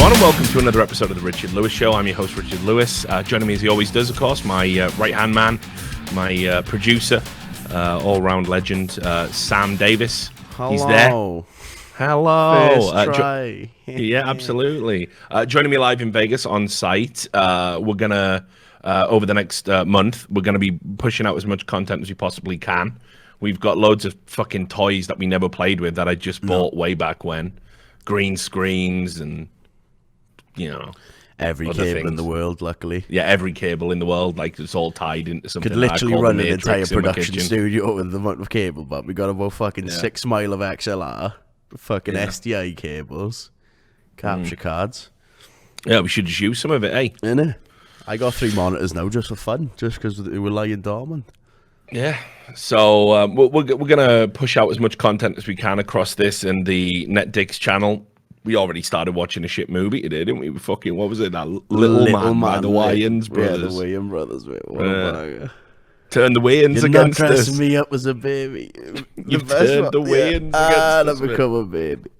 everyone, and welcome to another episode of The Richard Lewis Show. I'm your host, Richard Lewis. Joining me as he always does, of course, my right-hand man, my producer, all-round legend, Sam Davis. Hello. He's there. Hello. First try. Yeah, absolutely. Joining me live in Vegas on site. We're going to, over the next month, we're going to be pushing out as much content as we possibly can. We've got loads of fucking toys that we never played with that I just bought way back when. Green screens and, you know, every cable in the world, luckily. Yeah, every cable in the world, like it's all tied into something. Could literally run an entire production studio with the amount of cable, but we got about fucking 6 mile of XLR, fucking SDI cables, capture cards. Yeah, we should just use some of it, eh? Innit? I got 3 monitors now just for fun, just because we were lying dormant. Yeah, so we're going to push out as much content as we can across this and the NetDicks channel. We already started watching a shit movie today, didn't we? Fucking, what was it? That Little Man by the Wayans brothers. Yeah, the Wayans brothers, mate. What a turn the Wayans against us. You're not dressing me up as a baby. You've turned the Wayans against us. I've become a baby.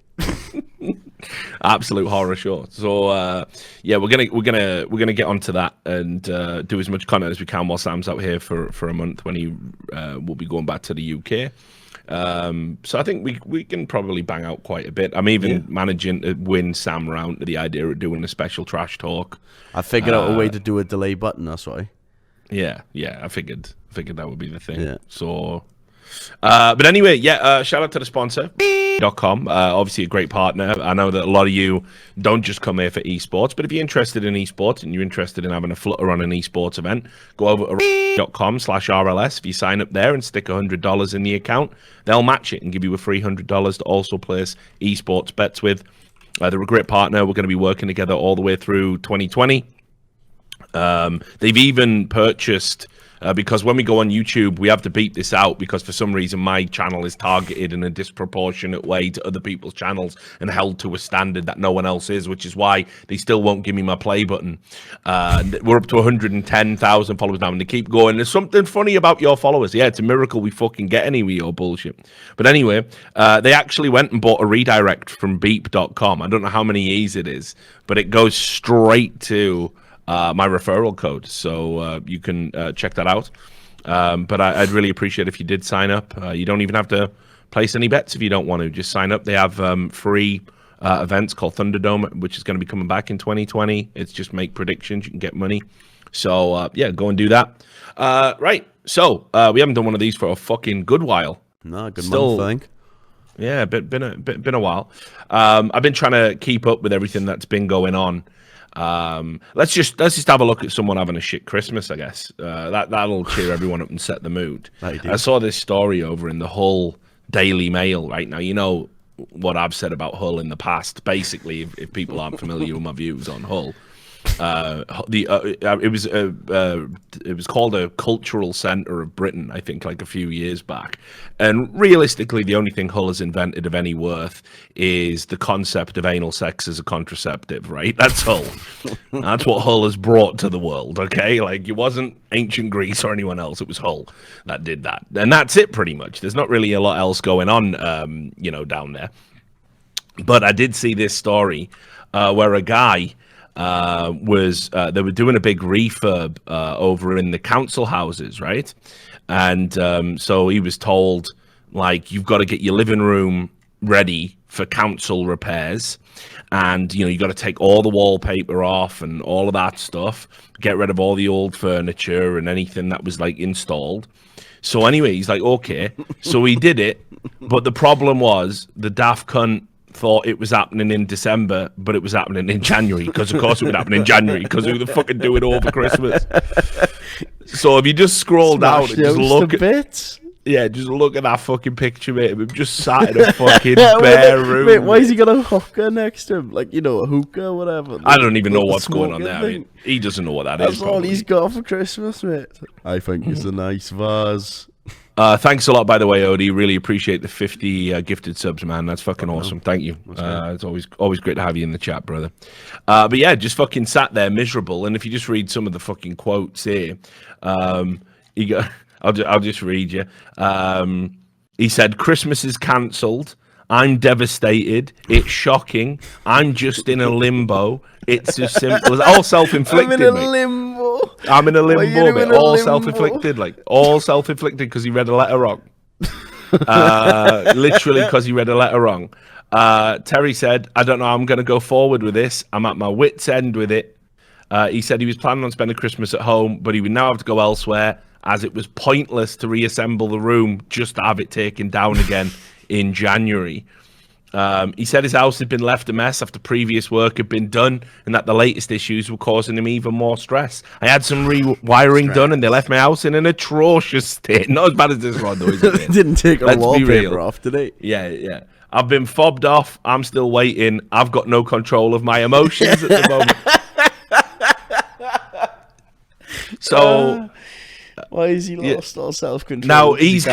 Absolute horror show. So yeah, we're gonna get onto that and do as much content as we can while Sam's out here for a month when he will be going back to the UK. So I think we can probably bang out quite a bit. I'm even managing to win Sam round to the idea of doing a special trash talk. I figured out a way to do a delay button. That's why. Yeah, I figured that would be the thing. Yeah. So. But anyway, shout out to the sponsor, .com. Obviously a great partner. I know that a lot of you don't just come here for esports, but if you're interested in esports and you're interested in having a flutter on an esports event, go over to .com/RLS. If you sign up there and stick $100 in the account, they'll match it and give you a free $100 to also place esports bets with. They're a great partner. We're going to be working together all the way through 2020. They've even purchased... because when we go on YouTube, we have to beep this out because for some reason my channel is targeted in a disproportionate way to other people's channels and held to a standard that no one else is, which is why they still won't give me my play button. We're up to 110,000 followers now and they keep going. There's something funny about your followers. Yeah, it's a miracle we fucking get any with your bullshit. But anyway, they actually went and bought a redirect from beep.com. I don't know how many E's it is, but it goes straight to... my referral code, so you can check that out. But I'd really appreciate if you did sign up. You don't even have to place any bets if you don't want to. Just sign up. They have free events called Thunderdome, which is going to be coming back in 2020. It's just make predictions. You can get money. So, yeah, go and do that. Right. So, we haven't done one of these for a fucking good while. No, good month, I think. Yeah, been a while. I've been trying to keep up with everything that's been going on. Let's just have a look at someone having a shit Christmas, I guess. That'll cheer everyone up and set the mood. I saw this story over in the Hull Daily Mail right now. You know what I've said about Hull in the past. Basically, if people aren't familiar with my views on Hull, it was called a cultural centre of Britain, I think, like a few years back. And realistically, the only thing Hull has invented of any worth is the concept of anal sex as a contraceptive, right? That's Hull. That's what Hull has brought to the world, okay? Like, it wasn't ancient Greece or anyone else. It was Hull that did that. And that's it, pretty much. There's not really a lot else going on, down there. But I did see this story where a guy... they were doing a big refurb over in the council houses, right? And so he was told, like, you've got to get your living room ready for council repairs, and you got to take all the wallpaper off and all of that stuff, get rid of all the old furniture and anything that was like installed. So anyway, he's like, okay. So he did it, but the problem was the daft cunt thought it was happening in December, but it was happening in January, because of course it would happen in January, because who the fucking do it over Christmas? So if you just scroll down and just look at bits. Yeah, just look at that fucking picture, mate. We've just sat in a fucking bare room. Wait, why has he got a hookah next to him? Like, a hookah or whatever. I don't even know what's going on there. I mean, he doesn't know what that is. That's all he's got for Christmas, mate. I think it's a nice vase. Thanks a lot, by the way, Odie. Really appreciate the 50 gifted subs, man. That's fucking awesome. Thank you. It's always great to have you in the chat, brother. But yeah, just fucking sat there miserable. And if you just read some of the fucking quotes here, I'll just read you. He said, "Christmas is cancelled. I'm devastated. It's shocking. I'm just in a limbo. It's as simple as all self-inflicted. I'm in a limbo. I'm in a limbo, mate. All self-inflicted, like all self-inflicted because he read a letter wrong. Literally because he read a letter wrong. Terry said, I don't know how I'm going to go forward with this. I'm at my wit's end with it. He said he was planning on spending Christmas at home, but he would now have to go elsewhere as it was pointless to reassemble the room just to have it taken down again in January. He said his house had been left a mess after previous work had been done and that the latest issues were causing him even more stress. I had some rewiring done and they left my house in an atrocious state. Not as bad as this one, though, is it? Didn't take a wallpaper off, did it? Yeah. I've been fobbed off. I'm still waiting. I've got no control of my emotions at the moment. So... why is he lost all self-control? Now, he's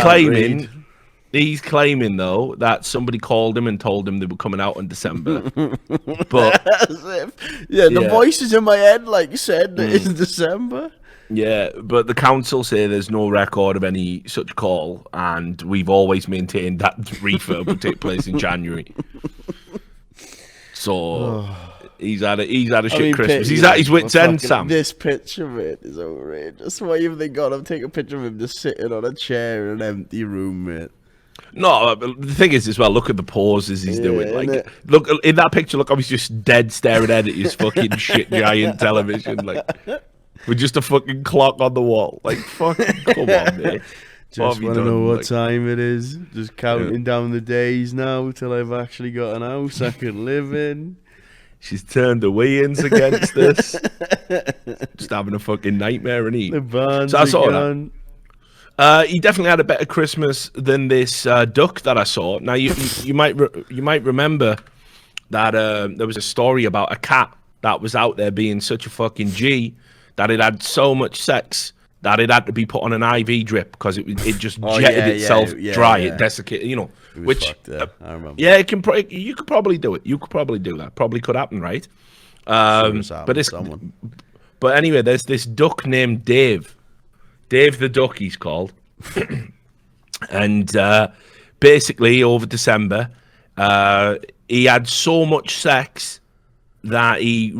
claiming, though, that somebody called him and told him they were coming out in December. But the voices in my head, like you said, it's December. Yeah, but the council say there's no record of any such call, and we've always maintained that refurb would take place in January. So he's had a shit Christmas. He's at his wit's end, Sam. This picture of it is outrageous. Why have they got him take a picture of him just sitting on a chair in an empty room, mate? No, the thing is as well, look at the pauses he's doing. Like, look in that picture, look how he's just dead staring at his fucking shit giant television, like with just a fucking clock on the wall. Like, fucking come on, mate. Just want to know what time it is. Just counting down the days now till I've actually got an house I can live in. She's turned the weigh-ins against us. Just having a fucking nightmare, and he. The barns so I saw gone. that. He definitely had a better Christmas than this duck that I saw. Now you might remember that there was a story about a cat that was out there being such a fucking G that it had so much sex that it had to be put on an IV drip because it just jetted itself dry. It desiccated, you know. Which I remember. Yeah, you could probably do it. You could probably do that. Probably could happen, right? But anyway, there's this duck named Dave. Dave the Duck, he's called. And basically, over December, he had so much sex that he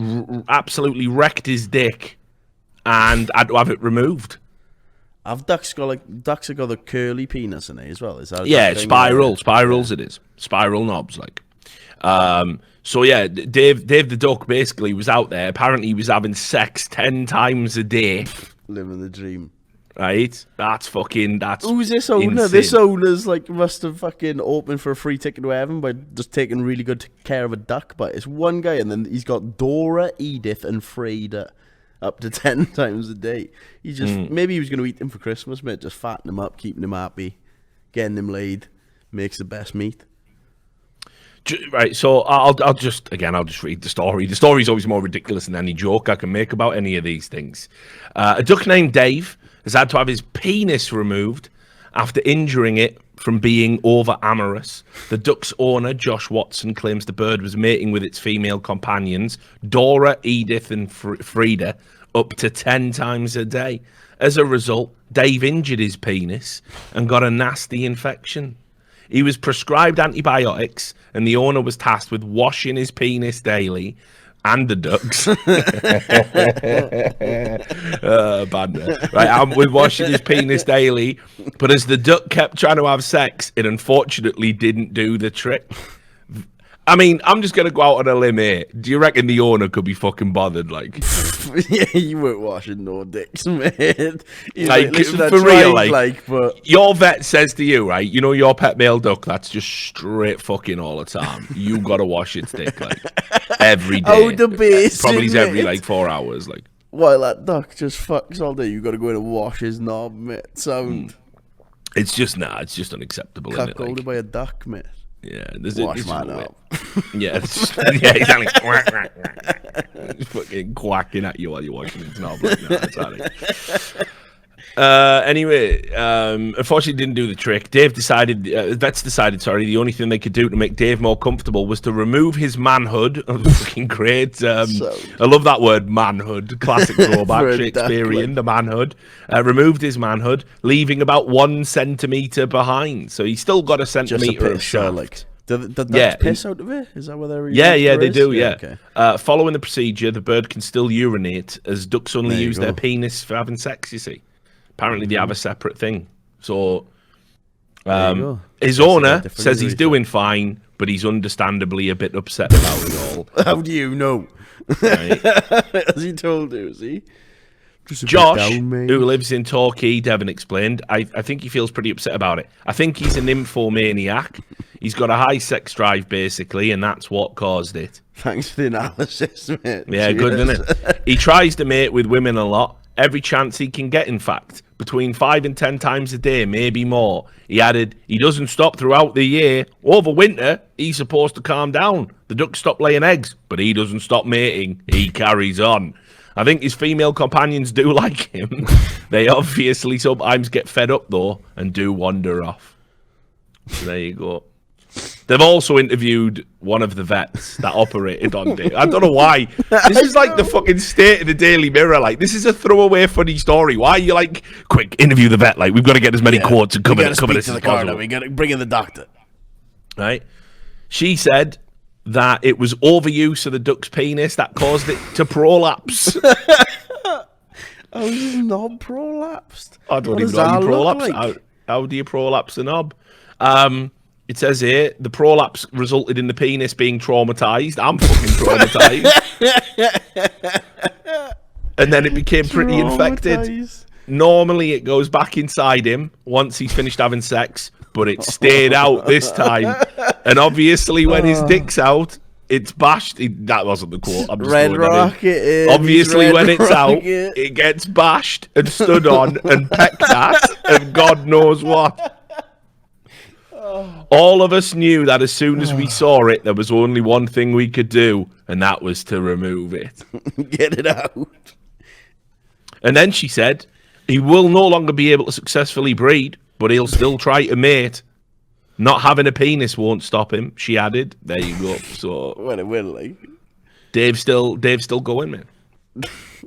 absolutely wrecked his dick and had to have it removed. Have ducks got the curly penis in it as well? Is that spirals? It is spiral knobs, like. So yeah, Dave the Duck basically was out there. Apparently, he was having sex 10 times a day, living the dream. Right? That's who's this owner? Insane. This owner's like must have fucking opened for a free ticket to heaven by just taking really good care of a duck. But it's one guy, and then he's got Dora, Edith, and Frida up to 10 times a day. He just maybe he was going to eat them for Christmas, mate. Just fatten them up, keeping them happy, getting them laid, makes the best meat. Right, so I'll just read the story. The story is always more ridiculous than any joke I can make about any of these things. A duck named Dave has had to have his penis removed after injuring it from being over amorous. The duck's owner, Josh Watson, claims the bird was mating with its female companions, Dora, Edith, and Frida, up to 10 times a day. As a result, Dave injured his penis and got a nasty infection. He was prescribed antibiotics, and the owner was tasked with washing his penis daily, and the ducks. Right, with washing his penis daily, but as the duck kept trying to have sex, it unfortunately didn't do the trick. I mean, I'm just going to go out on a limb here. Do you reckon the owner could be fucking bothered? Like, yeah, you weren't washing no dicks, man. Like, for real, but your vet says to you, right, you know your pet male duck that's just straight fucking all the time. You got to wash its dick, like, every day. Oh, the basin, probably every, like, 4 hours, like. While that duck just fucks all day, you got to go in and wash his knob, mate. It's just unacceptable, isn't it? Cuckolded by a duck, mate. Yeah, wash my knob. Yeah, he's only fucking quacking at you while you're washing his knob. Like, anyway, unfortunately, didn't do the trick. Vets decided, the only thing they could do to make Dave more comfortable was to remove his manhood. Fucking great. I love that word, manhood. Classic throwback, Shakespearean, the manhood. Removed his manhood, leaving about 1 centimetre behind. So he's still got a centimetre of shaft. The ducks piss out of it? Is that what they're Yeah, they do, yeah. Okay. Following the procedure, the bird can still urinate, as ducks only use their penis for having sex, you see. Apparently they have a separate thing. So his owner says he's doing fine, but he's understandably a bit upset about it all. How do you know? Right. Has he told you, is he? Josh, who lives in Torquay, Devon explained, I think he feels pretty upset about it. I think he's a nymphomaniac. He's got a high sex drive, basically, and that's what caused it. Thanks for the analysis, mate. Yeah, good, isn't it? He tries to mate with women a lot. Every chance he can get, in fact. Between 5 and 10 times a day, maybe more. He added, he doesn't stop throughout the year. Over winter, he's supposed to calm down. The ducks stop laying eggs, but he doesn't stop mating. He carries on. I think his female companions do like him. They obviously sometimes get fed up, though, and do wander off. So there you go. They've also interviewed one of the vets that operated on Dave. I don't know why. This is like the fucking state of the Daily Mirror. Like, this is a throwaway funny story. Why are you like, quick, interview the vet? Like, we've got to get as many quotes and cover this as possible. We got to bring in the doctor. Right? She said that it was overuse of the duck's penis that caused it to prolapse. How is the knob prolapsed? I don't even know how you prolapse. Like? How do you prolapse a knob? It says here, the prolapse resulted in the penis being traumatized. I'm fucking traumatized. And then it became pretty infected. Normally, it goes back inside him once he's finished having sex, but it stayed out this time. And obviously, when his dick's out, it's bashed. That wasn't the quote. I'm just Red Rocket. Obviously, when it's out, it gets bashed and stood on and pecked at, and God knows what. All of us knew that as soon as we saw it, there was only one thing we could do, and that was to remove it. Get it out. And then she said, he will no longer be able to successfully breed, but he'll still try to mate. Not having a penis won't stop him, she added. There you go. So well, it will, like. Dave's still going, man.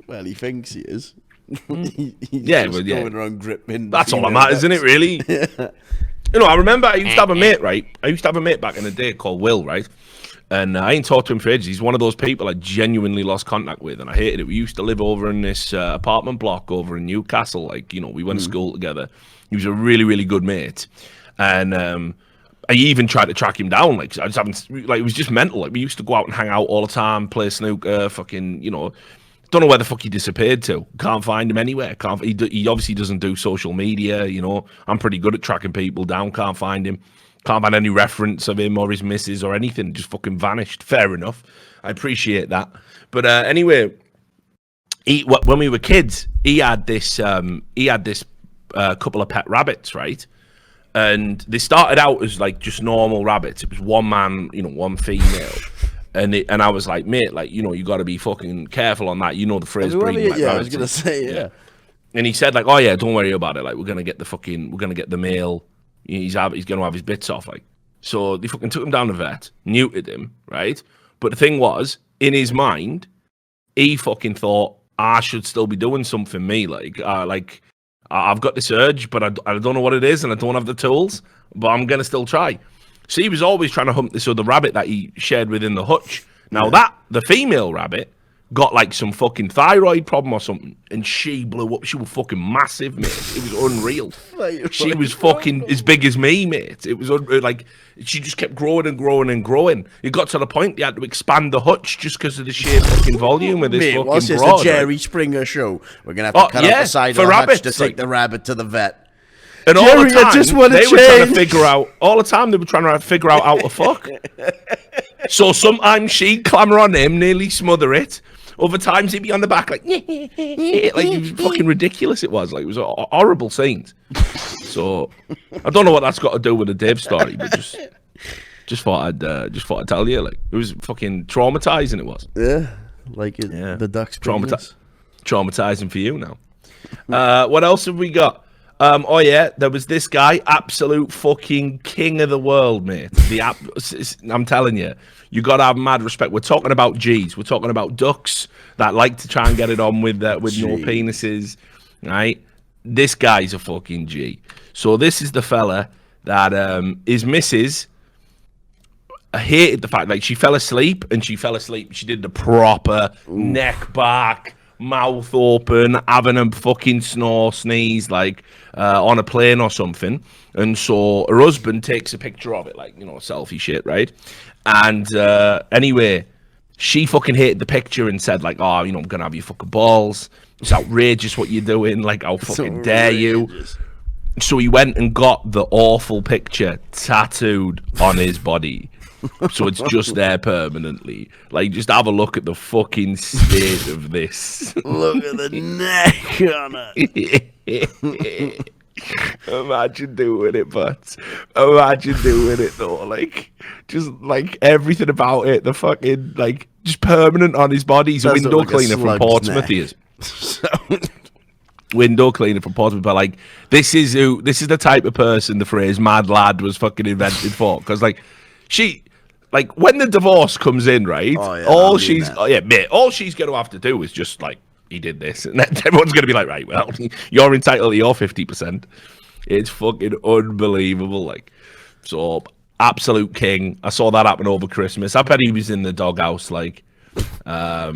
Well, he thinks he is. He's going around gripping. That's all that matters, isn't it, really? Yeah. You know, I remember I used to have a mate, right? I used to have a mate back in the day called Will, right? And I ain't talked to him for ages. He's one of those people I genuinely lost contact with, and I hated it. We used to live over in this apartment block over in Newcastle. Like, you know, we went to school together. He was a really, really good mate. And I even tried to track him down. Like, I just haven't, like, it was just mental. Like, we used to go out and hang out all the time, play snooker, fucking, you know. Don't know where the fuck he disappeared to. Can't find him anywhere. He obviously doesn't do social media, you know. I'm pretty good at tracking people down. Can't find him. Can't find any reference of him or his missus or anything. Just fucking vanished. Fair enough. I appreciate that. But anyway, when we were kids, he had this couple of pet rabbits, right? And they started out as like just normal rabbits. It was one man, you know, one female. And I was like, mate, like, you know, you got to be fucking careful on that. You know the phrase breeding like rabbits. I was gonna say, yeah. And he said, like, oh yeah, don't worry about it. Like, we're gonna get the male. He's gonna have his bits off. Like, so they fucking took him down the vet, neutered him, right? But the thing was, in his mind, he fucking thought I should still be doing something. Me, like I've got this urge, but I don't know what it is, and I don't have the tools, but I'm gonna still try. So he was always trying to hump this other rabbit that he shared within the hutch. Now the female rabbit got like some fucking thyroid problem or something, and she blew up. She was fucking massive, mate. It was unreal. She was fucking as big as me, mate. It was like she just kept growing and growing and growing. It got to the point they had to expand the hutch just because of the sheer fucking volume of this fucking broad. What's this, the Jerry Springer show? We're gonna have to cut out the side of the hutch to take the rabbit to the vet. And all the time, they were trying to figure out. All the time, they were trying to figure out how to fuck. So sometimes she'd clamber on him, nearly smother it. Other times he'd be on the back, like, like it was fucking ridiculous. It was like it was a horrible scenes. So I don't know what that's got to do with the Dave story, but just thought I'd tell you, like, it was fucking traumatizing. It was. Yeah, like it. Yeah. The ducks. Traumatizing for you now. What else have we got? Oh yeah, there was this guy, absolute fucking king of the world, mate. I'm telling you, you gotta have mad respect. We're talking about G's. We're talking about ducks that like to try and get it on with no penises, right? This guy's a fucking G. So this is the fella that his missus I hated the fact, like, she fell asleep. She did the proper neck back, mouth open, having a fucking sneeze, like, on a plane or something. And so her husband takes a picture of it, like, selfie shit, right? And anyway, she fucking hated the picture and said, like, oh, I'm going to have your fucking balls. It's outrageous what you're doing. Like, how fucking dare you? So he went and got the awful picture tattooed on his body. So it's just there permanently. Like, just have a look at the fucking state of this. Look at the neck on it. Imagine doing it, but imagine doing it though. Like, just like everything about it, the fucking, like, just permanent on his body. He's a window cleaner from Portsmouth. He is. Window cleaner from Portsmouth, but like, this is the type of person the phrase "mad lad" was fucking invented for. Because like, she, like, when the divorce comes in, right? All she's gonna have to do is just like, he did this, and then everyone's gonna be like, right, well, you're entitled to your 50%. It's fucking unbelievable. Like, so absolute king. I saw that happen over Christmas. I bet he was in the doghouse, like, but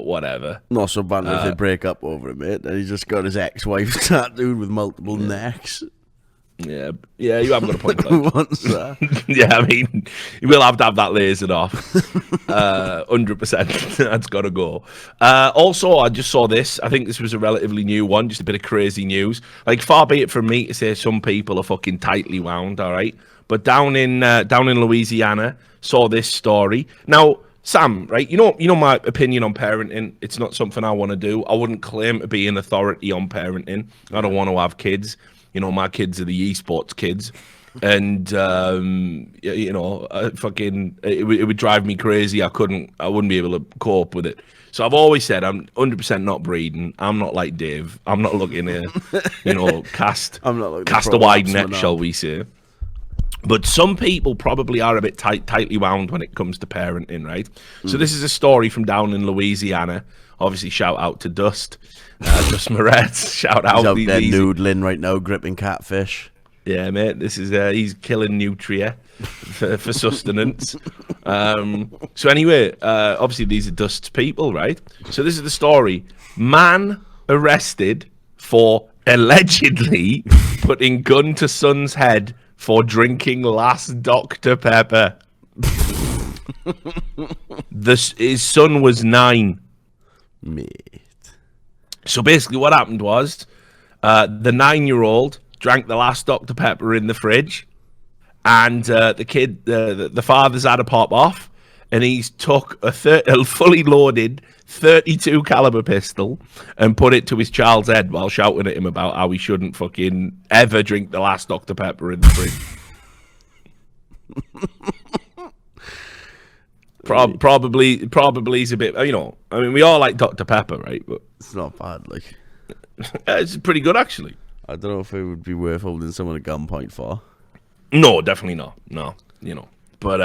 whatever. Not so bad if they break up over it, mate. And he just got his ex-wife tattooed with multiple necks. Yeah, you haven't got a point. Who wants that? Yeah, I mean, you will have to have that lasered off. 100%. That's got to go. Also, I just saw this. I think this was a relatively new one, just a bit of crazy news. Like, far be it from me to say some people are fucking tightly wound, all right? But down in Louisiana, saw this story. Now, Sam, right? You know my opinion on parenting. It's not something I want to do. I wouldn't claim to be an authority on parenting. I don't want to have kids. My kids are the esports kids, and it would drive me crazy. I wouldn't be able to cope with it. So I've always said I'm 100% not breeding. I'm not like Dave. I'm not looking to, cast a wide net, shall we say. But some people probably are a bit tightly wound when it comes to parenting, right? So this is a story from down in Louisiana. Obviously, shout out to Dust. Just Moretz, shout out. He's out there noodling right now, gripping catfish. Yeah, mate. This is he's killing nutria for sustenance. So anyway, obviously these are Dust's people, right? So this is the story: man arrested for allegedly putting gun to son's head for drinking last Dr. Pepper. His son was 9. Mate. So basically what happened was the 9-year-old drank the last Dr. Pepper in the fridge, and the kid, the father's had a pop off, and he's took a fully loaded 32 caliber pistol and put it to his child's head while shouting at him about how he shouldn't fucking ever drink the last Dr. Pepper in the fridge. Probably he's a bit, I mean, we all like Dr. Pepper, right? But it's not bad, like. It's pretty good, actually. I don't know if it would be worth holding someone at gunpoint for. No, definitely not. No, But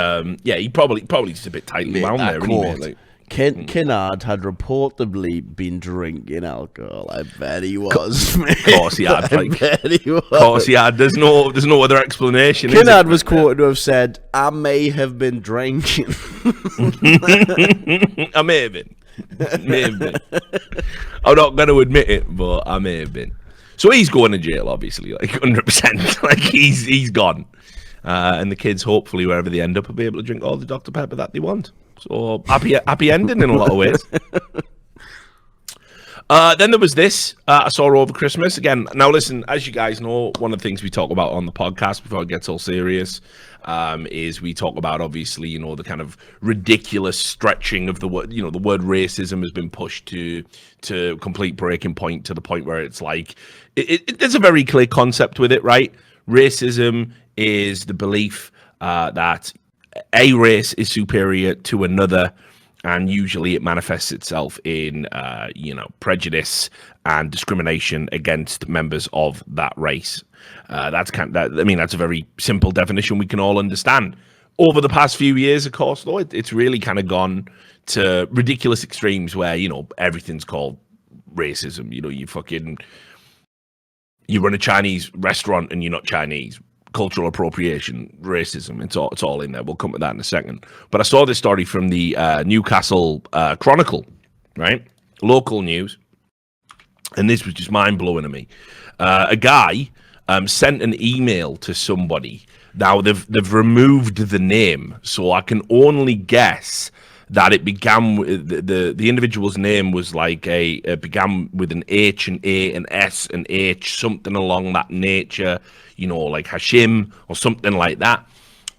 yeah, he probably just a bit tightly wound there, isn't he? Kinnard had reportedly been drinking alcohol. I bet he was. Of course he had. I bet he was. Of course he had. There's no other explanation. Kinnard was quoted to have said, "I may have been drinking." I may have been. I'm not going to admit it, but I may have been. So he's going to jail, obviously, like 100%. Like he's gone. And the kids, hopefully, wherever they end up, will be able to drink all the Dr. Pepper that they want. So happy ending in a lot of ways. Then there was this I saw over Christmas. Again, now listen, as you guys know, one of the things we talk about on the podcast before it gets all serious is we talk about, obviously, the kind of ridiculous stretching of the word. The word racism has been pushed to complete breaking point, to the point where it's like there's a very clear concept with it, right? Racism is the belief that a race is superior to another, and usually it manifests itself in prejudice and discrimination against members of that race. That's a very simple definition we can all understand. Over the past few years, of course, though, it's really kind of gone to ridiculous extremes where everything's called racism. You run a Chinese restaurant and you're not Chinese. cultural appropriation, racism. It's all in there. We'll come to that in a second. But I saw this story from the Newcastle Chronicle, right? Local news. And this was just mind-blowing to me. A guy sent an email to somebody. Now, they've removed the name, so I can only guess that it began the individual's name was like began with an H, an A, an S, an H, something along that nature, like Hashim or something like that.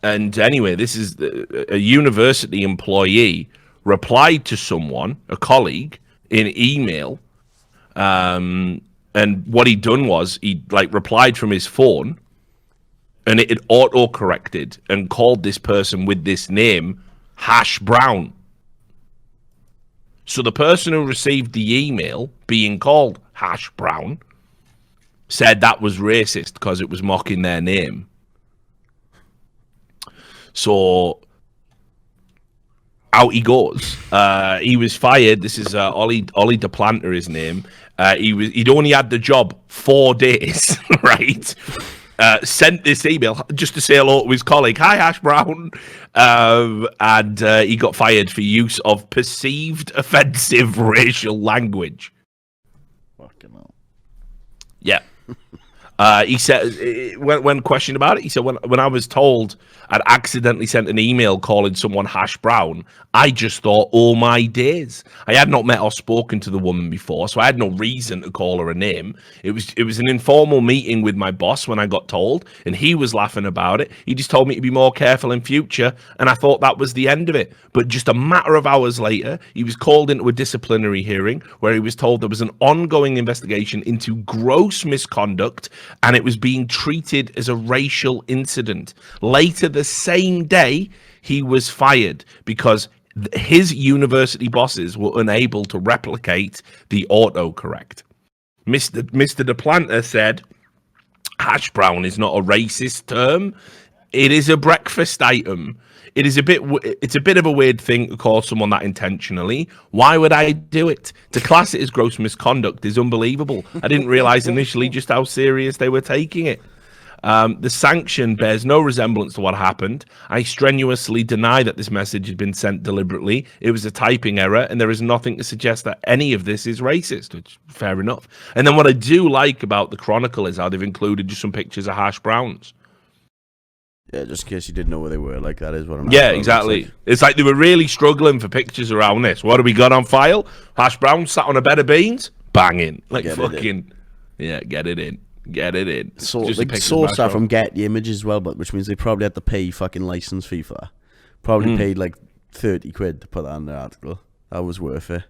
And anyway, this is a university employee replied to someone, a colleague, in email. And what he'd done was he replied from his phone, and it had auto-corrected and called this person with this name Hash Brown. So the person who received the email, being called Hash Brown, said that was racist because it was mocking their name. So out he goes. He was fired. This is Ollie DePlanter, his name. He'd only had the job 4 days, right? Sent this email just to say hello to his colleague. Hi, Hash Brown. And he got fired for use of perceived offensive racial language. Fucking hell. Yeah. He said, when questioned about it, he said, when I was told I'd accidentally sent an email calling someone Hash Brown, I just thought, oh my days. I had not met or spoken to the woman before, so I had no reason to call her a name. It was an informal meeting with my boss when I got told, and he was laughing about it. He just told me to be more careful in future, and I thought that was the end of it. But just a matter of hours later, he was called into a disciplinary hearing where he was told there was an ongoing investigation into gross misconduct, and it was being treated as a racial incident. Later the same day, he was fired because his university bosses were unable to replicate the autocorrect. Mr. DePlanter said, hash brown is not a racist term. It is a breakfast item. It's a bit of a weird thing to call someone that intentionally. Why would I do it? To class it as gross misconduct is unbelievable. I didn't realize initially just how serious they were taking it. The sanction bears no resemblance to what happened. I strenuously deny that this message had been sent deliberately. It was a typing error, and there is nothing to suggest that any of this is racist, which fair enough. And then what I do like about the Chronicle is how they've included just some pictures of hash browns. Yeah, just in case you didn't know where they were, like that is what I'm. Yeah, exactly. It's like they were really struggling for pictures around this. What do we got on file? Hash brown sat on a bed of beans, banging like get fucking. Yeah, get it in. Get it in. So like source that from Getty Images as well, but which means they probably had to pay fucking license fee for that. Probably paid like 30 quid to put that in their article. That was worth it.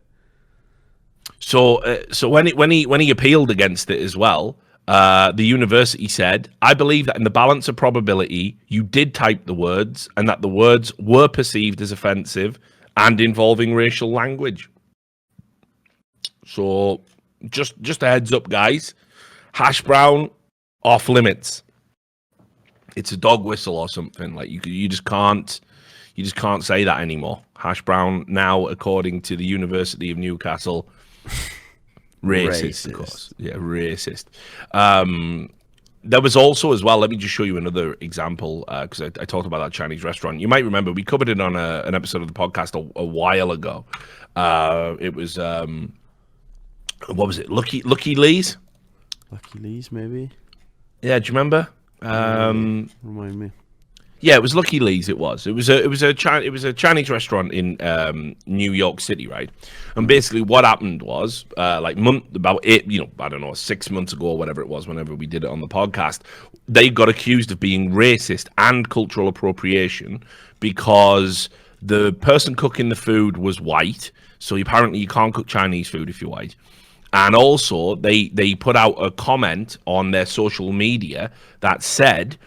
So when he appealed against it as well, the university said, I believe that in the balance of probability, you did type the words and that the words were perceived as offensive and involving racial language. So just a heads up, guys. Hash brown, off limits. It's a dog whistle or something. Like you just can't say that anymore. Hash brown now, according to the University of Newcastle, racist, of course. Yeah, racist. There was also as well. Let me just show you another example because I talked about that Chinese restaurant. You might remember we covered it on an episode of the podcast a while ago. It was what was it? Lucky Lee's. Lucky Lee's, maybe. Yeah, do you remember? Remind me. Yeah, it was Lucky Lee's. It was a Chinese restaurant in New York City, right? And basically, what happened was about 6 months ago or whatever it was, whenever we did it on the podcast, they got accused of being racist and cultural appropriation because the person cooking the food was white. So apparently, you can't cook Chinese food if you're white. And also, they put out a comment on their social media that said,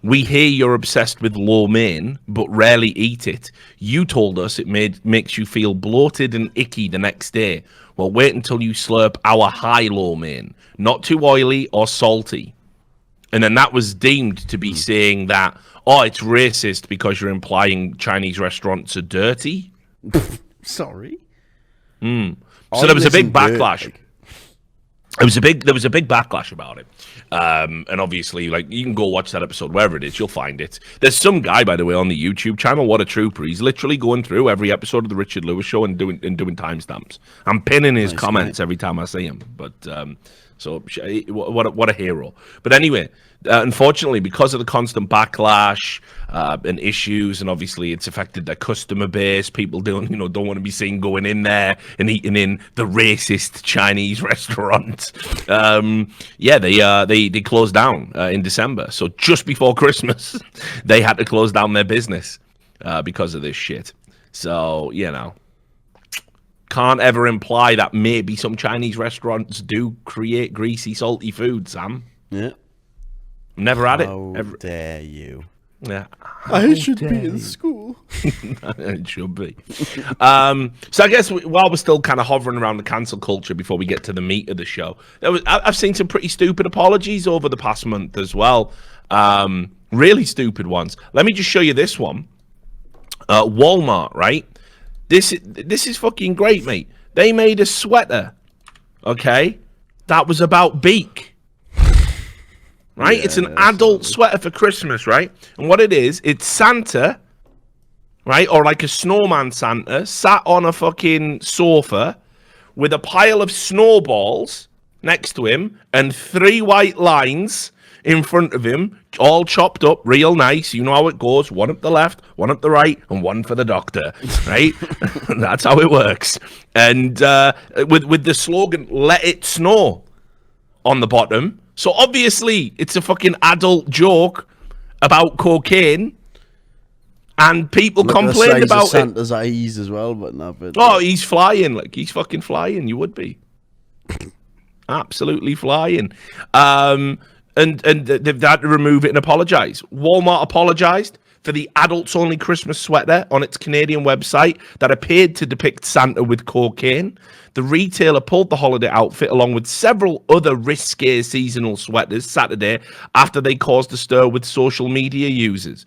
we hear you're obsessed with lo mein, but rarely eat it. You told us it makes you feel bloated and icky the next day. Well, wait until you slurp our high lo mein. Not too oily or salty. And then that was deemed to be saying that, oh, it's racist because you're implying Chinese restaurants are dirty. Sorry? So there was a big backlash. there was a big backlash about it, and obviously, like, you can go watch that episode wherever it is, you'll find it. There's some guy, by the way, on the YouTube channel. What a trooper! He's literally going through every episode of the Richard Lewis Show and doing timestamps. I'm pinning his comments every time I see him. But so what a hero. But anyway. Unfortunately, because of the constant backlash and issues, and obviously it's affected their customer base, people don't want to be seen going in there and eating in the racist Chinese restaurant. They closed down in December. So just before Christmas, they had to close down their business because of this shit. So can't ever imply that maybe some Chinese restaurants do create greasy, salty food, Sam. Yeah. Never had it. How dare you? Yeah, I should be in school. It should be. So I guess while we're still kind of hovering around the cancel culture before we get to the meat of the show, I've seen some pretty stupid apologies over the past month as well. Really stupid ones. Let me just show you this one. Walmart, right? This is fucking great, mate. They made a sweater, okay, that was about Beak. Right? Yeah, it's an adult sweater for Christmas, right? And what it is, it's Santa, right? Or like a snowman Santa, sat on a fucking sofa with a pile of snowballs next to him and 3 white lines in front of him, all chopped up real nice. You know how it goes. One up the left, one up the right, and one for the doctor, right? That's how it works. And with the slogan, "Let it snow," on the bottom. So obviously it's a fucking adult joke about cocaine, and people complained about it. Santa's eyes as well, but not. Oh, he's flying, like he's fucking flying. You would be absolutely flying. And they've had to remove it and apologize. Walmart apologized for the adults-only Christmas sweater on its Canadian website that appeared to depict Santa with cocaine. The retailer pulled the holiday outfit along with several other risque seasonal sweaters Saturday after they caused a stir with social media users.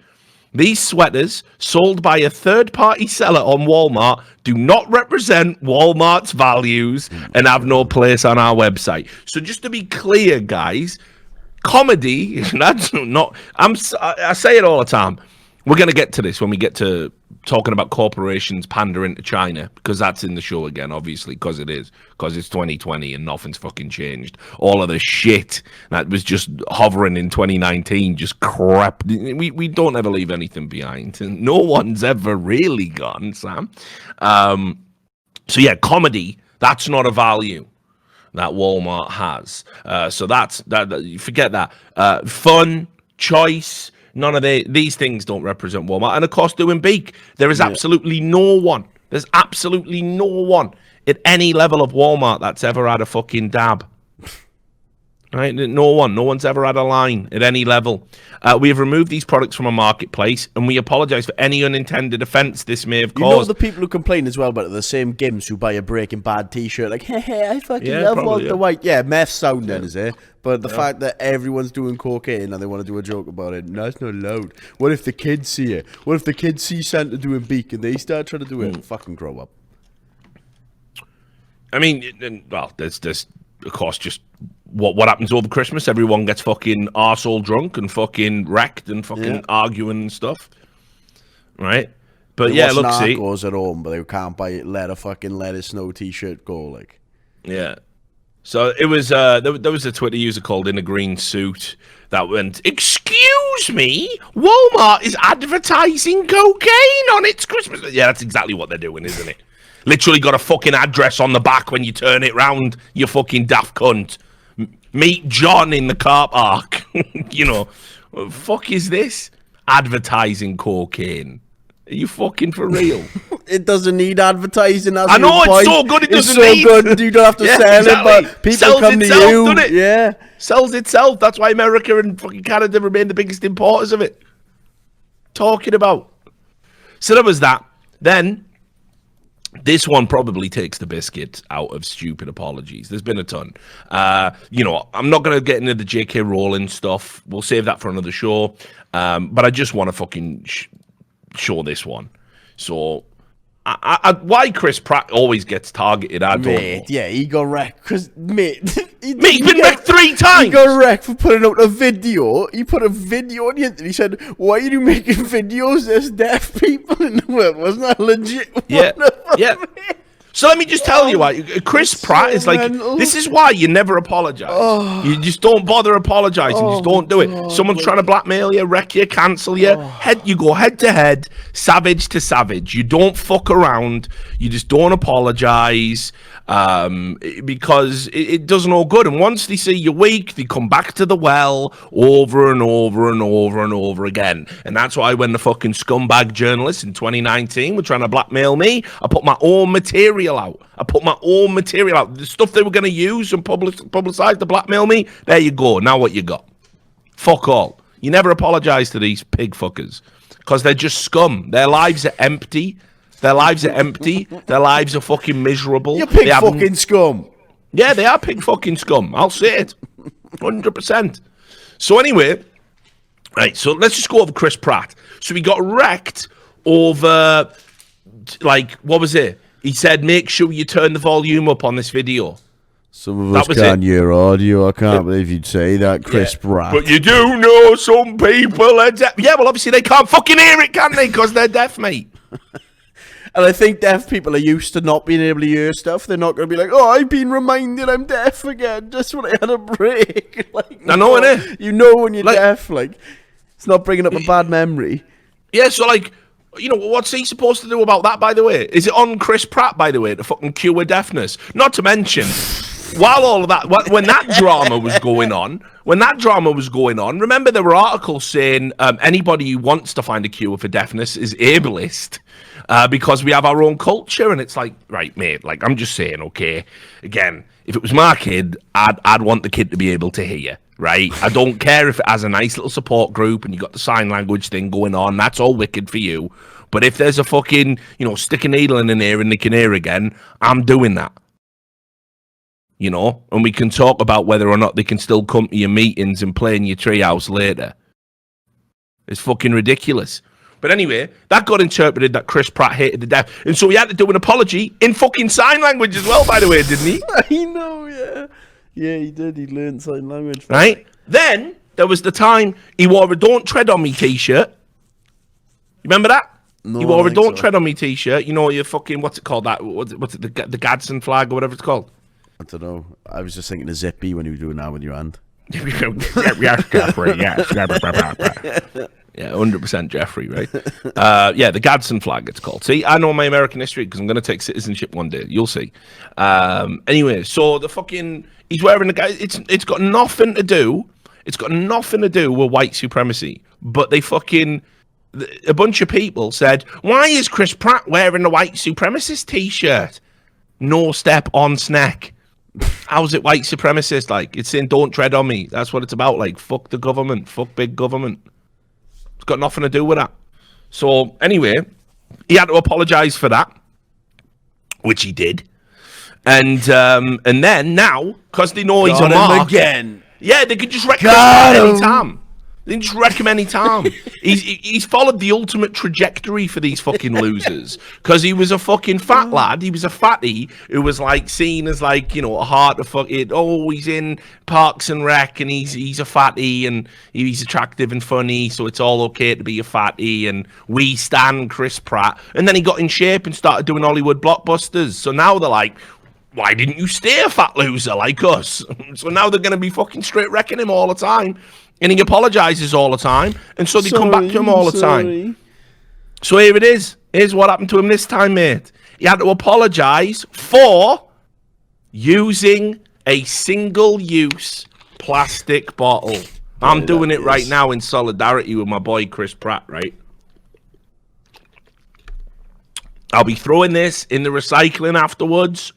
These sweaters, sold by a third-party seller on Walmart, do not represent Walmart's values and have no place on our website. So just to be clear, guys, comedy, that's not... I say it all the time. We're going to get to this when we get to talking about corporations pandering to China, because that's in the show again, obviously, because it's 2020 and nothing's fucking changed. All of the shit that was just hovering in 2019 just crap. We don't ever leave anything behind. And no one's ever really gone, Sam. So yeah, comedy, that's not a value that Walmart has. So that's that. Forget that. Fun, choice. None of these things don't represent Walmart. And of course, doing Beak, there is absolutely no one. There's absolutely no one at any level of Walmart that's ever had a fucking dab. Right? No one's ever had a line at any level. We have removed these products from our marketplace, and we apologize for any unintended offense this may have caused. You know the people who complain as well about it, the same Gims who buy a Breaking Bad t-shirt, like, hey, I fucking love Walter White. Yeah, meth sound then, is it? But the fact that everyone's doing cocaine and they want to do a joke about it, no, it's not allowed. What if the kids see it? What if the kids see Santa doing Beak and they start trying to do it? Fucking grow up. I mean, well, there's of course just what happens over Christmas. Everyone gets fucking arsehole drunk and fucking wrecked and fucking arguing and stuff, right? But yeah, look, see, goes at home, but they can't buy it. Let it snow t-shirt go, like. Yeah. So it was there was a Twitter user called In a Green Suit that went, "Excuse me, Walmart is advertising cocaine on its Christmas." Yeah, that's exactly what they're doing, isn't it? Literally got a fucking address on the back when you turn it round, you fucking daft cunt. Meet John in the car park. You know, what the fuck is this? Advertising cocaine. Are you fucking for real? It doesn't need advertising. I know, it's so good. It doesn't need. So good. You don't have to sell it, but people sells come itself, to you. Doesn't it? Yeah, sells itself. That's why America and fucking Canada remain the biggest importers of it. Talking about. So there was that. Then this one probably takes the biscuit out of stupid apologies. There's been a ton. You know, I'm not going to get into the J.K. Rowling stuff. We'll save that for another show. But I just want to fucking show this one. So why Chris Pratt always gets targeted, I don't know. Yeah, he got wrecked because, he's been wrecked 3 times. He got wrecked for putting out a video. He put a video on the internet. He said, "Why are you making videos? There's deaf people in the world." Wasn't that legit? Yeah, yeah. So let me just tell you why. Chris Pratt is like, this is why you never apologize. You just don't bother apologizing. Just don't do it. Someone's trying to blackmail you, wreck you, cancel you. You go head to head, savage to savage. You don't fuck around. You just don't apologize because it does no good. And once they see you're weak, they come back to the well over and over and over and over again. And that's why when the fucking scumbag journalists in 2019 were trying to blackmail me, I put my own material out. The stuff they were going to use and publicize to blackmail me, there you go. Now what you got? Fuck all. You never apologize to these pig fuckers because they're just scum. Their lives are empty. Their lives are fucking miserable. You're pig fucking scum. Yeah, they are pig fucking scum. I'll say it. 100%. So anyway, right, so let's just go over Chris Pratt. So he got wrecked over, like, what was it? He said, make sure you turn the volume up on this video. Some of us can't hear audio. I can't believe you'd say that, Chris Pratt. But you do know some people are deaf. Yeah, well, obviously they can't fucking hear it, can they? Because they're deaf, mate. And I think deaf people are used to not being able to hear stuff. They're not going to be like, oh, I've been reminded I'm deaf again just when I had a break. Like, I know, innit? You know when you're deaf. Like, it's not bringing up a bad memory. Yeah, so, like, you know, what's he supposed to do about that, by the way? Is it on Chris Pratt, by the way, to fucking cure deafness? Not to mention, while all of that, when that drama was going on, remember there were articles saying anybody who wants to find a cure for deafness is ableist because we have our own culture. And it's like, right, mate, like, I'm just saying, okay, again, if it was my kid, I'd want the kid to be able to hear. Right, I don't care if it has a nice little support group and you got the sign language thing going on. That's all wicked for you. But if there's a fucking, you know, stick a needle in an ear and they can hear again, I'm doing that. You know, and we can talk about whether or not they can still come to your meetings and play in your treehouse later. It's fucking ridiculous. But anyway, that got interpreted that Chris Pratt hated the deaf, and so he had to do an apology in fucking sign language as well. By the way, didn't he? I know, yeah. Yeah, he did. He learned sign language. Right? Then, there was the time he wore a Don't Tread On Me t-shirt. You remember that? No, he wore a Don't Tread On Me t-shirt. You know, your fucking, what's it called? That what's it, the Gadsden flag or whatever it's called? I don't know. I was just thinking of Zippy when you were doing that with your hand. Yes, Jeffrey, yes. Yeah, 100% Jeffrey, right? Yeah, the Gadsden flag, it's called. See, I know my American history because I'm going to take citizenship one day. You'll see. Anyway, so the fucking... He's wearing the guy. It's got nothing to do. It's got nothing to do with white supremacy. But they fucking... A bunch of people said, why is Chris Pratt wearing the white supremacist t-shirt? No step on snack. How's it white supremacist? Like, it's saying don't tread on me. That's what it's about. Like, fuck the government. Fuck big government. It's got nothing to do with that. So, anyway, he had to apologize for that, which he did. And then now, because they know he's a mark again. Yeah, they could just wreck him any time. They can just wreck him any time. He's followed the ultimate trajectory for these fucking losers. Because he was a fucking fat lad. He was a fatty who was like seen as like, you know, a heart of fucking, oh, he's in Parks and Rec and he's a fatty and he's attractive and funny, so it's all okay to be a fatty, and we stan Chris Pratt. And then he got in shape and started doing Hollywood blockbusters. So now they're like, why didn't you stay a fat loser like us? So now they're going to be fucking straight wrecking him all the time. And he apologizes all the time. And so they come back to him all the time. So here it is. Here's what happened to him this time, mate. He had to apologize for using a single-use plastic bottle. I'm doing it right now in solidarity with my boy Chris Pratt, right? I'll be throwing this in the recycling afterwards.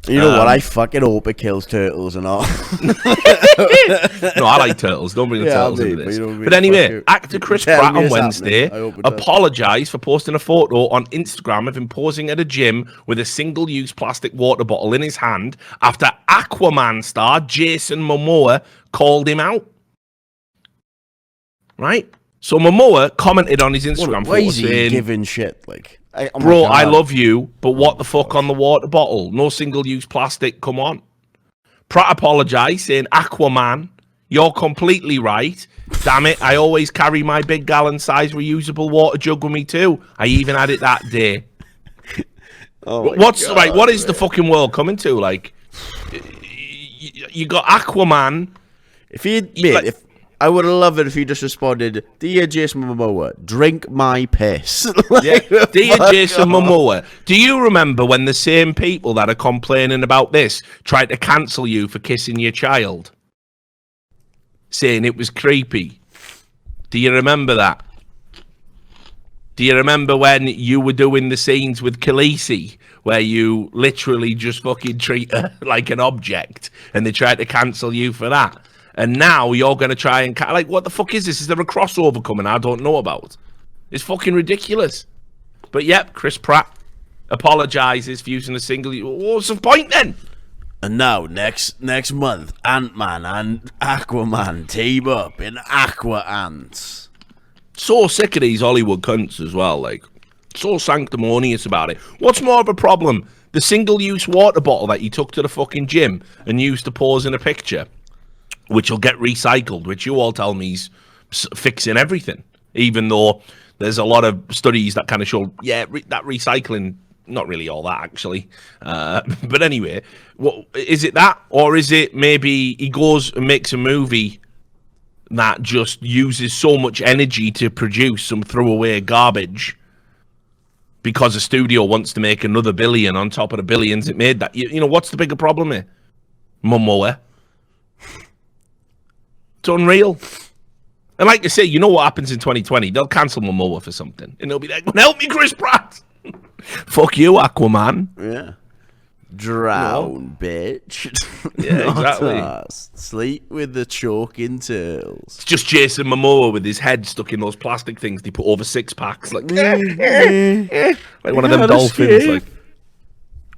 You know what? I fucking hope it kills turtles and all. No, I like turtles. Don't bring the turtles into this. But anyway, actor Chris Pratt on Wednesday apologized for posting a photo on Instagram of him posing at a gym with a single-use plastic water bottle in his hand after Aquaman star Jason Momoa called him out. Right? So Momoa commented on his Instagram Why is he saying, giving shit? Like, bro, I love you, but what the fuck on the water bottle? No single-use plastic, come on. Pratt apologised, saying, Aquaman, you're completely right. Damn it, I always carry my big gallon-sized reusable water jug with me too. I even had it that day. What is the fucking world coming to? Like, you got Aquaman. If I would have loved it if he just responded, "Dear Jason Momoa, drink my piss." Dear Jason Momoa, do you remember when the same people that are complaining about this tried to cancel you for kissing your child? Saying it was creepy. Do you remember that? Do you remember when you were doing the scenes with Khaleesi, where you literally just fucking treat her like an object, and they tried to cancel you for that? And now you're going to try and... Like, what the fuck is this? Is there a crossover coming I don't know about? It's fucking ridiculous. But, yep, Chris Pratt apologises for using a single... What's the point, then? And now, next month, Ant-Man and Aquaman team up in Aqua Ants. So sick of these Hollywood cunts as well, like. So sanctimonious about it. What's more of a problem? The single-use water bottle that you took to the fucking gym and used to pose in a picture, which will get recycled, which you all tell me is fixing everything, even though there's a lot of studies that kind of show, that recycling, not really all that, actually. But anyway, is it that? Or is it maybe he goes and makes a movie that just uses so much energy to produce some throwaway garbage because a studio wants to make another billion on top of the billions it made? That you know, what's the bigger problem here? Momoa. It's unreal. And like I say, you know what happens in 2020? They'll cancel Momoa for something. And they'll be like, help me, Chris Pratt. Fuck you, Aquaman. Yeah. Drown, bitch. Yeah, exactly. Sleep with the choking turtles. It's just Jason Momoa with his head stuck in those plastic things they put over six-packs. Like, like one of them dolphins. Like,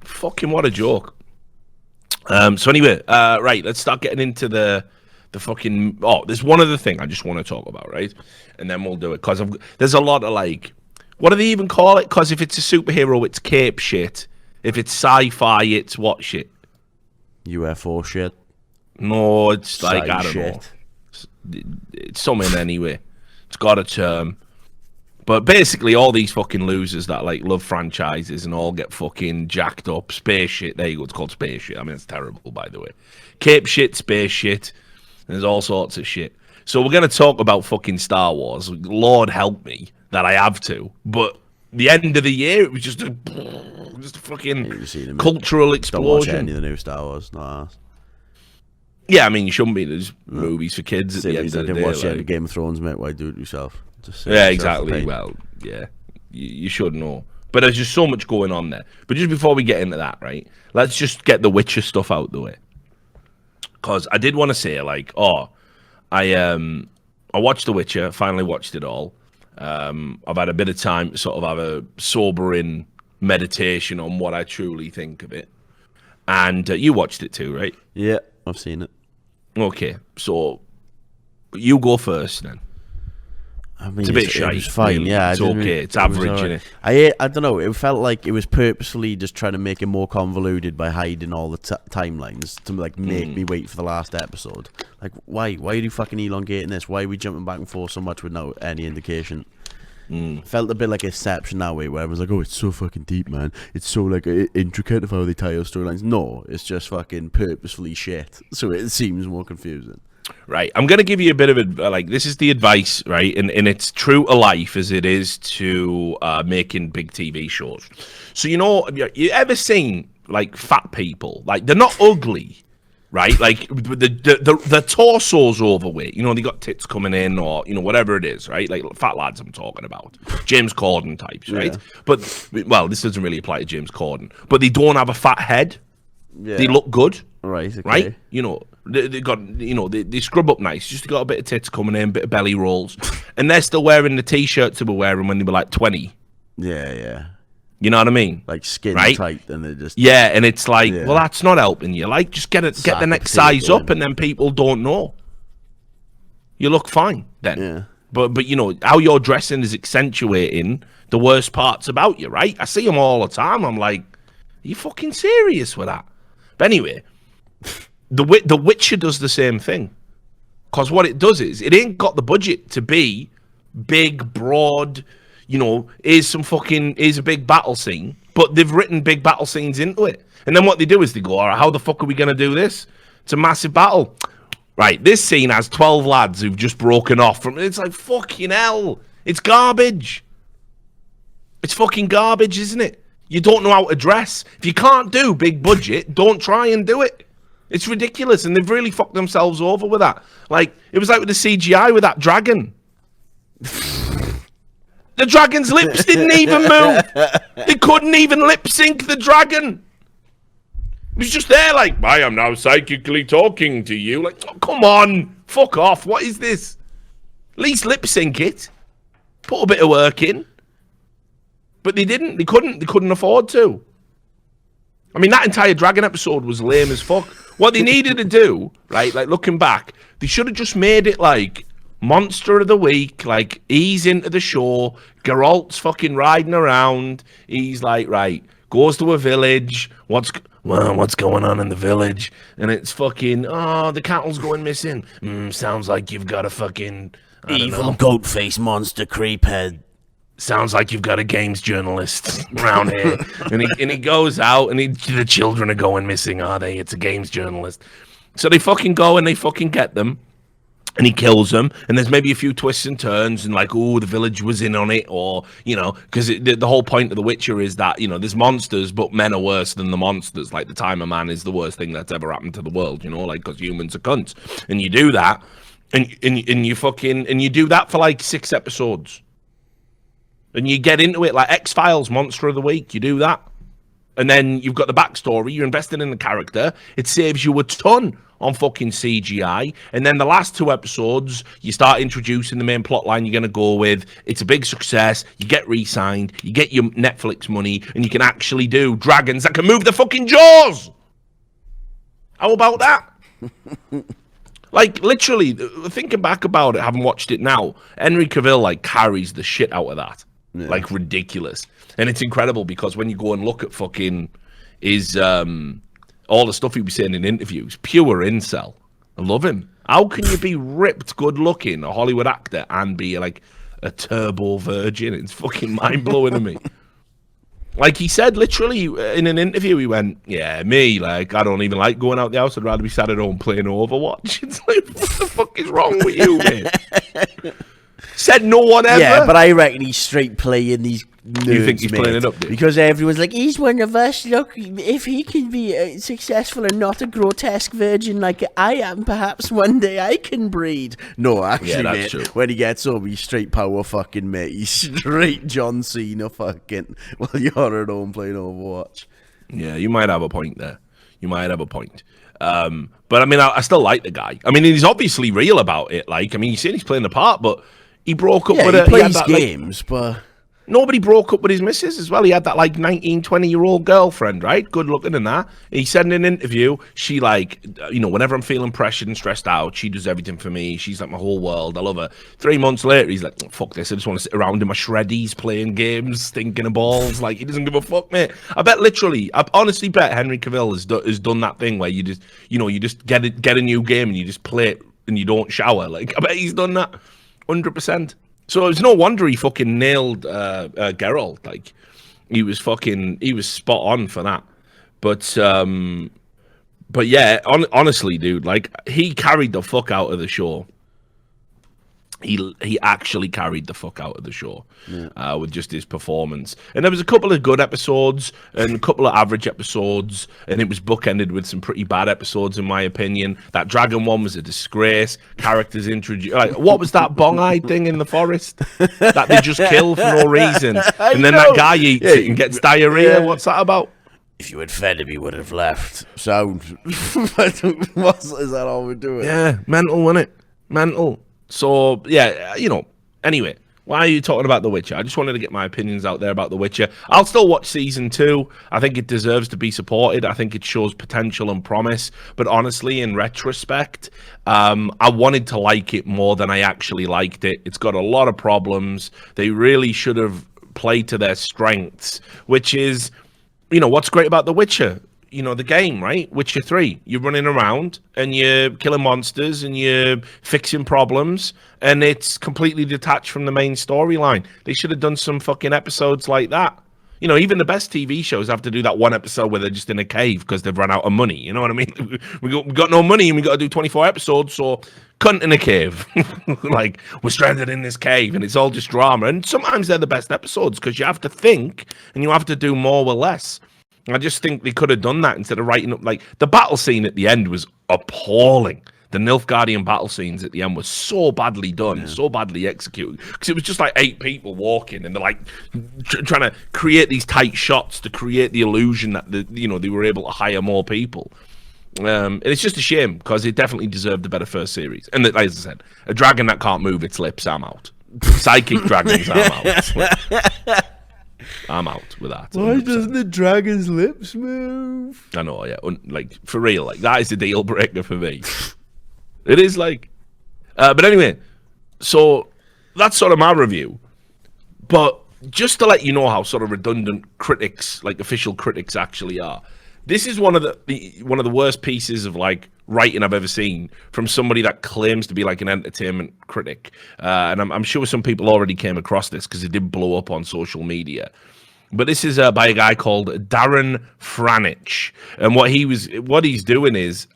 fucking what a joke. So anyway, right, let's start getting into the fucking... Oh, there's one other thing I just want to talk about, right? And then we'll do it. Because there's a lot of, like... What do they even call it? Because if it's a superhero, it's cape shit. If it's sci-fi, it's what shit? UFO shit? No, it's like, I don't know. It's something anyway. It's got a term. But basically, all these fucking losers that, like, love franchises and all get fucking jacked up. Space shit. There you go. It's called space shit. I mean, it's terrible, by the way. Cape shit, space shit. There's all sorts of shit. So we're going to talk about fucking Star Wars. Lord help me that I have to. But the end of the year, it was just a fucking cultural explosion. Don't watch any of the new Star Wars. No. Yeah, I mean, you shouldn't be. There's movies for kids at the end of the day. Didn't watch any Game of Thrones, mate. Why do it yourself? Yeah, exactly. Well, yeah, you should know. But there's just so much going on there. But just before we get into that, right, let's just get the Witcher stuff out the way. Because I did want to say, like, I watched The Witcher, finally watched it all. I've had a bit of time to sort of have a sobering meditation on what I truly think of it. And you watched it too, right? Yeah, I've seen it. Okay, so you go first then. I mean, it's a bit shite. It's fine, really. yeah. It's okay. It's average, isn't it? I don't know. It felt like it was purposefully just trying to make it more convoluted by hiding all the timelines to like make me wait for the last episode. Like, why? Why are you fucking elongating this? Why are we jumping back and forth so much without any indication? Felt a bit like Inception that way, where everyone's like, "Oh, it's so fucking deep, man. It's so like intricate of how they tie your storylines." No, it's just fucking purposefully shit, so it seems more confusing. Right, I'm going to give you a bit of like, this is the advice, right, and it's true to life as it is to making big TV shows. So, you know, you ever seen, like, fat people? Like, they're not ugly, right? Like, the torso's overweight. You know, they got tits coming in or, you know, whatever it is, right? Like, fat lads I'm talking about. James Corden types, right? Yeah. But, well, this doesn't really apply to James Corden. But they don't have a fat head. Yeah. They look good. Right, okay. Right? You know, they got, you know, they scrub up nice. Just got a bit of tits coming in, bit of belly rolls. And they're still wearing the T-shirts they were wearing when they were like 20. Yeah, yeah. You know what I mean? Like skin tight, and they just... Yeah, and it's like, well, that's not helping you. Like, just get the next size up, and then people don't know. You look fine then. Yeah. But you know, how you're dressing is accentuating the worst parts about you, right? I see them all the time. I'm like, are you fucking serious with that? But anyway, the Witcher does the same thing. Because what it does is, it ain't got the budget to be big, broad, you know, here's a big battle scene. But they've written big battle scenes into it. And then what they do is they go, all right, how the fuck are we going to do this? It's a massive battle. Right, this scene has 12 lads who've just broken off from... It's like, fucking hell. It's garbage. It's fucking garbage, isn't it? You don't know how to dress. If you can't do big budget, don't try and do it. It's ridiculous, and they've really fucked themselves over with that. Like, it was like with the CGI with that dragon. The dragon's lips didn't even move. They couldn't even lip sync the dragon. It was just there like, I am now psychically talking to you. Like, oh, come on, fuck off. What is this? At least lip sync it. Put a bit of work in. But they didn't. They couldn't afford to. I mean, that entire dragon episode was lame as fuck. What they needed to do, right, like looking back, they should have just made it like Monster of the Week, like he's into the show, Geralt's fucking riding around, he's like, right, goes to a village, what's going on in the village? And it's fucking, oh, the cattle's going missing. Sounds like you've got a fucking... evil goat-faced monster creephead. Sounds like you've got a games journalist around here. and he goes out, and the children are going missing, are they? It's a games journalist. So they fucking go and they fucking get them, and he kills them, and there's maybe a few twists and turns, and like, oh, the village was in on it, or, you know, because the whole point of The Witcher is that, you know, there's monsters, but men are worse than the monsters. Like, the Time of Man is the worst thing that's ever happened to the world, you know, like, because humans are cunts. And you do that, and you do that for like 6 episodes. And you get into it like X-Files, Monster of the Week. You do that. And then you've got the backstory. You're invested in the character. It saves you a ton on fucking CGI. And then the last 2 episodes, you start introducing the main plot line you're going to go with. It's a big success. You get re-signed. You get your Netflix money. And you can actually do dragons that can move the fucking jaws. How about that? Like, literally, thinking back about it, having watched it now, Henry Cavill, like, carries the shit out of that. Yeah. Like, ridiculous. And it's incredible because when you go and look at fucking his, all the stuff he was saying in interviews, pure incel. I love him. How can you be ripped, good looking, a Hollywood actor, and be like a turbo virgin? It's fucking mind blowing to me. Like he said, literally in an interview, he went, "Yeah, me, like I don't even like going out the house. I'd rather be sat at home playing Overwatch." It's like, what the fuck is wrong with you, man? Said no one ever. Yeah, but I reckon he's straight playing these nerds, you think he's playing it up, dude? Because everyone's like, he's one of us. Look, if he can be successful and not a grotesque virgin like I am, perhaps one day I can breed. No, actually, yeah, mate, true. When he gets home, he's straight power fucking mate. He's straight John Cena fucking while you're at home playing Overwatch. Yeah, you might have a point there. You might have a point. But I mean, I still like the guy. I mean, he's obviously real about it. Like, I mean, you see he's playing the part, but he broke up with he plays that, games, but nobody broke up with his missus as well. He had that like 19, 20-year-old girlfriend, right? Good looking and that. He said in an interview, she like, you know, whenever I'm feeling pressured and stressed out, she does everything for me. She's like my whole world. I love her. 3 months later, he's like, oh, fuck this. I just want to sit around in my shreddies playing games, stinking of balls. Like, he doesn't give a fuck, mate. I honestly bet Henry Cavill has done that thing where you just, you know, you just get a new game and you just play it and you don't shower. Like, I bet he's done that 100%. So it's no wonder he fucking nailed Geralt. Like, he was spot on for that. But yeah, honestly, dude, like, he carried the fuck out of the show. He actually carried the fuck out of the show with just his performance. And there was a couple of good episodes and a couple of average episodes, and it was bookended with some pretty bad episodes, in my opinion. That dragon one was a disgrace. Characters introduced. Like, what was that bong-eyed thing in the forest that they just kill for no reason? And then that guy eats it and gets diarrhea. What's that about? If you had fed him, he would have left. Sound. Is that all we're doing? Yeah, mental, wasn't it? Mental. So, yeah, you know, anyway, Why are you talking about The Witcher? I just wanted to get my opinions out there about The Witcher. I'll still watch season 2. I think it deserves to be supported. I think it shows potential and promise. But honestly, in retrospect, I wanted to like it more than I actually liked it. It's got a lot of problems. They really should have played to their strengths, which is, what's great about The Witcher? The game, right? Witcher 3. You're running around and you're killing monsters and you're fixing problems, and it's completely detached from the main storyline. They should have done some fucking episodes like that. Even the best TV shows have to do that one episode where they're just in a cave because they've run out of money. You know what I mean? We got no money and we got to do 24 episodes, so cunt in a cave. Like, we're stranded in this cave and it's all just drama. And sometimes they're the best episodes because you have to think and you have to do more with less. I just think they could have done that instead of writing up, like, the battle scene at the end was appalling. The Nilfgaardian battle scenes at the end were so badly done, so badly executed, because it was just like 8 people walking, and they're like trying to create these tight shots to create the illusion that they were able to hire more people. And it's just a shame because it definitely deserved a better first series. And as I said, a dragon that can't move its lips, I'm out. Psychic dragons, I'm out. I'm out with that. 100%. Why doesn't the dragon's lips move? I know, yeah. Like, for real, like, that is a deal breaker for me. It is, like... but anyway, so that's sort of my review. But just to let you know how sort of redundant critics, like official critics, actually are, this is one of the worst pieces of, like, writing I've ever seen from somebody that claims to be like an entertainment critic. And I'm sure some people already came across this because it did blow up on social media. But this is by a guy called Darren Franich, and what he's doing is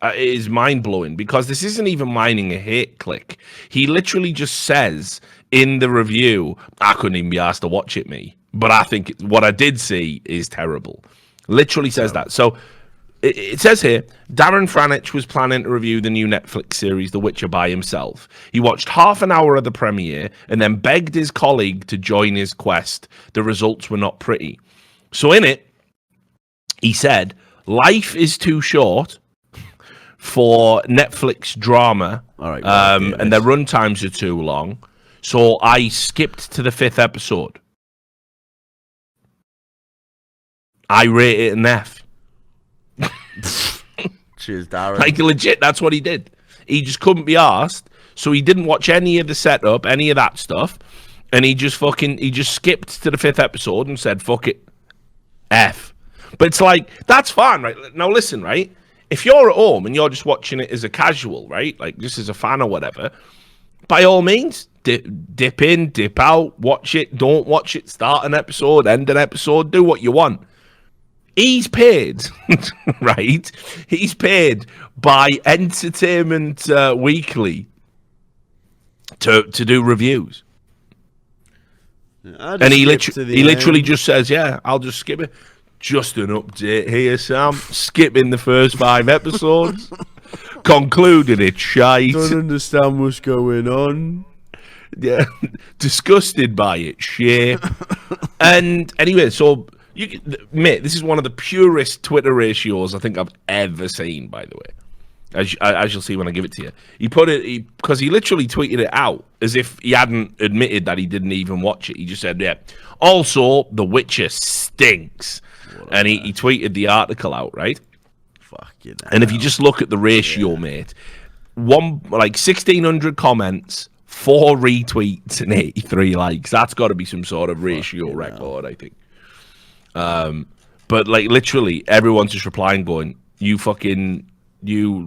mind blowing, because this isn't even mining a hate click. He literally just says in the review, "I couldn't even be asked to watch it, me, but I think what I did see is terrible." Literally says that. So it says here, Darren Franich was planning to review the new Netflix series The Witcher by himself. He watched half an hour of the premiere and then begged his colleague to join his quest. The results were not pretty. So in it, he said, life is too short for Netflix drama, and their run times are too long, so I skipped to the 5th episode. I rate it an F. Cheers, Darren. Like, legit, that's what he did. He just couldn't be asked, so he didn't watch any of the setup, any of that stuff, and he just skipped to the 5th episode and said, fuck it, F. But it's like, that's fine, right? Now listen, right? If you're at home and you're just watching it as a casual, right? Like, just as a fan or whatever, by all means, dip in, dip out, watch it, don't watch it, start an episode, end an episode, do what you want. He's paid, right? He's paid by Entertainment Weekly to do reviews. And he literally just says, yeah, I'll just skip it. Just an update here, Sam. Skipping the first 5 episodes. Concluded it's shite. Don't understand what's going on. Yeah, disgusted by it, shit. And anyway, so... mate, this is one of the purest Twitter ratios I think I've ever seen, by the way. As you'll see when I give it to you. Because he literally tweeted it out as if he hadn't admitted that he didn't even watch it. He just said, yeah, also, The Witcher stinks. And he tweeted the article out, right? Fuck you. And if you just look at the ratio, mate, 1,600 comments, 4 retweets, and 83 likes. That's got to be some sort of ratio record, I think. But like literally everyone's just replying going, you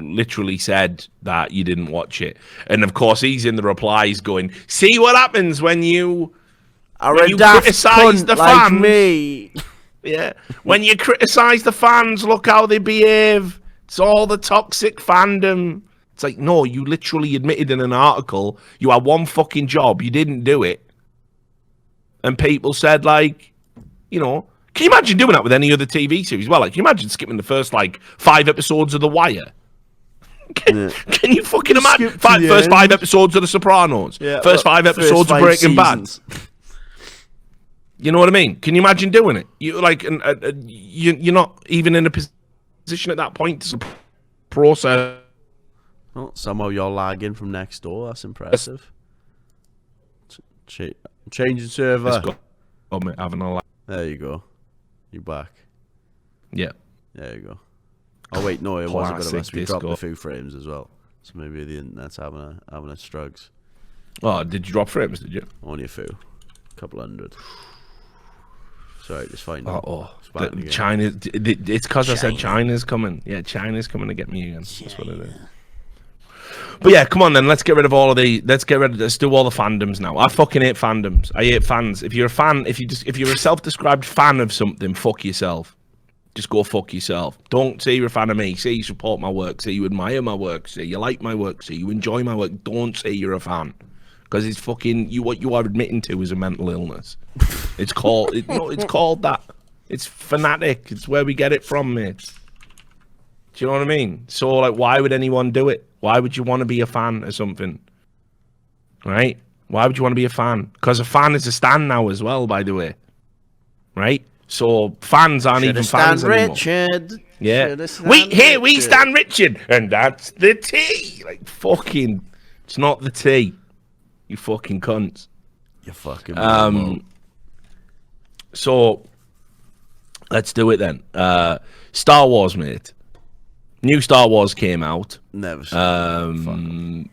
literally said that you didn't watch it. And of course he's in the replies going, see what happens when you criticize the fans. Like me. Yeah. When you criticize the fans, look how they behave. It's all the toxic fandom. It's like, no, you literally admitted in an article you had one fucking job, you didn't do it. And people said, like, can you imagine doing that with any other TV series? Well, like, can you imagine skipping the first, 5 episodes of The Wire? Can you fucking imagine? First 5 episodes of The Sopranos. Yeah, first 5 episodes of Breaking Bad. You know what I mean? Can you imagine doing it? You're not even in a position at that point to process. Well, somehow you're lagging from next door. That's impressive. Changing server. Let's go. Oh, mate, having a laugh. There you go. You're back. Yeah. There you go. Oh wait, no, it was a bit of us. We Discord. dropped a few frames as well, so maybe the internet's having a strugs. Oh, did you drop frames? Did you? Only a few, a couple hundred. Sorry, just fine. China. It's because I said China's coming. Yeah, China's coming to get me again. That's what it is. But yeah, come on then. Let's get rid of all of the. Let's do all the fandoms now. I fucking hate fandoms. I hate fans. If you're a fan, if you're a self-described fan of something, fuck yourself. Just go fuck yourself. Don't say you're a fan of me. Say you support my work. Say you admire my work. Say you like my work. Say you enjoy my work. Don't say you're a fan, because it's fucking you. What you are admitting to is a mental illness. It's called. It's called that. It's fanatic. It's where we get it from, mate. Do you know what I mean? So, like, why would anyone do it? Why would you want to be a fan of something? Right? Why would you want to be a fan? Because a fan is a stan now as well, by the way. Right? So fans aren't even fans anymore. Richard. Yeah. We stand Richard, and that's the T. Like, fucking, it's not the T. You fucking cunts. You fucking. So let's do it then. Star Wars, mate. New Star Wars came out. Never seen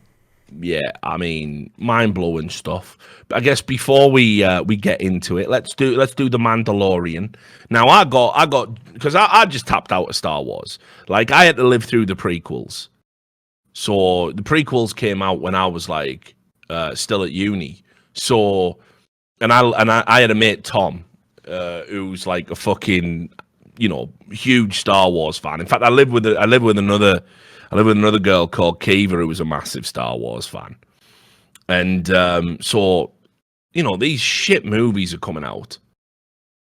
yeah, I mean, mind-blowing stuff. But I guess before we get into it, let's do the Mandalorian. Now I got because I just tapped out of Star Wars. Like, I had to live through the prequels. So the prequels came out when I was like still at uni. So and I had a mate, Tom, who's like a fucking, you know, huge Star Wars fan. In fact, I live with another girl called Kiva, who was a massive Star Wars fan. And so, you know, these shit movies are coming out,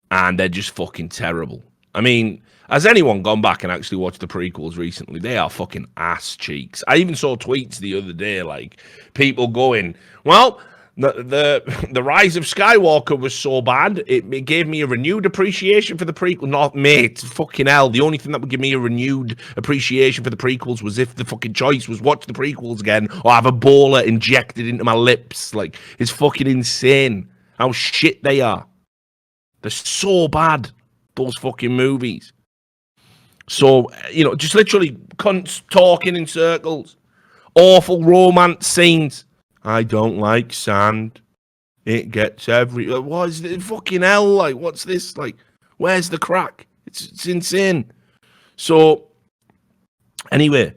and they're just fucking terrible. I mean, has anyone gone back and actually watched the prequels recently? They are fucking ass cheeks. I even saw tweets the other day, like, people going, well, the Rise of Skywalker was so bad, it gave me a renewed appreciation for the prequel. Not, mate, fucking hell. The only thing that would give me a renewed appreciation for the prequels was if the fucking choice was watch the prequels again or have a bowler injected into my lips. Like, it's fucking insane how shit they are. They're so bad, those fucking movies. So, you know, just literally cunts talking in circles. Awful romance scenes. I don't like sand. It gets what is it? Fucking hell, like, what's this? Like, where's the crack? It's insane. So, anyway,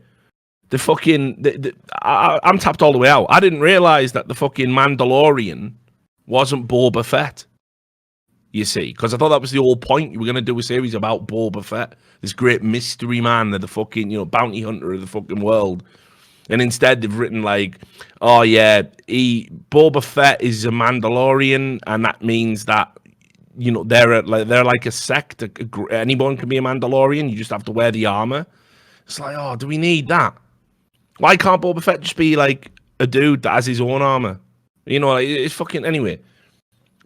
I'm tapped all the way out. I didn't realize that the fucking Mandalorian wasn't Boba Fett. You see, because I thought that was the whole point. You were going to do a series about Boba Fett, this great mystery man, the fucking, you know, bounty hunter of the fucking world. And instead, they've written like, oh yeah, Boba Fett is a Mandalorian, and that means that, you know, they're like a sect. Anyone can be a Mandalorian. You just have to wear the armor. It's like, oh, do we need that? Why can't Boba Fett just be like a dude that has his own armor? You know, it's fucking anyway.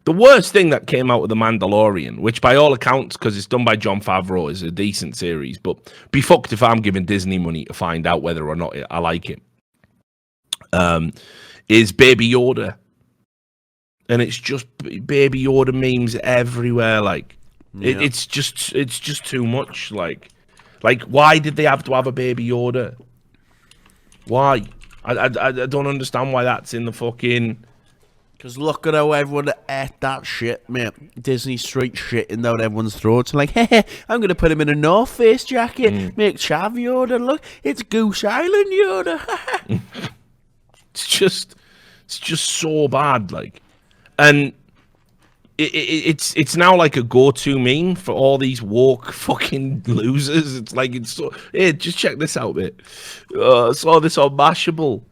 The worst thing that came out of The Mandalorian, which by all accounts, because it's done by Jon Favreau, is a decent series, but be fucked if I'm giving Disney money to find out whether or not I like it, is Baby Yoda. And it's just Baby Yoda memes everywhere. Like, yeah. It's just too much. Like, why did they have to have a Baby Yoda? Why? I don't understand why that's in the fucking... Because look at how everyone ate that shit, mate. Disney straight shitting down everyone's throats. Like, hey, I'm going to put him in a North Face jacket. Make Chav Yoda. Look, it's Goose Island Yoda. It's just so bad, like. And it's now like a go-to meme for all these woke fucking losers. It's like, it's so... Hey, just check this out, mate. Saw this on Mashable.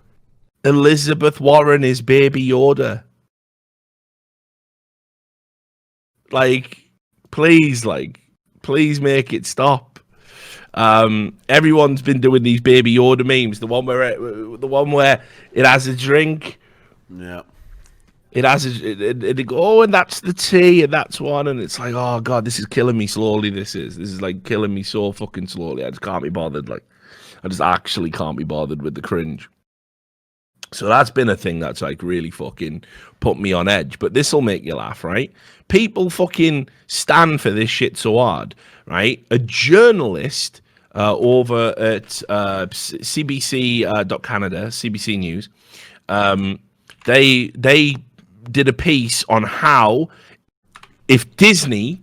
Elizabeth Warren is Baby Yoda. Like, please make it stop. Everyone's been doing these Baby Yoda memes. The one where it has a drink. Yeah. It has it go, oh, and that's the tea, and that's one, and it's like, oh god, this is killing me slowly. This is like killing me so fucking slowly. I just can't be bothered. Like, I just actually can't be bothered with the cringe. So that's been a thing that's like really fucking put me on edge. But this will make you laugh, right? People fucking stand for this shit so hard, right? A journalist over at CBC.Canada, CBC News, they did a piece on how if Disney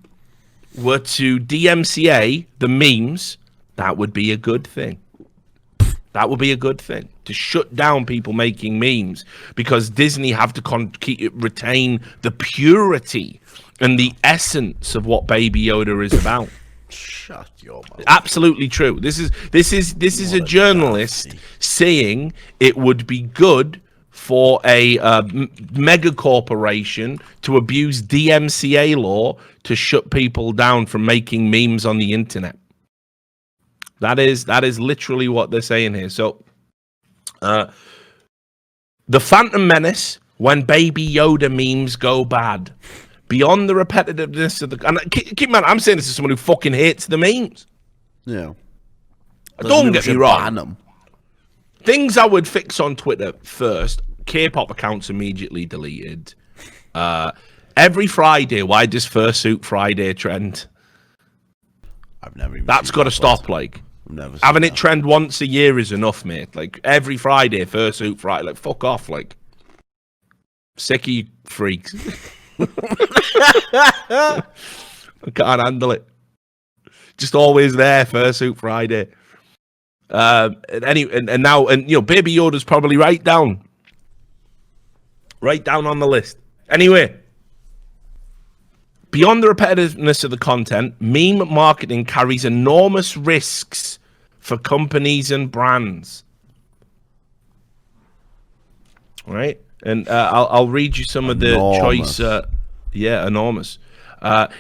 were to DMCA the memes, that would be a good thing. That would be a good thing, to shut down people making memes, because Disney have to retain the purity and the essence of what Baby Yoda is about. Shut your mouth. Absolutely true. This is a journalist saying it would be good for a mega corporation to abuse DMCA law to shut people down from making memes on the internet. That is literally what they're saying here. So, the Phantom Menace, when Baby Yoda memes go bad, beyond the repetitiveness of the... And keep in mind, I'm saying this as someone who fucking hates the memes. Yeah. Don't get me wrong. Things I would fix on Twitter first. K-pop accounts immediately deleted. Every Friday, why does Fursuit Friday trend? I've never even That's got to stop, like... Having it trend once a year is enough, mate. Like, every Friday, Fursuit Friday. Like, fuck off, like. Sick of you freaks. I can't handle it. Just always there, Fursuit Friday. And now, you know, Baby Yoda's probably right down on the list. Anyway. Beyond the repetitiveness of the content, meme marketing carries enormous risks for companies and brands. Right? And I'll read you some of the choice. Enormous.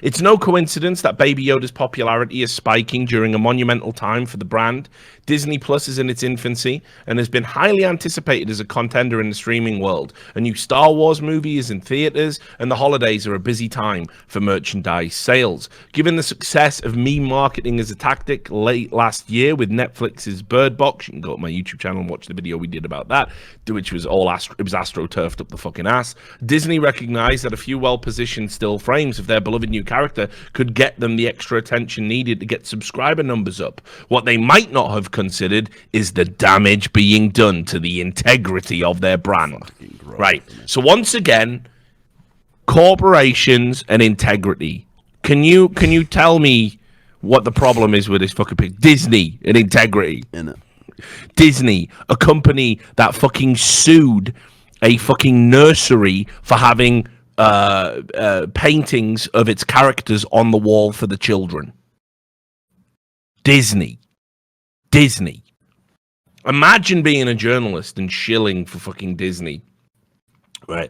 It's no coincidence that Baby Yoda's popularity is spiking during a monumental time for the brand. Disney Plus is in its infancy and has been highly anticipated as a contender in the streaming world. A new Star Wars movie is in theaters, and the holidays are a busy time for merchandise sales. Given the success of meme marketing as a tactic late last year with Netflix's Bird Box, you can go to my YouTube channel and watch the video we did about that, which was all AstroTurfed up the fucking ass. Disney recognized that a few well-positioned still frames of their beloved new character could get them the extra attention needed to get subscriber numbers up. What they might not have considered is the damage being done to the integrity of their brand. Right. So once again, corporations and integrity. Can you tell me what the problem is with this fucking pick? Disney and integrity. Disney, a company that fucking sued a fucking nursery for having paintings of its characters on the wall for the children. Disney. Imagine being a journalist and shilling for fucking Disney. Right.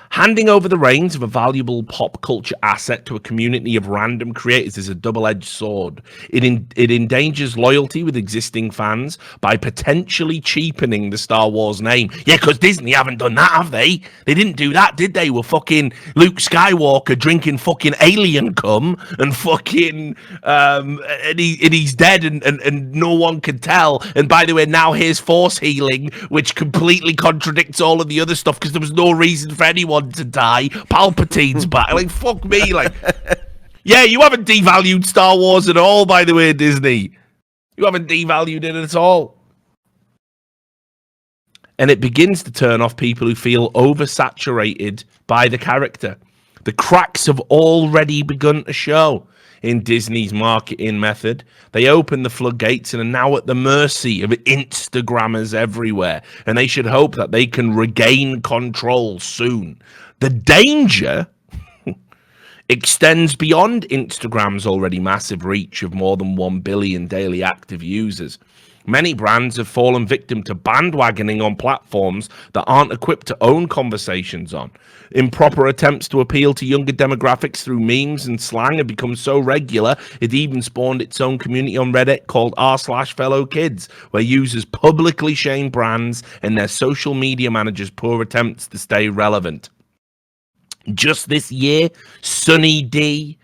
Handing over the reins of a valuable pop culture asset to a community of random creators is a double-edged sword. It endangers loyalty with existing fans by potentially cheapening the Star Wars name. Yeah, because Disney haven't done that, have they? They didn't do that, did they? With fucking Luke Skywalker drinking fucking alien cum and fucking and he's dead and no one can tell. And by the way, now here's force healing, which completely contradicts all of the other stuff because there was no reason for anyone to die. Palpatine's back. Like, fuck me. Like, yeah, you haven't devalued Star Wars at all, by the way, Disney. You haven't devalued it at all. And it begins to turn off people who feel oversaturated by the character. The cracks have already begun to show in Disney's marketing method. They open the floodgates and are now at the mercy of Instagrammers everywhere, and they should hope that they can regain control soon. The danger extends beyond Instagram's already massive reach of more than 1 billion daily active users. Many brands have fallen victim to bandwagoning on platforms that aren't equipped to own conversations on. Improper attempts to appeal to younger demographics through memes and slang have become so regular, it even spawned its own community on Reddit called r/fellow-kids, where users publicly shame brands and their social media managers' poor attempts to stay relevant. Just this year, Sunny D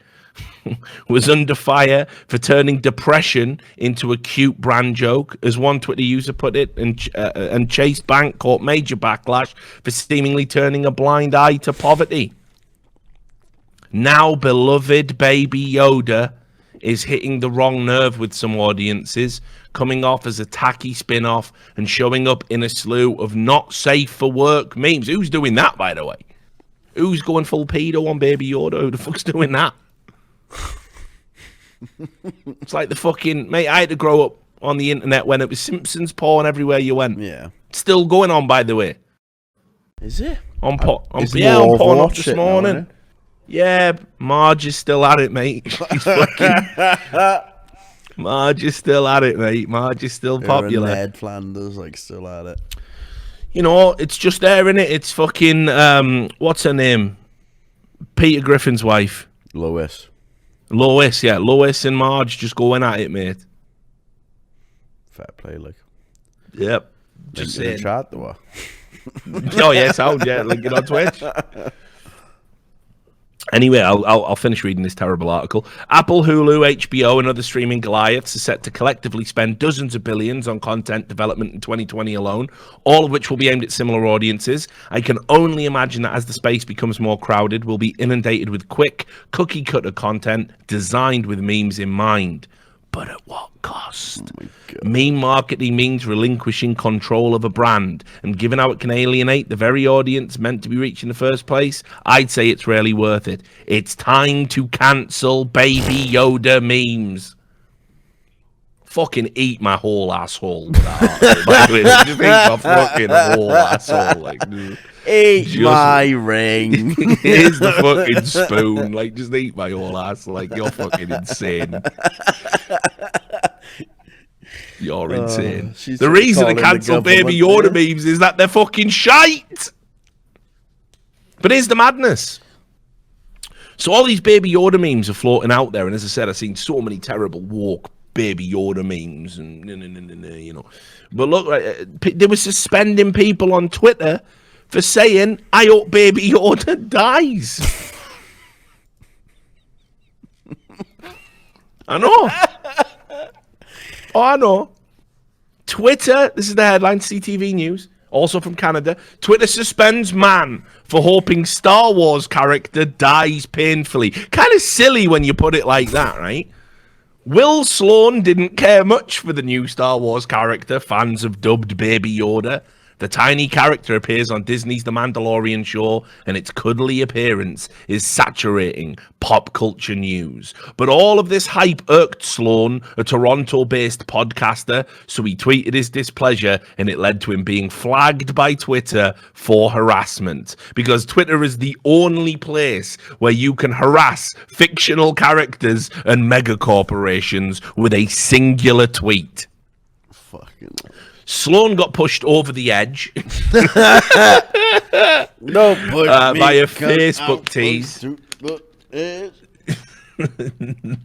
was under fire for turning depression into a cute brand joke, as one Twitter user put it, and Chase Bank caught major backlash for seemingly turning a blind eye to poverty. Now beloved Baby Yoda is hitting the wrong nerve with some audiences, coming off as a tacky spin-off and showing up in a slew of not safe for work memes. Who's doing that, by the way? Who's going full pedo on Baby Yoda? Who the fuck's doing that? It's like the fucking... Mate, I had to grow up on the internet when it was Simpsons porn everywhere you went. Yeah. Still going on, by the way. Is it? On Pornhub this morning. Now, yeah, Marge is still at it, mate. She's fucking... Marge is still at it, mate. Marge is still popular. Ned Flanders, like, still at it. You know, it's just there, innit? It's fucking, what's her name? Peter Griffin's wife. Lois, yeah. Lois and Marge just going at it, mate. Fair play, like. Yep. Just saying. Chat, though. Oh, yeah, sound, yeah. Link it on Twitch. Anyway, I'll finish reading this terrible article. Apple, Hulu, HBO, and other streaming Goliaths are set to collectively spend dozens of billions on content development in 2020 alone, all of which will be aimed at similar audiences. I can only imagine that as the space becomes more crowded, we'll be inundated with quick, cookie-cutter content designed with memes in mind. But at what cost? Oh, meme marketing means relinquishing control of a brand, and given how it can alienate the very audience meant to be reached in the first place, I'd say it's rarely worth it. It's time to cancel Baby Yoda memes. Fucking eat my whole asshole. Just eat my fucking whole asshole. Like, eat my ring. Here's the fucking spoon. Like, just eat my whole ass. Like, you're fucking insane. You're insane. The reason to cancel Baby Yoda memes is that they're fucking shite. But here's the madness. So all these Baby Yoda memes are floating out there, and as I said, I've seen so many terrible woke Baby Yoda memes, and you know. But look, they were suspending people on Twitter for saying, "I hope Baby Yoda dies." I know. Oh, I know. Twitter, this is the headline, CTV News, also from Canada. Twitter suspends man for hoping Star Wars character dies painfully. Kind of silly when you put it like that, right? Will Sloan didn't care much for the new Star Wars character fans have dubbed Baby Yoda. The tiny character appears on Disney's The Mandalorian show, and its cuddly appearance is saturating pop culture news. But all of this hype irked Sloan, a Toronto-based podcaster, so he tweeted his displeasure, and it led to him being flagged by Twitter for harassment. Because Twitter is the only place where you can harass fictional characters and mega corporations with a singular tweet. Fucking... Sloan got pushed over the edge no, by a Facebook tease.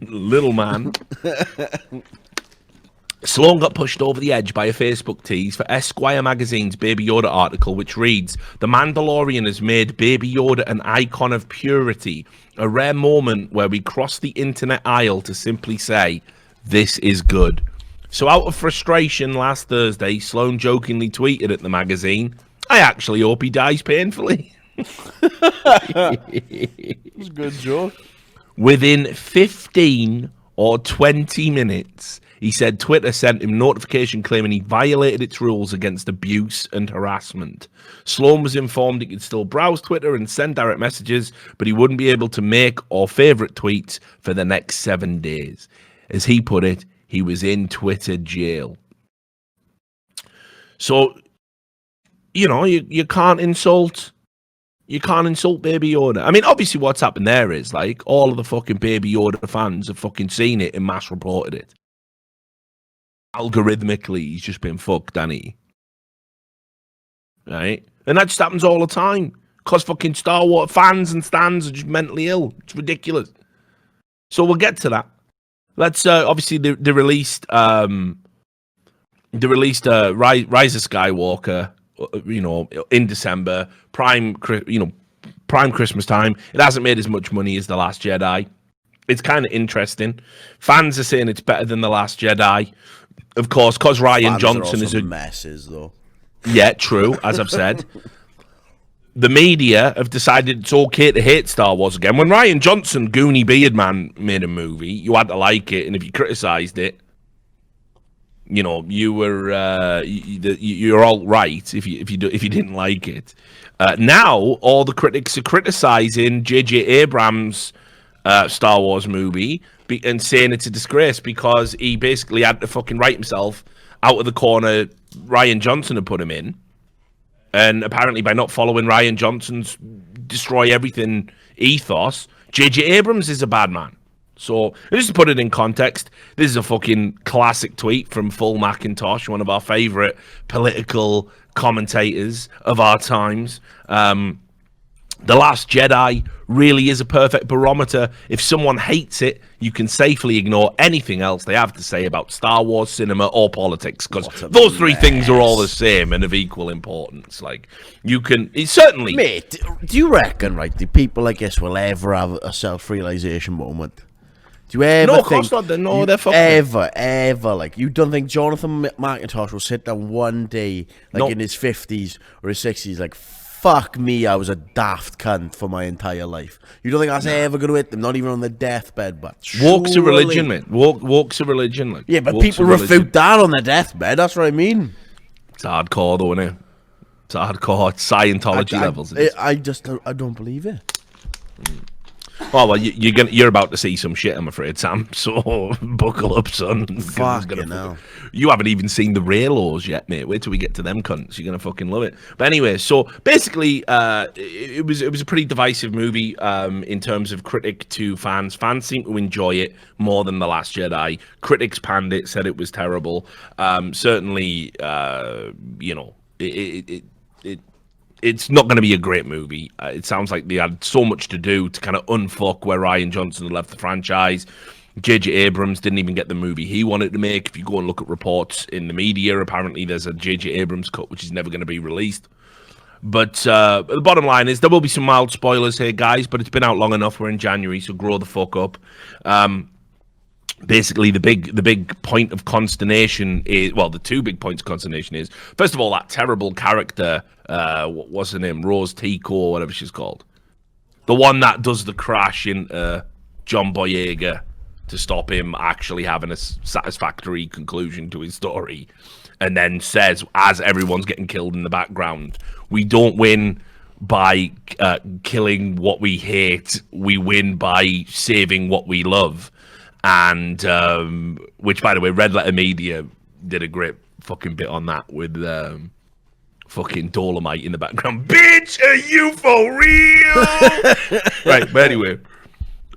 Little man. Sloan got pushed over the edge by a Facebook tease for Esquire magazine's Baby Yoda article, which reads, "The Mandalorian has made Baby Yoda an icon of purity, a rare moment where we cross the internet aisle to simply say, this is good." So out of frustration last Thursday, Sloan jokingly tweeted at the magazine, "I actually hope he dies painfully." It's a good joke. Within 15 or 20 minutes, he said Twitter sent him notification claiming he violated its rules against abuse and harassment. Sloan was informed he could still browse Twitter and send direct messages, but he wouldn't be able to make or favorite tweets for the next 7 days. As he put it, he was in Twitter jail. So, you know, you can't insult Baby Yoda. I mean, obviously what's happened there is, like, all of the fucking Baby Yoda fans have fucking seen it and mass reported it. Algorithmically, he's just been fucked, hasn't he? Right? And that just happens all the time. Because fucking Star Wars fans and stans are just mentally ill. It's ridiculous. So we'll get to that. Let's obviously they released Rise of Skywalker, you know, in December, prime Christmas time. It hasn't made as much money as The Last Jedi. It's kind of interesting. Fans are saying it's better than The Last Jedi. Of course, because Rian Johnson is a messes, though. Yeah, true, as I've said. The media have decided it's okay to hate Star Wars again. When Rian Johnson, Goonie Beard Man, made a movie, you had to like it, and if you criticised it, you know, you were you're all right if you didn't like it. Now all the critics are criticising J.J. Abrams' Star Wars movie and saying it's a disgrace because he basically had to fucking write himself out of the corner Rian Johnson had put him in. And apparently by not following Rian Johnson's destroy everything ethos, J.J. Abrams is a bad man. So, just to put it in context, this is a fucking classic tweet from Full Macintosh, one of our favourite political commentators of our times. The Last Jedi really is a perfect barometer. If someone hates it, you can safely ignore anything else they have to say about Star Wars, cinema, or politics, because those three things are all the same and of equal importance. Like, you can... It's certainly... Mate, do you reckon, right, the people like this will ever have a self-realization moment? Do you ever of course not. No, they're fucking... Ever, like, you don't think Jonathan McIntosh will sit down one day, like, in his 50s or his 60s, like... Fuck me, I was a daft cunt for my entire life. You don't think that's ever going to hit them? Not even on the deathbed, but walks of religion, mate. Walks of religion. Like, yeah, but people refute that on the deathbed. That's what I mean. It's hardcore, though, isn't it? It's hardcore. It's Scientology levels. I don't believe it. Oh, well, you're about to see some shit, I'm afraid, Sam. So buckle up, son. Fucking hell. You haven't even seen the Raylos yet, mate. Wait till we get to them cunts. You're gonna fucking love it. But anyway, so basically, it was a pretty divisive movie in terms of critic to fans. Fans seem to enjoy it more than The Last Jedi. Critics panned it, said it was terrible. Certainly, you know, it's not going to be a great movie. It sounds like they had so much to do to kind of unfuck where Rian Johnson had left the franchise. J.J. Abrams didn't even get the movie he wanted to make. If you go and look at reports in the media, apparently there's a J.J. Abrams cut which is never going to be released. But the bottom line is there will be some mild spoilers here, guys, but it's been out long enough. We're in January, so grow the fuck up. Basically, the big point of consternation is, well, the two big points of consternation is, first of all, that terrible character, what's her name, Rose Tico, or whatever she's called. The one that does the crash into John Boyega to stop him actually having a satisfactory conclusion to his story. And then says, as everyone's getting killed in the background, we don't win by killing what we hate, we win by saving what we love. And which, by the way, Red Letter Media did a great fucking bit on that with fucking Dolomite in the background. Bitch, are you for real? Right, but anyway,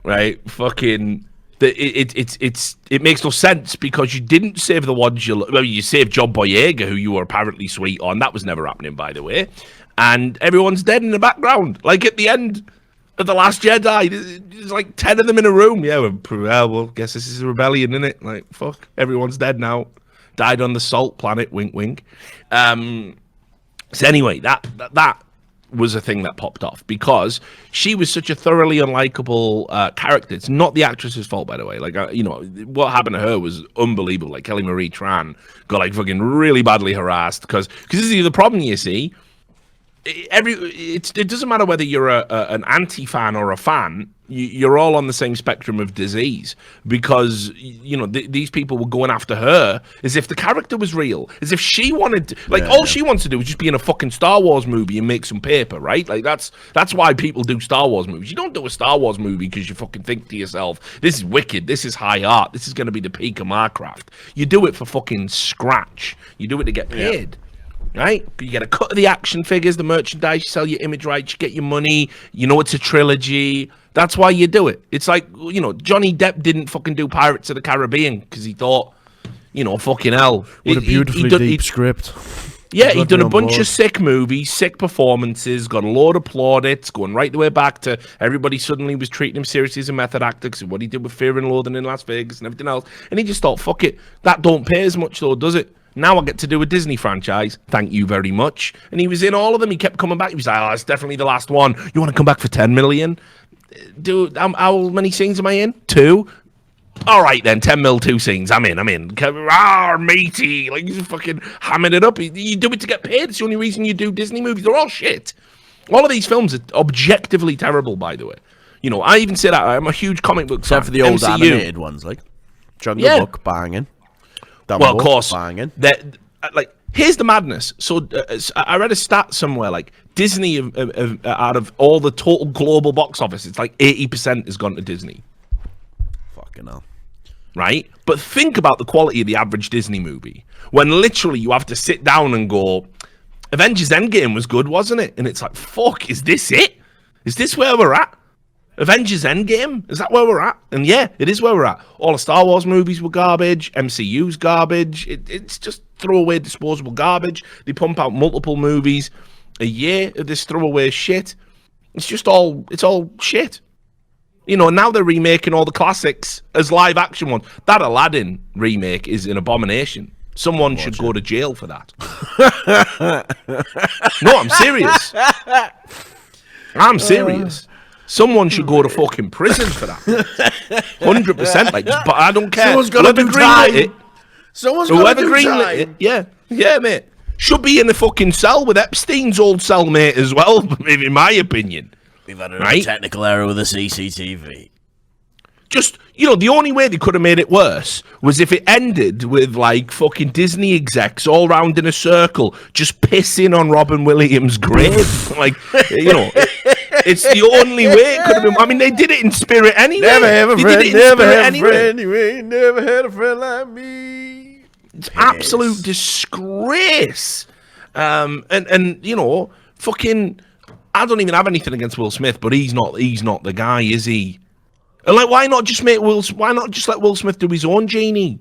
right, fucking, it makes no sense because you didn't save the ones you well, you saved John Boyega, who you were apparently sweet on. That was never happening, by the way. And everyone's dead in the background, like at the end of The Last Jedi. There's like 10 of them in a room. Yeah, well, guess this is a rebellion, isn't it? Like, fuck, everyone's dead now. Died on the salt planet, wink, wink. So anyway, that was a thing that popped off because she was such a thoroughly unlikable character. It's not the actress's fault, by the way. Like, you know, what happened to her was unbelievable. Like, Kelly Marie Tran got like fucking really badly harassed because this is the problem, you see. It doesn't matter whether you're an anti-fan or a fan. You're all on the same spectrum of disease because, you know, these people were going after her as if the character was real, as if she wanted to, like, all she wants to do is just be in a fucking Star Wars movie and make some paper, right? Like, that's why people do Star Wars movies. You don't do a Star Wars movie because you fucking think to yourself, this is wicked, this is high art, this is going to be the peak of my craft. You do it for fucking scratch. You do it to get paid. Right? You get a cut of the action figures, the merchandise, you sell your image rights, you get your money, you know it's a trilogy. That's why you do it. It's like, you know, Johnny Depp didn't fucking do Pirates of the Caribbean because he thought, you know, fucking hell. What a beautifully deep script. Yeah, he'd done a bunch of sick movies, sick performances, got a load of plaudits, going right the way back to everybody suddenly was treating him seriously as a method actor because of what he did with Fear and Loathing in Las Vegas and everything else. And he just thought, fuck it, that don't pay as much though, does it? Now I get to do a Disney franchise. Thank you very much. And he was in all of them. He kept coming back. He was like, oh, it's definitely the last one. You want to come back for 10 million? how many scenes am I in? 2. All right then, 10 mil, 2 scenes. I'm in. Matey, like he's fucking hamming it up. You do it to get paid. It's the only reason you do Disney movies. They're all shit. All of these films are objectively terrible, by the way. You know, I even say that I'm a huge comic book fan. Except for the old MCU. animated ones, like Jungle Book, banging. Dumbo, well, of course, banging. Like, here's the madness. So I read a stat somewhere, like Disney, out of all the total global box office, it's like 80% has gone to Disney. Fucking hell. Right? But think about the quality of the average Disney movie. When literally you have to sit down and go, Avengers Endgame was good, wasn't it? And it's like, fuck, is this it? Is this where we're at? Avengers Endgame? Is that where we're at? And yeah, it is where we're at. All the Star Wars movies were garbage. MCU's garbage. It's just throwaway, disposable garbage. They pump out multiple movies a year of this throwaway shit. It's all shit. You know, now they're remaking all the classics as live action ones. That Aladdin remake is an abomination. Someone should go to jail for that. No, I'm serious. I'm serious. Someone should go to fucking prison for that. 100%. Like, but I don't care. Someone's got to do time. Whoever greenlit it, yeah, mate, should be in the fucking cell with Epstein's old cellmate as well. In my opinion. We've had a technical error with the CCTV. Just, you know, the only way they could have made it worse was if it ended with, like, fucking Disney execs all round in a circle just pissing on Robin Williams' grave. Like, you know, it's the only way it could have been. I mean, they did it in spirit anyway. Never have a friend, never have a friend anyway. Never had a friend like me. It's absolute disgrace. And you know, fucking, I don't even have anything against Will Smith, but he's not the guy, is he? And like, why not just let Will Smith do his own genie?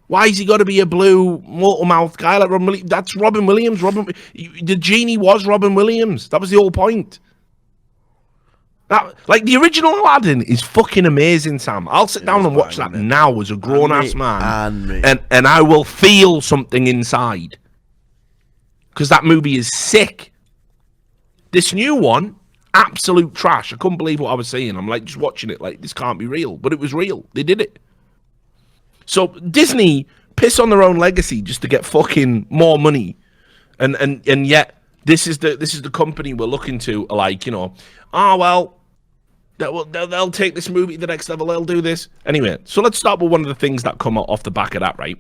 Why has he got to be a blue mortal-mouthed guy like Robin Williams? That's Robin Williams. The genie was Robin Williams. That was the whole point. Like, the original Aladdin is fucking amazing, Sam. I'll sit down and watch that now as a grown-ass man, and I will feel something inside. Because that movie is sick. This new one, absolute trash. I couldn't believe what I was seeing. I'm like, just watching it, like, this can't be real. But it was real. They did it. So Disney piss on their own legacy just to get fucking more money. And yet, this is the company we're looking to, like, you know, they'll take this movie to the next level, they'll do this. Anyway, so let's start with one of the things that come off the back of that, right?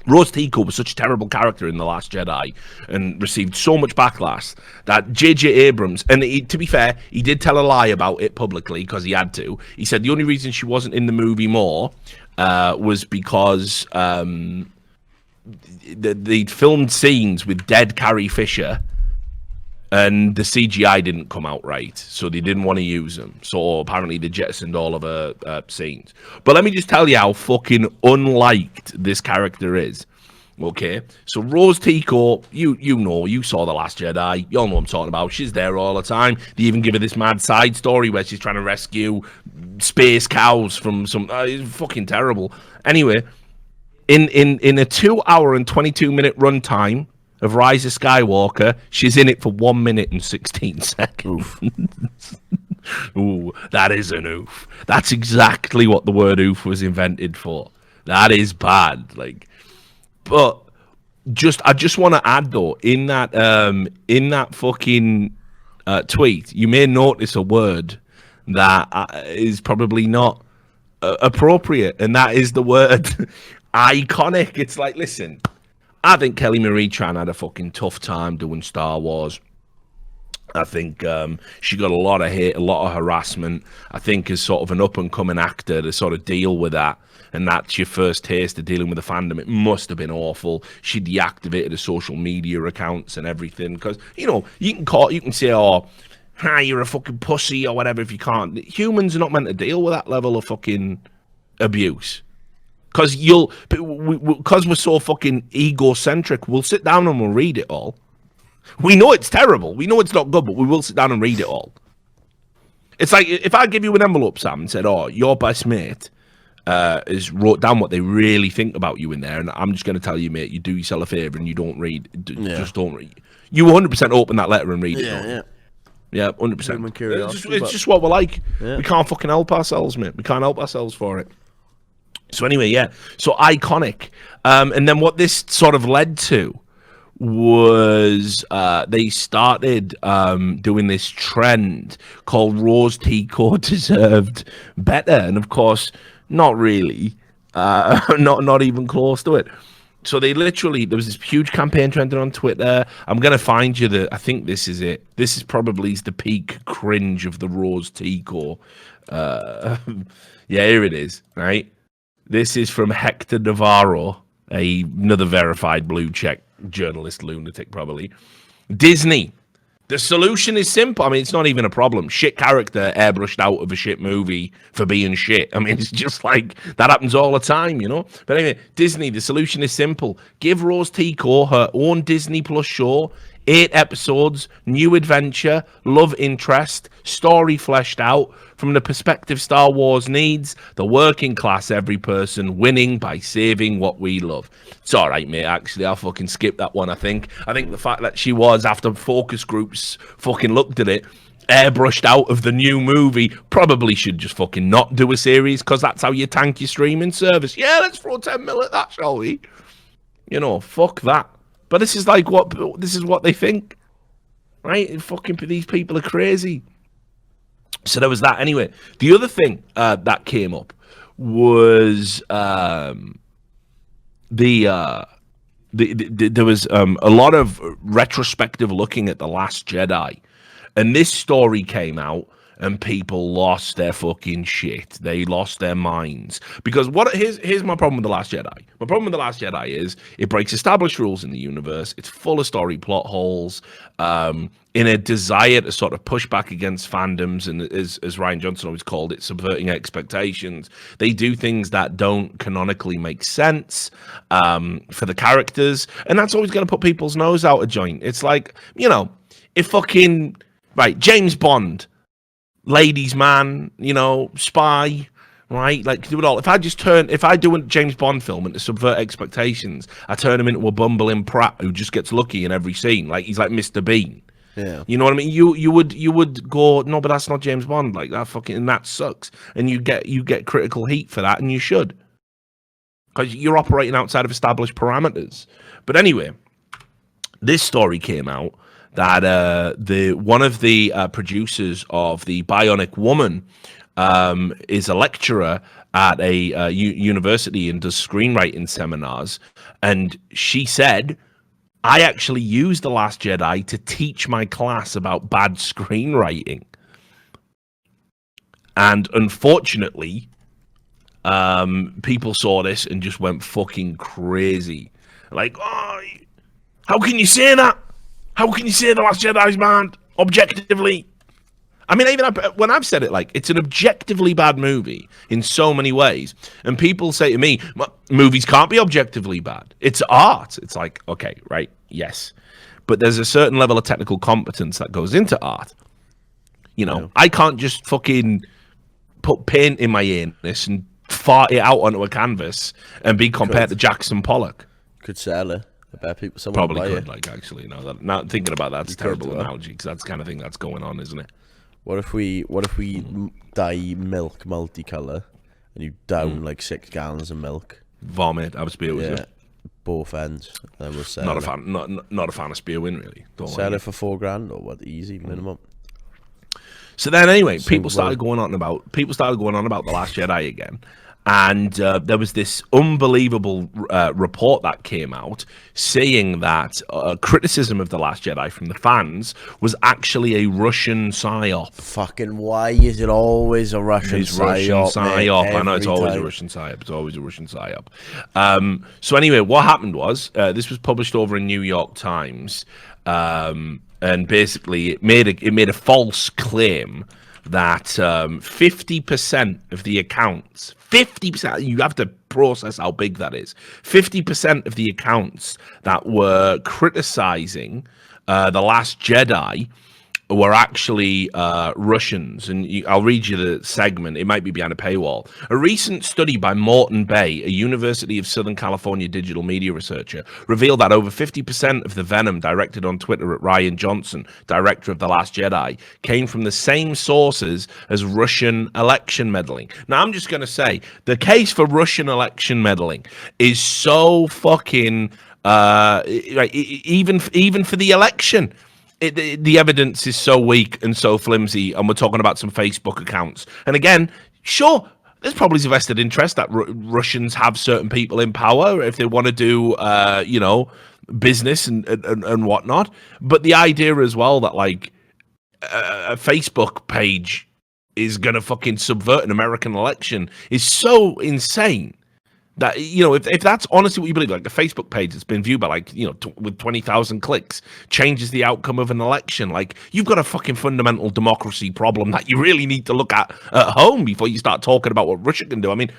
Rose Tico was such a terrible character in The Last Jedi and received so much backlash that J.J. Abrams, and to be fair, he did tell a lie about it publicly because he had to. He said the only reason she wasn't in the movie more was because they'd filmed scenes with dead Carrie Fisher and the CGI didn't come out right, so they didn't want to use them. So apparently they jettisoned all of her scenes. But let me just tell you how fucking unliked this character is. Okay, so Rose Tico, you know, you saw The Last Jedi. You all know what I'm talking about. She's there all the time. They even give her this mad side story where she's trying to rescue space cows from some... it's fucking terrible. Anyway, in a 2-hour and 22-minute runtime of Rise of Skywalker, she's in it for 1 minute and 16 seconds. Ooh, that is an oof. That's exactly what the word oof was invented for. That is bad. Like, but I just want to add though, in that fucking tweet, you may notice a word that is probably not appropriate, and that is the word iconic. It's like, listen, I think Kelly Marie Tran had a fucking tough time doing Star Wars. I think she got a lot of hate, a lot of harassment. I think as sort of an up-and-coming actor to sort of deal with that, and that's your first taste of dealing with the fandom, it must have been awful. She deactivated her social media accounts and everything, because, you know, you can say, oh, you're a fucking pussy or whatever if you can't. Humans are not meant to deal with that level of fucking abuse. Because we're so fucking egocentric, we'll sit down and we'll read it all. We know it's terrible. We know it's not good, but we will sit down and read it all. It's like if I give you an envelope, Sam, and said, oh, your best mate has wrote down what they really think about you in there, and I'm just going to tell you, mate, you do yourself a favour and you don't read. Just don't read. You 100% open that letter and read it. Yeah. Yeah, 100%. Human curiosity. It's just what we're like. Yeah. We can't fucking help ourselves, mate. We can't help ourselves for it. So anyway, yeah. So iconic. And then what this sort of led to was they started doing this trend called Rose Tico deserved better. And of course, not really. Not even close to it. So there was this huge campaign trending on Twitter. I'm going to find you I think this is it. This is probably the peak cringe of the Rose Tico. Yeah, here it is, right? This is from Hector Navarro, another verified blue check journalist lunatic, probably. Disney. The solution is simple. I mean, it's not even a problem. Shit character airbrushed out of a shit movie for being shit. I mean, it's just like, that happens all the time, you know? But anyway, Disney, the solution is simple. Give Rose Tico her own Disney Plus show, 8 episodes, new adventure, love interest, story fleshed out from the perspective Star Wars needs, the working class every person winning by saving what we love. It's all right, mate, actually. I'll fucking skip that one, I think. I think the fact that she was, after focus groups fucking looked at it, airbrushed out of the new movie, probably should just fucking not do a series, because that's how you tank your streaming service. Yeah, let's throw 10 mil at that, shall we? You know, fuck that. But this is what they think, right? Fucking these people are crazy. So there was that. Anyway, the other thing that came up was there was a lot of retrospective looking at The Last Jedi, and this story came out. And people lost their fucking shit. They lost their minds. Because here's my problem with The Last Jedi. My problem with The Last Jedi is it breaks established rules in the universe. It's full of story plot holes. In a desire to sort of push back against fandoms, and as Rian Johnson always called it, subverting expectations. They do things that don't canonically make sense for the characters. And that's always going to put people's nose out of joint. It's like, you know, if fucking... Right, James Bond... ladies' man, you know, spy, right? Like, do it all. If I do a James Bond film and to subvert expectations, I turn him into a bumbling Pratt who just gets lucky in every scene. Like, he's like Mr. Bean. Yeah. You know what I mean? You would go, no, but that's not James Bond. Like, that sucks. And you get critical heat for that, and you should. Because you're operating outside of established parameters. But anyway, this story came out that one of the producers of the Bionic Woman is a lecturer at a university and does screenwriting seminars, and she said, I actually used The Last Jedi to teach my class about bad screenwriting. And unfortunately, people saw this and just went fucking crazy. Like, oh, how can you say that? How can you say The Last Jedi's bad, objectively? I mean, even when I've said it, like, it's an objectively bad movie in so many ways. And people say to me, movies can't be objectively bad. It's art. It's like, okay, right, yes. But there's a certain level of technical competence that goes into art. You know, I can't just fucking put paint in my anus and fart it out onto a canvas and be compared to Jackson Pollock. Could sell it. I bet people probably could, like, actually, now thinking about that, it's a terrible analogy, because that's the kind of thing that's going on, isn't it? What if we dye milk multicolour and you down like 6 gallons of milk? Vomit, have a spew with it. Both ends. Then we'll sell not a fan of spewing, really. Sell it for $4,000 or what? Easy minimum. So then, anyway, people started going on about The Last Jedi again. And there was this unbelievable report that came out saying that criticism of The Last Jedi from the fans was actually a Russian psyop. Fucking why is it always a Russian psyop? I know it's always a Russian psyop. It's always a Russian psyop. So anyway, what happened was this was published over in New York Times, and basically it made a false claim that 50% of the accounts, 50%, you have to process how big that is, 50% of the accounts that were criticizing The Last Jedi were actually Russians, and I'll read you the segment. It might be behind a paywall. A recent study by Morton Bay, a University of Southern California digital media researcher, revealed that over 50% of the venom directed on Twitter at Rian Johnson, director of The Last Jedi, came from the same sources as Russian election meddling. Now, I'm just going to say, the case for Russian election meddling is so fucking... even for the election, the evidence is so weak and so flimsy, and we're talking about some Facebook accounts. And again, sure, there's probably a vested interest that Russians have certain people in power if they want to do, business and whatnot. But the idea as well that like a Facebook page is gonna fucking subvert an American election is so insane. That, if that's honestly what you believe, like a Facebook page that's been viewed by with 20,000 clicks changes the outcome of an election, like you've got a fucking fundamental democracy problem that you really need to look at home before you start talking about what Russia can do. I mean,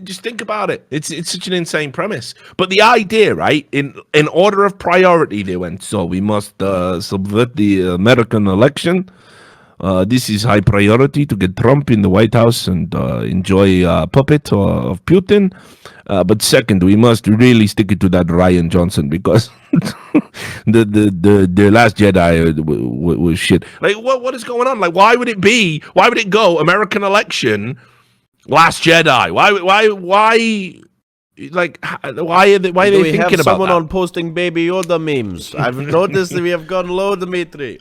just think about it. It's such an insane premise. But the idea, right, in order of priority, they went, so we must subvert the American election. This is high priority to get Trump in the White House and enjoy puppet of Putin. But second, we must really stick it to that Rian Johnson because the Last Jedi was shit. Like, what is going on? Like, why would it go American election, Last Jedi? Why? Like, why are they thinking about that? We have someone on posting Baby Yoda memes. I've noticed that we have gone low, Dimitri.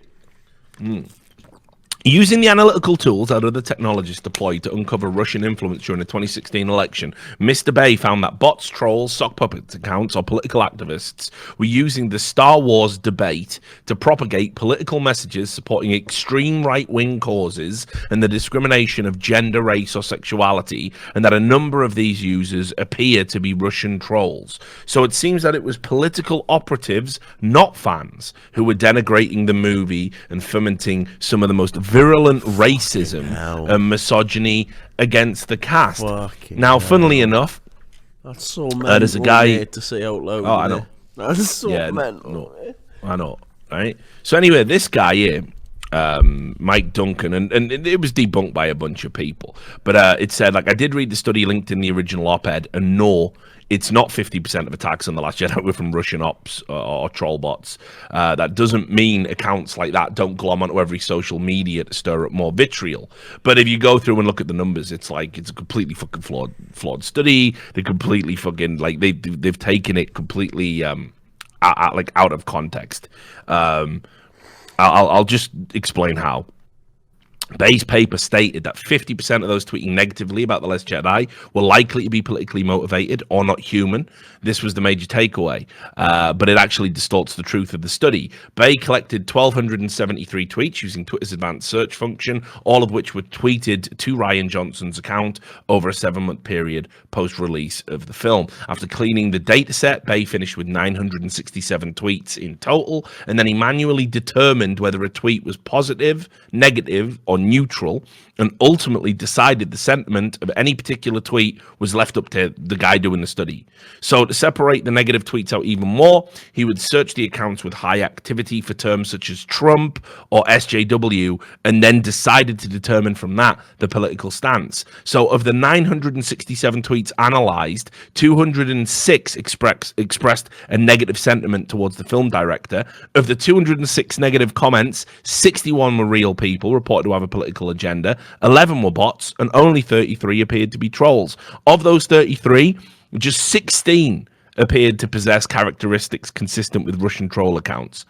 Using the analytical tools that other technologists deployed to uncover Russian influence during the 2016 election, Mr. Bay found that bots, trolls, sock puppet accounts, or political activists were using the Star Wars debate to propagate political messages supporting extreme right-wing causes and the discrimination of gender, race, or sexuality, and that a number of these users appear to be Russian trolls. So it seems that it was political operatives, not fans, who were denigrating the movie and fomenting some of the most virulent racism and misogyny against the cast. Now, funnily enough, that's so mental. There's a guy to say out loud. Oh, I know. That's so mental. No, I know, right? So anyway, this guy here, Mike Duncan, and it was debunked by a bunch of people, but it said, like, I did read the study linked in the original op-ed, and no, it's not 50% of attacks on The Last Jedi were from Russian ops or troll bots. That doesn't mean accounts like that don't glom onto every social media to stir up more vitriol. But if you go through and look at the numbers, it's like it's a completely fucking flawed study. They're completely fucking like they've taken it completely out of context. I'll just explain how. Bay's paper stated that 50% of those tweeting negatively about The Last Jedi were likely to be politically motivated or not human. This was the major takeaway, but it actually distorts the truth of the study. Bay collected 1,273 tweets using Twitter's advanced search function, all of which were tweeted to Rian Johnson's account over a 7-month period post-release of the film. After cleaning the dataset, Bay finished with 967 tweets in total, and then he manually determined whether a tweet was positive, negative, or neutral, and ultimately decided the sentiment of any particular tweet was left up to the guy doing the study. So to separate the negative tweets out even more, he would search the accounts with high activity for terms such as Trump or SJW, and then decided to determine from that the political stance. So of the 967 tweets analyzed, 206 expressed a negative sentiment towards the film director. Of the 206 negative comments, 61 were real people reported to have a political agenda, 11 were bots, and only 33 appeared to be trolls. Of those 33, just 16 appeared to possess characteristics consistent with Russian troll accounts.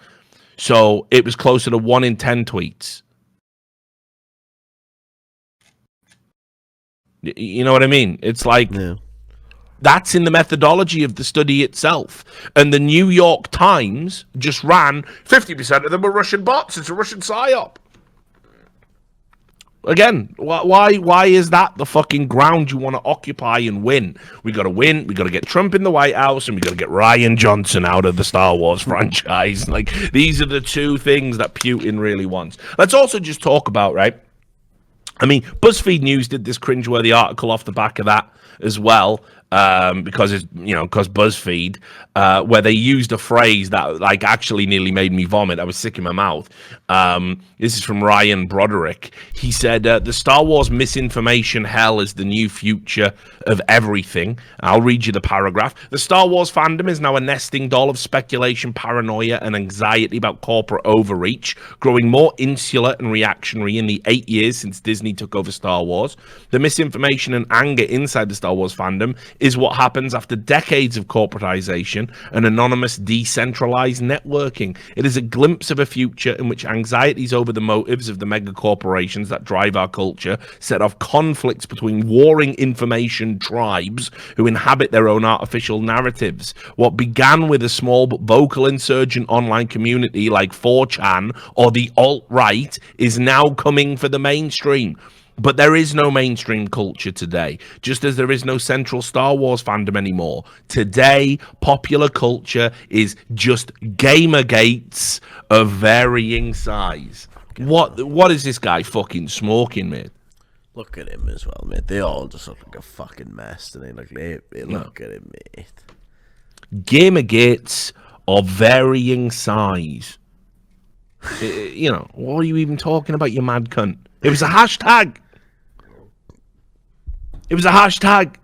So it was closer to 1 in 10 tweets. You know what I mean? It's like, that's in the methodology of the study itself. And the New York Times just ran 50% of them were Russian bots. It's a Russian psyop. Again, why is that the fucking ground you want to occupy and win? We got to win. We got to get Trump in the White House, and we got to get Rian Johnson out of the Star Wars franchise. Like, these are the two things that Putin really wants. Let's also just talk about, right? I mean, BuzzFeed News did this cringeworthy article off the back of that as well. because it's, because BuzzFeed, where they used a phrase that like actually nearly made me vomit. I was sick in my mouth. This is from Ryan Broderick. He said, the Star Wars misinformation hell is the new future of everything. I'll read you the paragraph. The Star Wars fandom is now a nesting doll of speculation, paranoia, and anxiety about corporate overreach, growing more insular and reactionary in the 8 years since Disney took over Star Wars. The misinformation and anger inside the Star Wars fandom is what happens after decades of corporatization and anonymous decentralized networking. It is a glimpse of a future in which anxieties over the motives of the mega corporations that drive our culture set off conflicts between warring information tribes who inhabit their own artificial narratives. What began with a small but vocal insurgent online community like 4chan or the alt-right is now coming for the mainstream. But there is no mainstream culture today, just as there is no central Star Wars fandom anymore. Today, popular culture is just gamergates of varying size. What is this guy fucking smoking, mate? Look at him as well, mate. They all just look like a fucking mess, don't they? Look at him, mate. Gamergates of varying size. What are you even talking about, you mad cunt? It was a hashtag. It was a hashtag.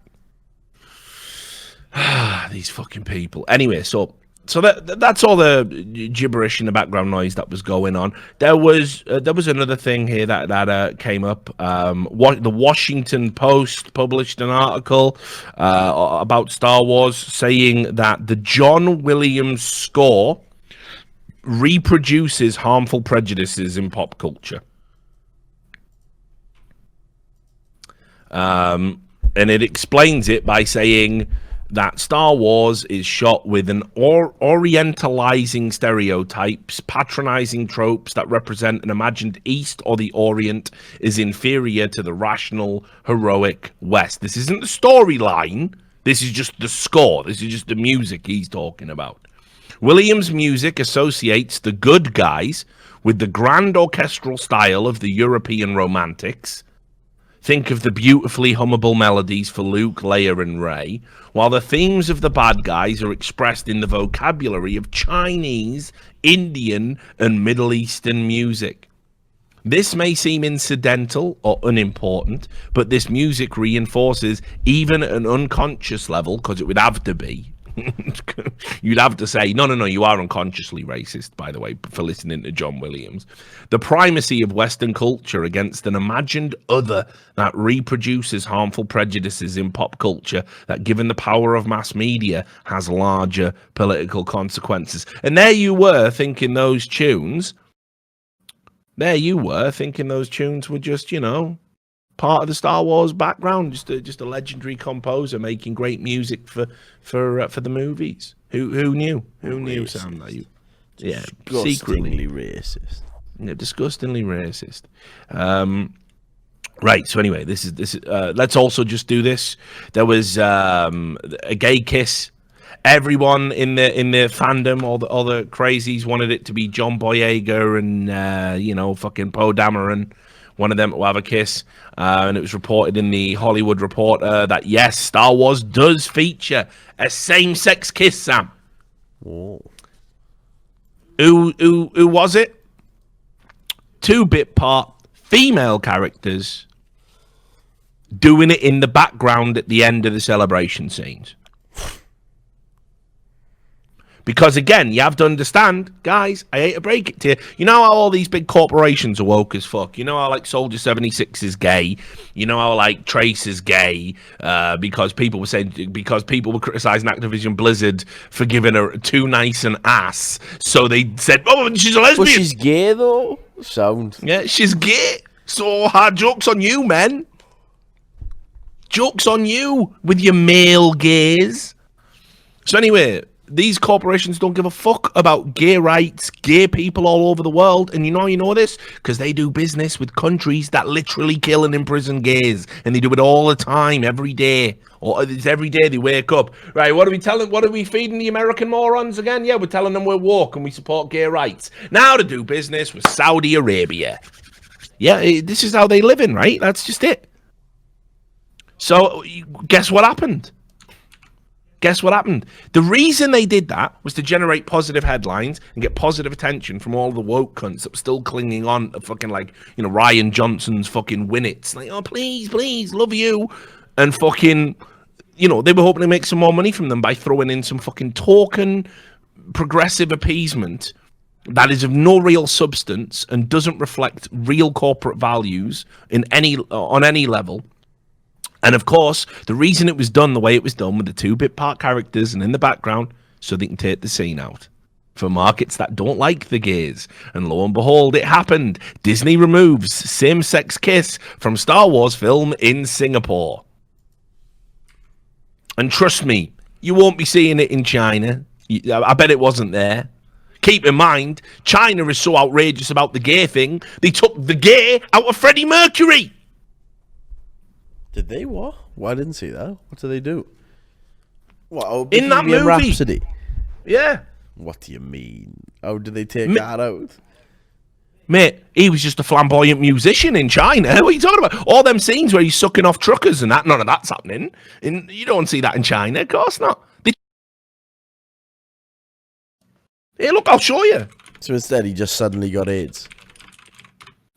These fucking people. Anyway, so that's all the gibberish in the background noise that was going on. There was another thing here that came up. The Washington Post published an article about Star Wars saying that the John Williams score reproduces harmful prejudices in pop culture. And it explains it by saying that Star Wars is shot with an orientalizing stereotypes, patronizing tropes that represent an imagined East or the Orient is inferior to the rational, heroic West. This isn't the storyline. This is just the score. This is just the music he's talking about. Williams' music associates the good guys with the grand orchestral style of the European romantics. Think of the beautifully hummable melodies for Luke, Leia, and Rey, while the themes of the bad guys are expressed in the vocabulary of Chinese, Indian, and Middle Eastern music. This may seem incidental or unimportant, but this music reinforces, even at an unconscious level, because it would have to be, you'd have to say, no, you are unconsciously racist, by the way, for listening to John Williams. The primacy of Western culture against an imagined other that reproduces harmful prejudices in pop culture that, given the power of mass media, has larger political consequences. And there you were thinking those tunes. There you were thinking those tunes were just, part of the Star Wars background, just a legendary composer making great music for the movies. Who knew? Who knew, Sam? That disgustingly racist. Yeah, disgustingly racist. Right. So anyway, this is. Let's also just do this. There was a gay kiss. Everyone in the fandom, all the crazies wanted it to be John Boyega and fucking Poe Dameron. One of them will have a kiss, and it was reported in the Hollywood Reporter that yes, Star Wars does feature a same-sex kiss. Sam, whoa. Who was it? 2-bit part female characters doing it in the background at the end of the celebration scenes. Because, again, you have to understand, guys, I hate to break it to you. You know how all these big corporations are woke as fuck? You know how, like, Soldier 76 is gay? You know how, like, Trace is gay? Because people were criticizing Activision Blizzard for giving her too nice an ass. So they said, oh, she's a lesbian. But she's gay, though. Sound. Yeah, she's gay. So, joke's on you, men. Joke's on you with your male gaze. So, anyway, these corporations don't give a fuck about gay rights, gay people all over the world. And you know this? Because they do business with countries that literally kill and imprison gays. And they do it all the time, every day. Or it's every day they wake up. Right, what are we feeding the American morons again? Yeah, we're telling them we're woke and we support gay rights. Now to do business with Saudi Arabia. Yeah, this is how they live in, right? That's just it. So, guess what happened? Guess what happened? The reason they did that was to generate positive headlines and get positive attention from all the woke cunts that were still clinging on to fucking, like, you know, Ryan Johnson's fucking win it's. Like, oh, please, please, love you. And fucking, you know, they were hoping to make some more money from them by throwing in some fucking token progressive appeasement that is of no real substance and doesn't reflect real corporate values on any level. And of course, the reason it was done the way it was done with the 2-bit part characters and in the background, so they can take the scene out for markets that don't like the gays. And lo and behold, it happened. Disney removes same-sex kiss from Star Wars film in Singapore. And trust me, you won't be seeing it in China. I bet it wasn't there. Keep in mind, China is so outrageous about the gay thing, they took the gay out of Freddie Mercury. Did they what? Well, I didn't see that. What did they do? What? In that movie? Rhapsody? Yeah. What do you mean? How did they take that out? Mate, he was just a flamboyant musician in China. What are you talking about? All them scenes where he's sucking off truckers and that, none of that's happening. You don't see that in China. Of course not. Hey, look, I'll show you. So instead, he just suddenly got AIDS?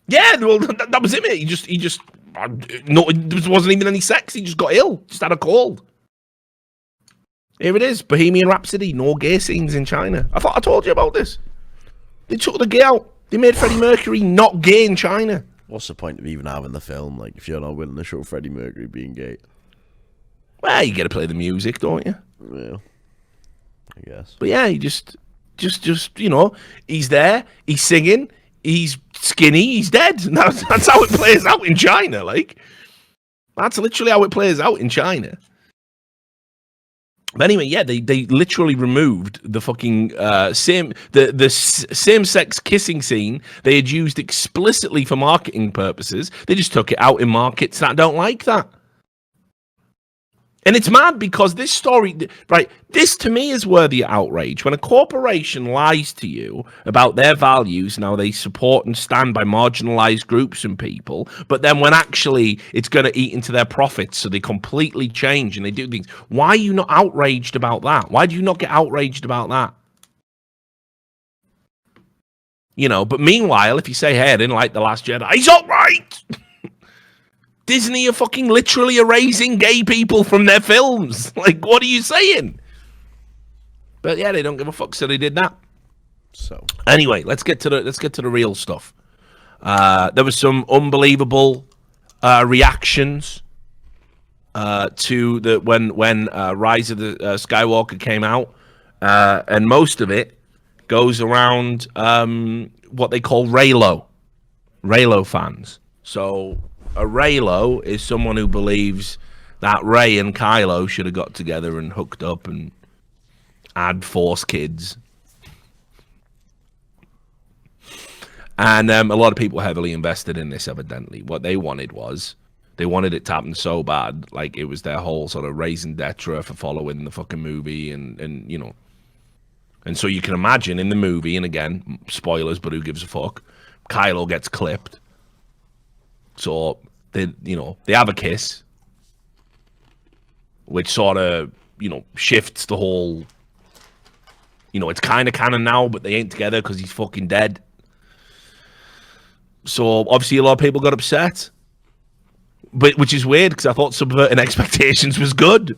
Yeah, well, that was it, mate. He just... No, there wasn't even any sex. He just got ill. Just had a cold. Here it is. Bohemian Rhapsody. No gay scenes in China. I thought I told you about this. They took the gay out. They made Freddie Mercury not gay in China. What's the point of even having the film, like, if you're not willing to show Freddie Mercury being gay? Well, you got to play the music, don't you? Yeah. I guess. But yeah, he just, you know, he's there. He's singing. He's skinny, he's dead. That's how it plays out in China, like. That's literally how it plays out in China. But anyway, yeah, they literally removed the fucking same-sex kissing scene they had used explicitly for marketing purposes. They just took it out in markets that don't like that. And it's mad because this story, right, this to me is worthy of outrage. When a corporation lies to you about their values, now they support and stand by marginalized groups and people, but then when actually it's going to eat into their profits, so they completely change and they do things. Why are you not outraged about that? Why do you not get outraged about that? You know, but meanwhile, if you say, hey, I didn't like The Last Jedi, he's all right. Disney are fucking literally erasing gay people from their films. Like, what are you saying? But yeah, they don't give a fuck, so they did that. So anyway, let's get to the real stuff. There was some unbelievable reactions to the when Rise of the Skywalker came out, and most of it goes around what they call Reylo fans. So a Reylo is someone who believes that Rey and Kylo should have got together and hooked up and had Force kids. And a lot of people heavily invested in this, evidently. What they wanted was, they wanted it to happen so bad, like it was their whole sort of raison d'etre for following the fucking movie, and you know. And so you can imagine in the movie, and again, spoilers, but who gives a fuck, Kylo gets clipped. So they have a kiss, which sort of, shifts the whole, it's kind of canon now, but they ain't together because he's fucking dead. So obviously a lot of people got upset, but which is weird because I thought subverting expectations was good. It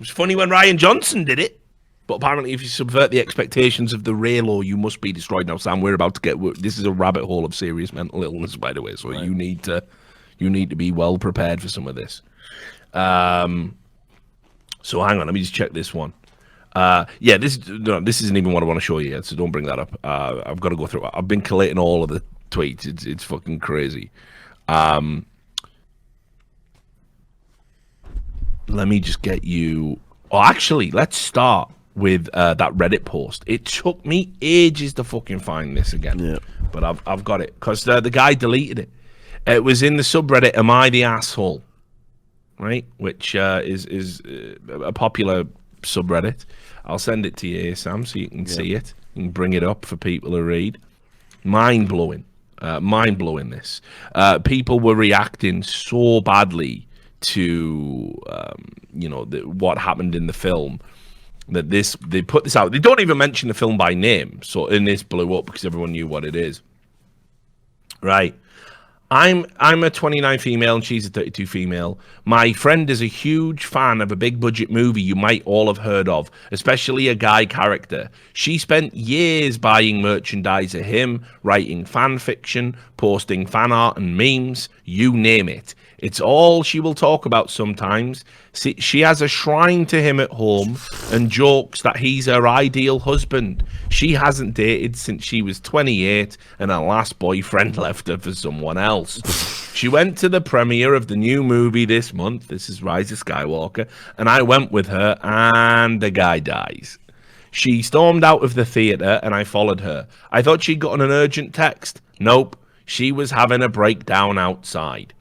was funny when Ryan Johnson did it, but apparently if you subvert the expectations of the Reylo, you must be destroyed. Now, Sam, we're about to get. This is a rabbit hole of serious mental illness, by the way. So right. You need to be well prepared for some of this. So hang on, let me just check this one. This isn't even what I want to show you yet, so don't bring that up. I've got to go through. I've been collating all of the tweets. It's fucking crazy. Let me just get you. Oh, actually, let's start with that Reddit post. It took me ages to fucking find this again. Yeah. But I've got it because the guy deleted it. It was in the subreddit "Am I the Asshole?" Right, which is a popular subreddit. I'll send it to you here, Sam, so you can see it. You can bring it up for people to read. Mind-blowing. Mind-blowing, this. People were reacting so badly to what happened in the film. That they put this out. They don't even mention the film by name. So and this blew up because everyone knew what it is. Right. I'm a 29 female and she's a 32 female. My friend is a huge fan of a big budget movie you might all have heard of, especially a guy character. She spent years buying merchandise of him, writing fan fiction, posting fan art and memes, you name it. It's all she will talk about sometimes. She has a shrine to him at home and jokes that he's her ideal husband. She hasn't dated since she was 28 and her last boyfriend left her for someone else. She went to the premiere of the new movie this month. This is Rise of Skywalker. And I went with her and the guy dies. She stormed out of the theater and I followed her. I thought she'd gotten an urgent text. Nope. She was having a breakdown outside.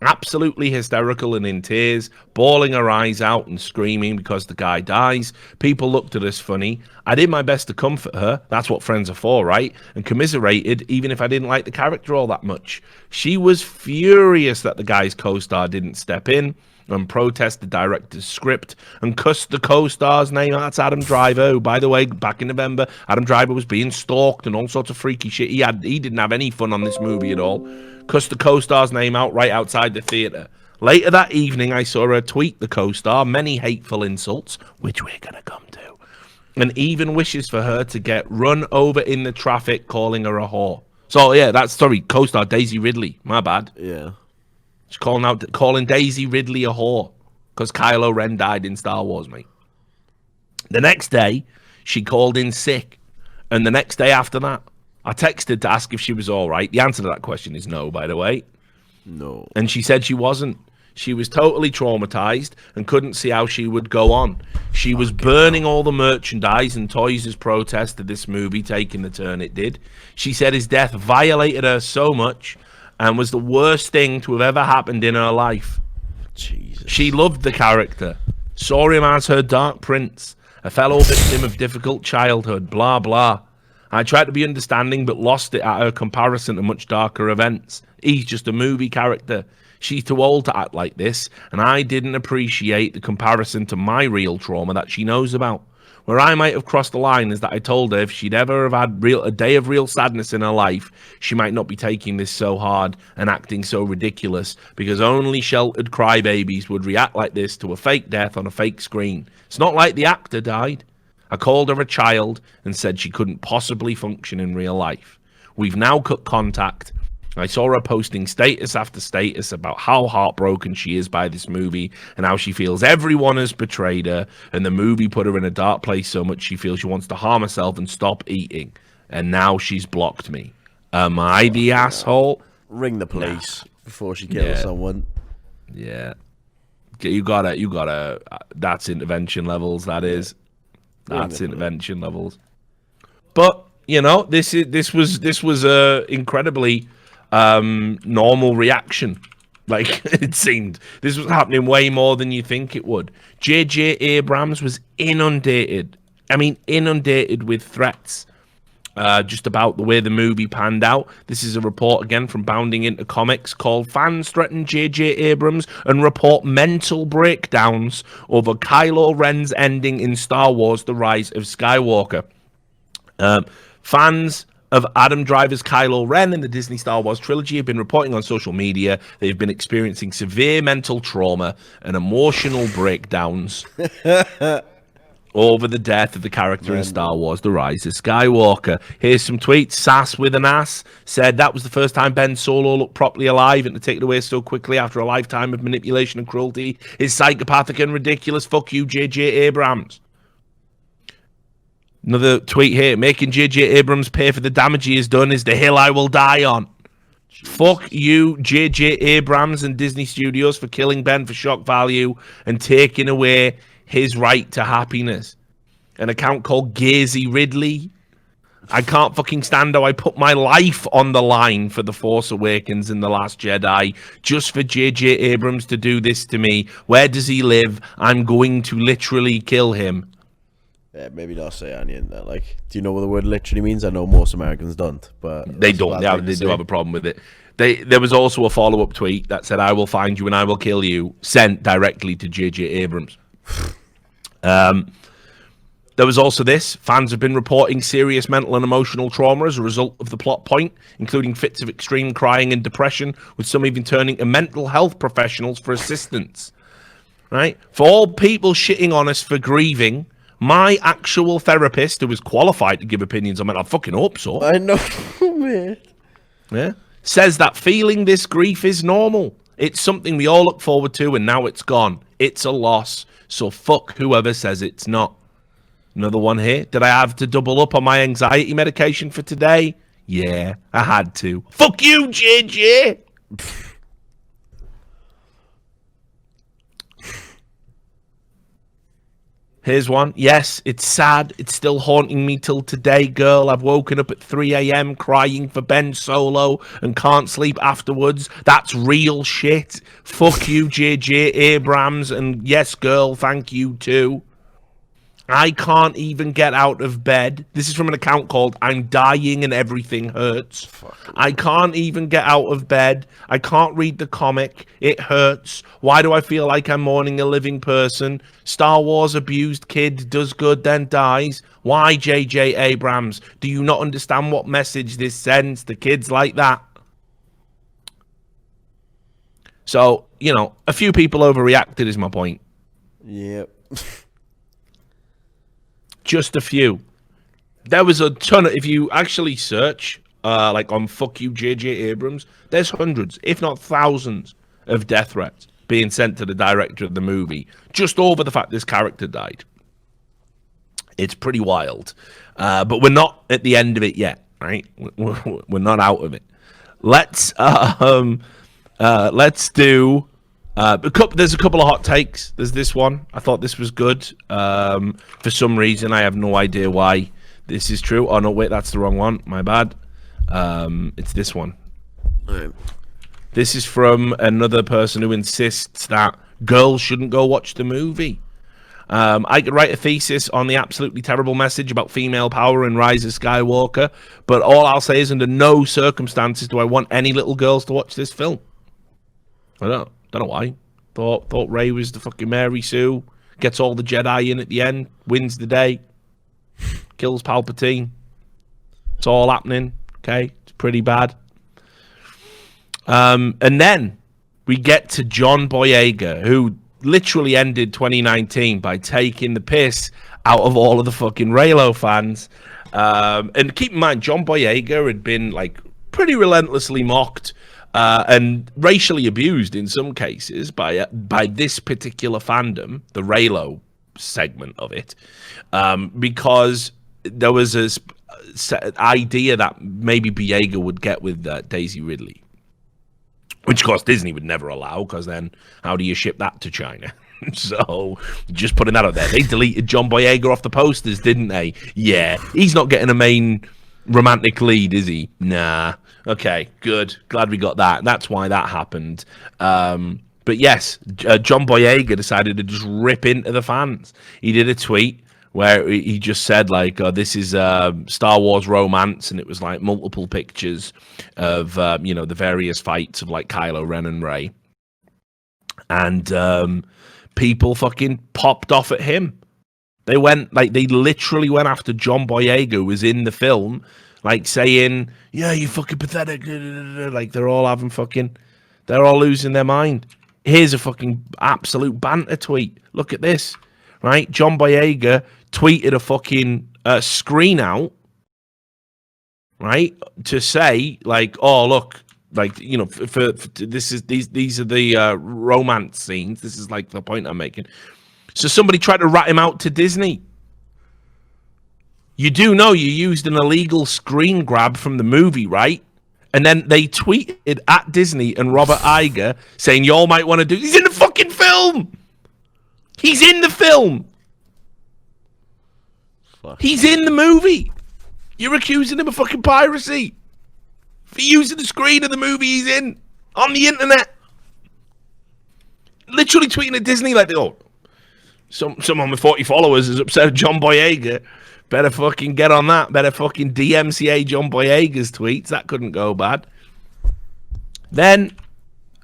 Absolutely hysterical and in tears, bawling her eyes out and screaming because the guy dies. People looked at us funny. I did my best to comfort her. That's what friends are for, right? And commiserated, even if I didn't like the character all that much. She was furious that the guy's co-star didn't step in and protest the director's script and cussed the co-star's name. That's Adam Driver, who, by the way, back in November, Adam Driver was being stalked and all sorts of freaky shit. He didn't have any fun on this movie at all. Cussed the co-star's name out right outside the theater. Later that evening, I saw her tweet the co-star many hateful insults, which we're going to come to, and even wishes for her to get run over in the traffic, calling her a whore. So, yeah, that's, sorry, co-star Daisy Ridley. My bad. Yeah. She's calling Daisy Ridley a whore because Kylo Ren died in Star Wars, mate. The next day, she called in sick. And the next day after that, I texted to ask if she was all right. The answer to that question is no, by the way. No. And she said she wasn't. She was totally traumatized and couldn't see how she would go on. She was burning all the merchandise and toys as protest to this movie taking the turn it did. She said his death violated her so much and was the worst thing to have ever happened in her life. Jesus. She loved the character, saw him as her dark prince, a fellow victim of difficult childhood, blah, blah. I tried to be understanding, but lost it at her comparison to much darker events. He's just a movie character. She's too old to act like this, and I didn't appreciate the comparison to my real trauma that she knows about. Where I might have crossed the line is that I told her if she'd ever have had a day of real sadness in her life, she might not be taking this so hard and acting so ridiculous, because only sheltered crybabies would react like this to a fake death on a fake screen. It's not like the actor died. I called her a child and said she couldn't possibly function in real life. We've now cut contact. I saw her posting status after status about how heartbroken she is by this movie and how she feels everyone has betrayed her and the movie put her in a dark place so much she feels she wants to harm herself and stop eating. And now she's blocked me. Am I the asshole? Ring the police before she kills someone. Yeah. You gotta, that's intervention levels, that is. That's intervention levels. But, you know, this was a incredibly normal reaction. Like, it seemed this was happening way more than you think it would. J.J. Abrams was inundated with threats just about the way the movie panned out. This is a report again from Bounding Into Comics called "Fans Threaten J.J. Abrams and Report Mental Breakdowns Over Kylo Ren's Ending in Star Wars: The Rise of Skywalker." Fans of Adam Driver's Kylo Ren in the Disney Star Wars trilogy have been reporting on social media they've been experiencing severe mental trauma and emotional breakdowns over the death of the character in Star Wars: The Rise of Skywalker. Here's some tweets. Sass with an ass said that was the first time Ben Solo looked properly alive, and to take it away so quickly after a lifetime of manipulation and cruelty is psychopathic and ridiculous. Fuck you, J.J. Abrams. Another tweet here. Making J.J. Abrams pay for the damage he has done is the hill I will die on. Jeez. Fuck you, J.J. Abrams and Disney Studios, for killing Ben for shock value and taking away his right to happiness. An account called Daisy Ridley. I can't fucking stand how I put my life on the line for The Force Awakens and The Last Jedi just for J.J. Abrams to do this to me. Where does he live? I'm going to literally kill him. Yeah, maybe not say any in that. Like, do you know what the word literally means? I know most Americans don't, but they don't. Yeah, they do have a problem with it. There was also a follow-up tweet that said, "I will find you and I will kill you," sent directly to J.J. Abrams. There was also this. Fans have been reporting serious mental and emotional trauma as a result of the plot point, including fits of extreme crying and depression, with some even turning to mental health professionals for assistance. Right? For all people shitting on us for grieving, my actual therapist, who was qualified to give opinions on it, I fucking hope so. I know, man. Yeah? Says that feeling this grief is normal. It's something we all look forward to, and now it's gone. It's a loss. So fuck whoever says it's not. Another one here. Did I have to double up on my anxiety medication for today? Yeah, I had to. Fuck you, JJ! Here's one. Yes, it's sad. It's still haunting me till today, girl. I've woken up at 3 a.m. crying for Ben Solo and can't sleep afterwards. That's real shit. Fuck you, JJ Abrams. And yes, girl, thank you too. I can't even get out of bed. This is from an account called I'm Dying and Everything Hurts. I can't even get out of bed. I can't read the comic. It hurts. Why do I feel like I'm mourning a living person? Star Wars abused kid does good then dies. Why, J.J. Abrams? Do you not understand what message this sends to kids like that? So, you know, a few people overreacted is my point. Yep. Just a few. There was a ton of, if you actually search, like on fuck you, J.J. Abrams, there's hundreds, if not thousands, of death threats being sent to the director of the movie just over the fact this character died. It's pretty wild. But we're not at the end of it yet, right? We're not out of it. Let's do... there's a couple of hot takes. There's this one. I thought this was good. For some reason, I have no idea why this is true. Oh, no, wait, that's the wrong one. My bad. It's this one. Right. This is from another person who insists that girls shouldn't go watch the movie. I could write a thesis on the absolutely terrible message about female power in Rise of Skywalker, but all I'll say is under no circumstances do I want any little girls to watch this film. I don't know why. Thought Rey was the fucking Mary Sue. Gets all the Jedi in at the end. Wins the day. Kills Palpatine. It's all happening. Okay? It's pretty bad. And then we get to John Boyega, who literally ended 2019 by taking the piss out of all of the fucking Reylo fans. And keep in mind, John Boyega had been like pretty relentlessly mocked and racially abused in some cases by this particular fandom, the Reylo segment of it, because there was this idea that maybe Boyega would get with Daisy Ridley, which of course Disney would never allow, because then how do you ship that to China? So just putting that out there. They deleted John Boyega off the posters, didn't they? Yeah, he's not getting a main romantic lead, is he? Nah. Okay, good. Glad we got that. That's why that happened. But yes, John Boyega decided to just rip into the fans. He did a tweet where he just said, like, this is Star Wars romance, and it was, like, multiple pictures of, the various fights of, like, Kylo Ren and Rey. And people fucking popped off at him. They literally went after John Boyega, who was in the film, like, saying, yeah, you fucking pathetic. Like, they're all losing their mind. Here's a fucking absolute banter tweet. Look at this, right? John Boyega tweeted a fucking screen out, right, to say, like, oh, look, like, for these are the romance scenes. This is, like, the point I'm making. So somebody tried to rat him out to Disney. You do know you used an illegal screen grab from the movie, right? And then they tweeted at Disney and Robert Iger saying, y'all might want to do... He's in the fucking film! He's in the film! Fuck. He's in the movie! You're accusing him of fucking piracy for using the screen of the movie he's in on the internet. Literally tweeting at Disney like, oh, someone with 40 followers is upset with John Boyega. Better fucking get on that. Better fucking DMCA John Boyega's tweets. That couldn't go bad. Then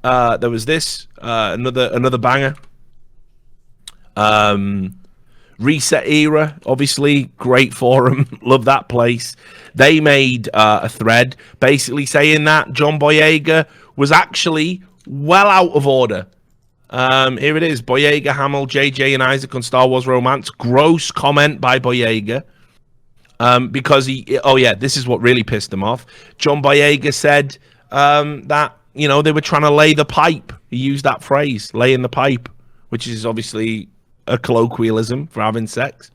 there was this another banger. Reset Era, obviously, great forum. Love that place. They made a thread basically saying that John Boyega was actually well out of order. Here it is. Boyega, Hamill, JJ, and Isaac on Star Wars Romance. Gross comment by Boyega. Because this is what really pissed him off. John Boyega said that, they were trying to lay the pipe. He used that phrase, laying the pipe, which is obviously a colloquialism for having sex.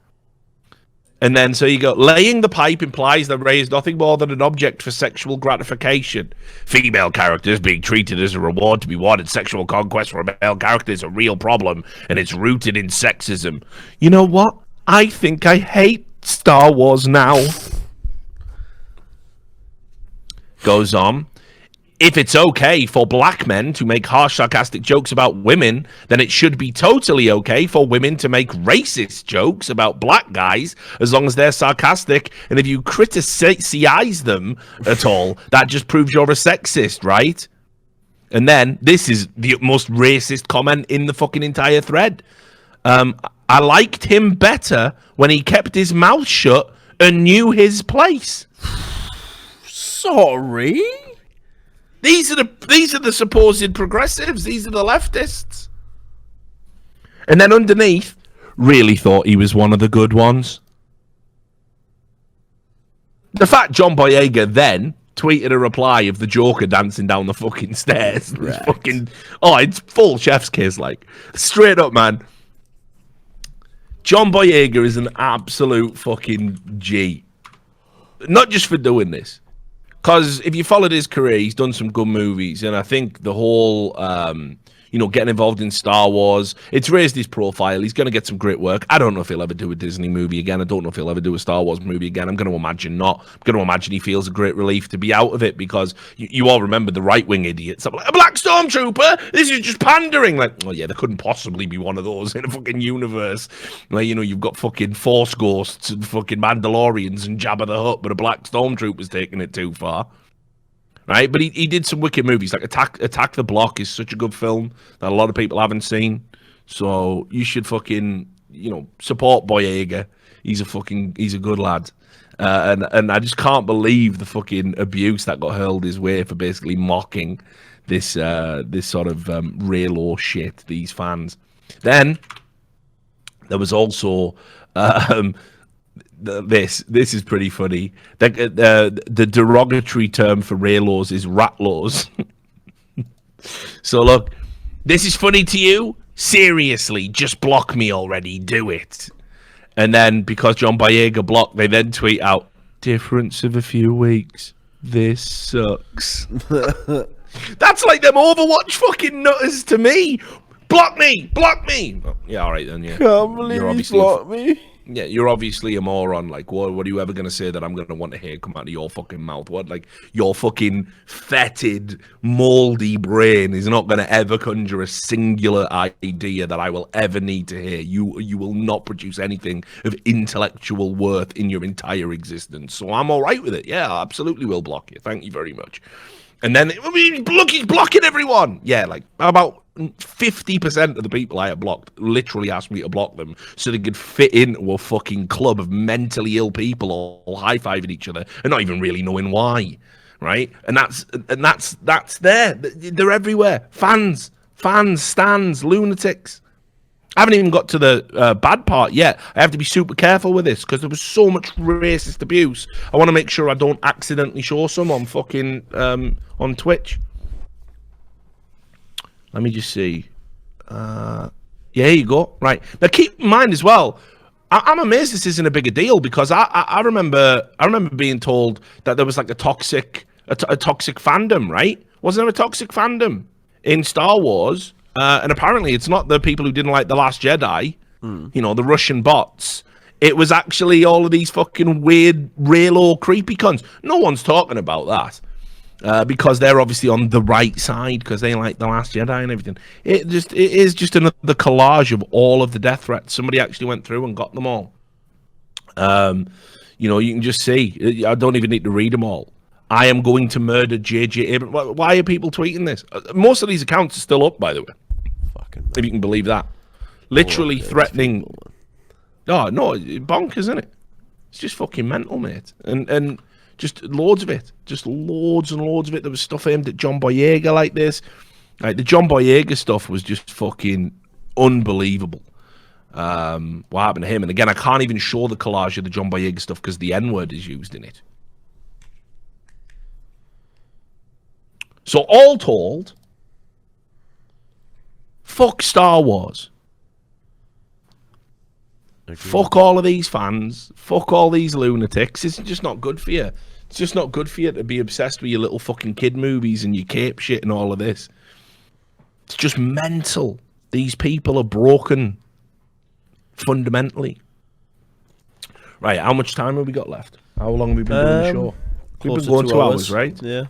And then, so you go, laying the pipe implies that Rey is nothing more than an object for sexual gratification. Female characters being treated as a reward to be wanted. Sexual conquest for a male character is a real problem, and it's rooted in sexism. You know what? I think I hate Star Wars now. Goes on. If it's okay for black men to make harsh, sarcastic jokes about women, then it should be totally okay for women to make racist jokes about black guys, as long as they're sarcastic. And if you criticize them at all, that just proves you're a sexist, right? And then, this is the most racist comment in the fucking entire thread. I liked him better when he kept his mouth shut and knew his place. Sorry? These are the supposed progressives. These are the leftists. And then underneath, really thought he was one of the good ones. The fact John Boyega then tweeted a reply of the Joker dancing down the fucking stairs. Right. It's full chef's kiss, like. Straight up, man. John Boyega is an absolute fucking G. Not just for doing this. Because if you followed his career, he's done some good movies. And I think the whole, getting involved in Star Wars, it's raised his profile. He's going to get some great work. I don't know if he'll ever do a Disney movie again. I don't know if he'll ever do a Star Wars movie again. I'm going to imagine not. I'm going to imagine he feels a great relief to be out of it, because you all remember the right-wing idiots. I'm like, a black stormtrooper? This is just pandering. Like, oh yeah, there couldn't possibly be one of those in a fucking universe. Like, you've got fucking Force Ghosts and fucking Mandalorians and Jabba the Hutt, but a black stormtrooper's taking it too far. Right, but he did some wicked movies. Like Attack the Block is such a good film that a lot of people haven't seen. So you should fucking, support Boyega. He's a good lad. And I just can't believe the fucking abuse that got hurled his way for basically mocking this sort of Reylo shit, these fans. Then there was also this is pretty funny. The derogatory term for Reylos is ratlos. So look, this is funny to you? Seriously, just block me already. Do it. And then, because John Boyega blocked, they then tweet out, difference of a few weeks. This sucks. That's like them Overwatch fucking nutters to me. Block me! Block me! Oh, yeah, all right then, yeah. Can't believe you blocked me. Yeah, you're obviously a moron. Like, what are you ever going to say that I'm going to want to hear come out of your fucking mouth? What, like, your fucking fetid, moldy brain is not going to ever conjure a singular idea that I will ever need to hear. You will not produce anything of intellectual worth in your entire existence. So I'm all right with it. Yeah, I absolutely will block you. Thank you very much. And then, look, he's blocking everyone. Yeah, like, about 50% of the people I have blocked literally asked me to block them so they could fit into a fucking club of mentally ill people all high-fiving each other and not even really knowing why, right? And that's there. They're everywhere. Fans, stands, lunatics. I haven't even got to the bad part yet. I have to be super careful with this because there was so much racist abuse. I want to make sure I don't accidentally show some on fucking on Twitch. Let me just see. Yeah, here you go. Right. Now keep in mind as well, I'm amazed this isn't a bigger deal, because I remember being told that there was like a toxic fandom, right? Wasn't there a toxic fandom in Star Wars? And apparently it's not the people who didn't like The Last Jedi, the Russian bots. It was actually all of these fucking weird, Reylo creepy cunts. No one's talking about that. Because they're obviously on the right side, because they like The Last Jedi and everything. It is just another collage of all of the death threats. Somebody actually went through and got them all. You can just see. I don't even need to read them all. I am going to murder JJ Abrams. Why are people tweeting this? Most of these accounts are still up, by the way. Fucking if you can believe that. Literally threatening. People, oh, no, bonkers, isn't it? It's just fucking mental, mate. And just loads of it. Just loads and loads of it. There was stuff aimed at John Boyega like this. Like, the John Boyega stuff was just fucking unbelievable. What happened to him? And again, I can't even show the collage of the John Boyega stuff because the N-word is used in it. So all told, fuck Star Wars. Fuck all of these fans. Fuck all these lunatics. It's just not good for you. It's just not good for you to be obsessed with your little fucking kid movies and your cape shit and all of this. It's just mental. These people are broken. Fundamentally. Right, how much time have we got left? How long have we been doing the show? We've been going 2 hours, right? Yeah.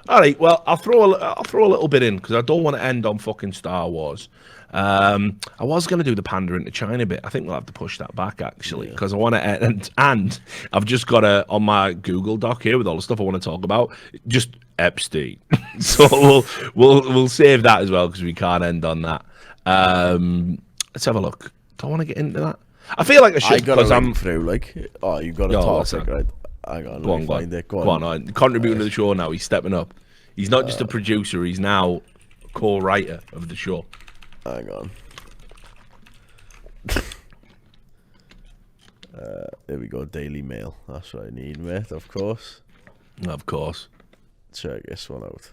All right, well, I'll throw a little bit in because I don't want to end on fucking Star Wars. I was going to do the pandering to China bit. I think we'll have to push that back, actually, because I want to end. And I've just got on my Google Doc here with all the stuff I want to talk about, just Epstein. So we'll save that as well because we can't end on that. Let's have a look. Do I want to get into that? I feel like I should because I'm through. Like, oh, you've got a topic, right? Hang on, go on. Contributing to the show now. He's stepping up. He's not just a producer. He's now co-writer of the show. Hang on. There we go. Daily Mail. That's what I need, mate. Of course. Of course. Check this one out.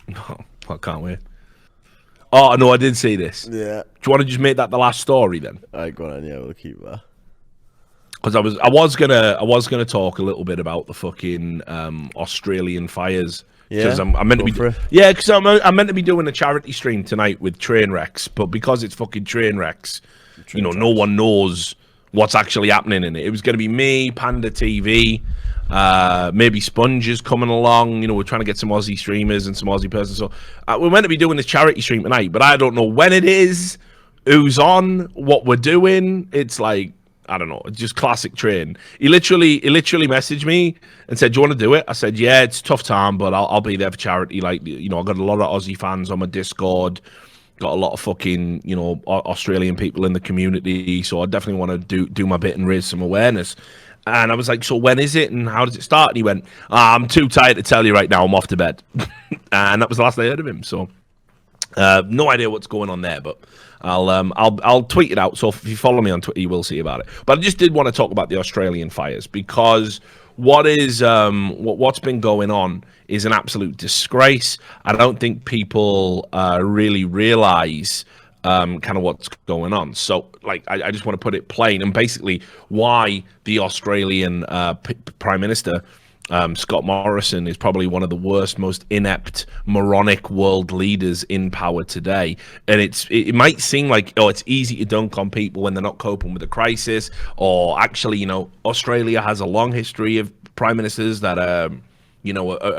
No, I can't wait. Oh no, I did see this. Yeah. Do you want to just make that the last story then? Alright, go on. Yeah, we'll keep that. Because I was gonna talk a little bit about the fucking Australian fires. Yeah, because I'm meant to be because I'm meant to be doing a charity stream tonight with train wrecks, but because it's fucking train wrecks, no one knows what's actually happening in it. It was going to be me, Panda TV, maybe Sponges coming along. We're trying to get some Aussie streamers and some Aussie persons. So we're meant to be doing this charity stream tonight, but I don't know when it is, who's on, what we're doing. It's like, I don't know, it's just classic train. He literally messaged me and said, "Do you want to do it?" I said, "Yeah, it's a tough time, but I'll be there for charity." Like, I got a lot of Aussie fans on my Discord, got a lot of fucking, Australian people in the community, so I definitely want to do my bit and raise some awareness. And I was like, "So when is it and how does it start?" And he went, "I'm too tired to tell you right now. I'm off to bed." And that was the last I heard of him. So no idea what's going on there, but I'll tweet it out. So if you follow me on Twitter, you will see about it. But I just did want to talk about the Australian fires because what's been going on is an absolute disgrace. I don't think people really realize kind of what's going on. So, like, I just want to put it plain and basically why the Australian Prime Minister, Scott Morrison, is probably one of the worst, most inept, moronic world leaders in power today. And it might seem like, it's easy to dunk on people when they're not coping with the crisis, or actually, Australia has a long history of prime ministers that are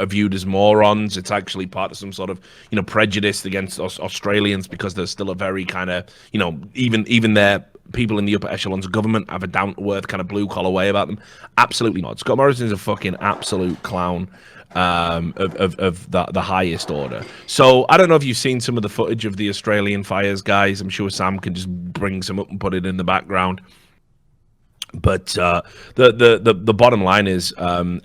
viewed as morons. It's actually part of some sort of, prejudice against Australians because there's still a very kind of, even their people in the upper echelons of government have a down-to-earth kind of blue-collar way about them. Absolutely not. Scott Morrison's a fucking absolute clown of the highest order. So I don't know if you've seen some of the footage of the Australian fires, guys. I'm sure Sam can just bring some up and put it in the background. But the bottom line is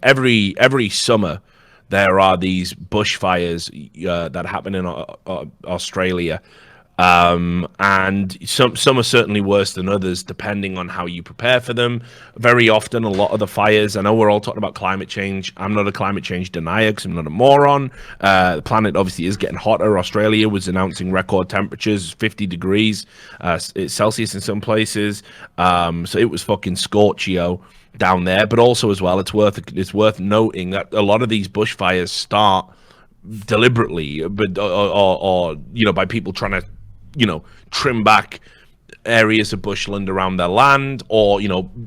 every summer there are these bushfires that happen in Australia. And some are certainly worse than others, depending on how you prepare for them. Very often, a lot of the fires, I know we're all talking about climate change. I'm not a climate change denier because I'm not a moron. The planet obviously is getting hotter. Australia was announcing record temperatures, 50 degrees Celsius in some places. So it was fucking scorchio down there. But also as well, it's worth noting that a lot of these bushfires start deliberately, but or by people trying to trim back areas of bushland around their land, or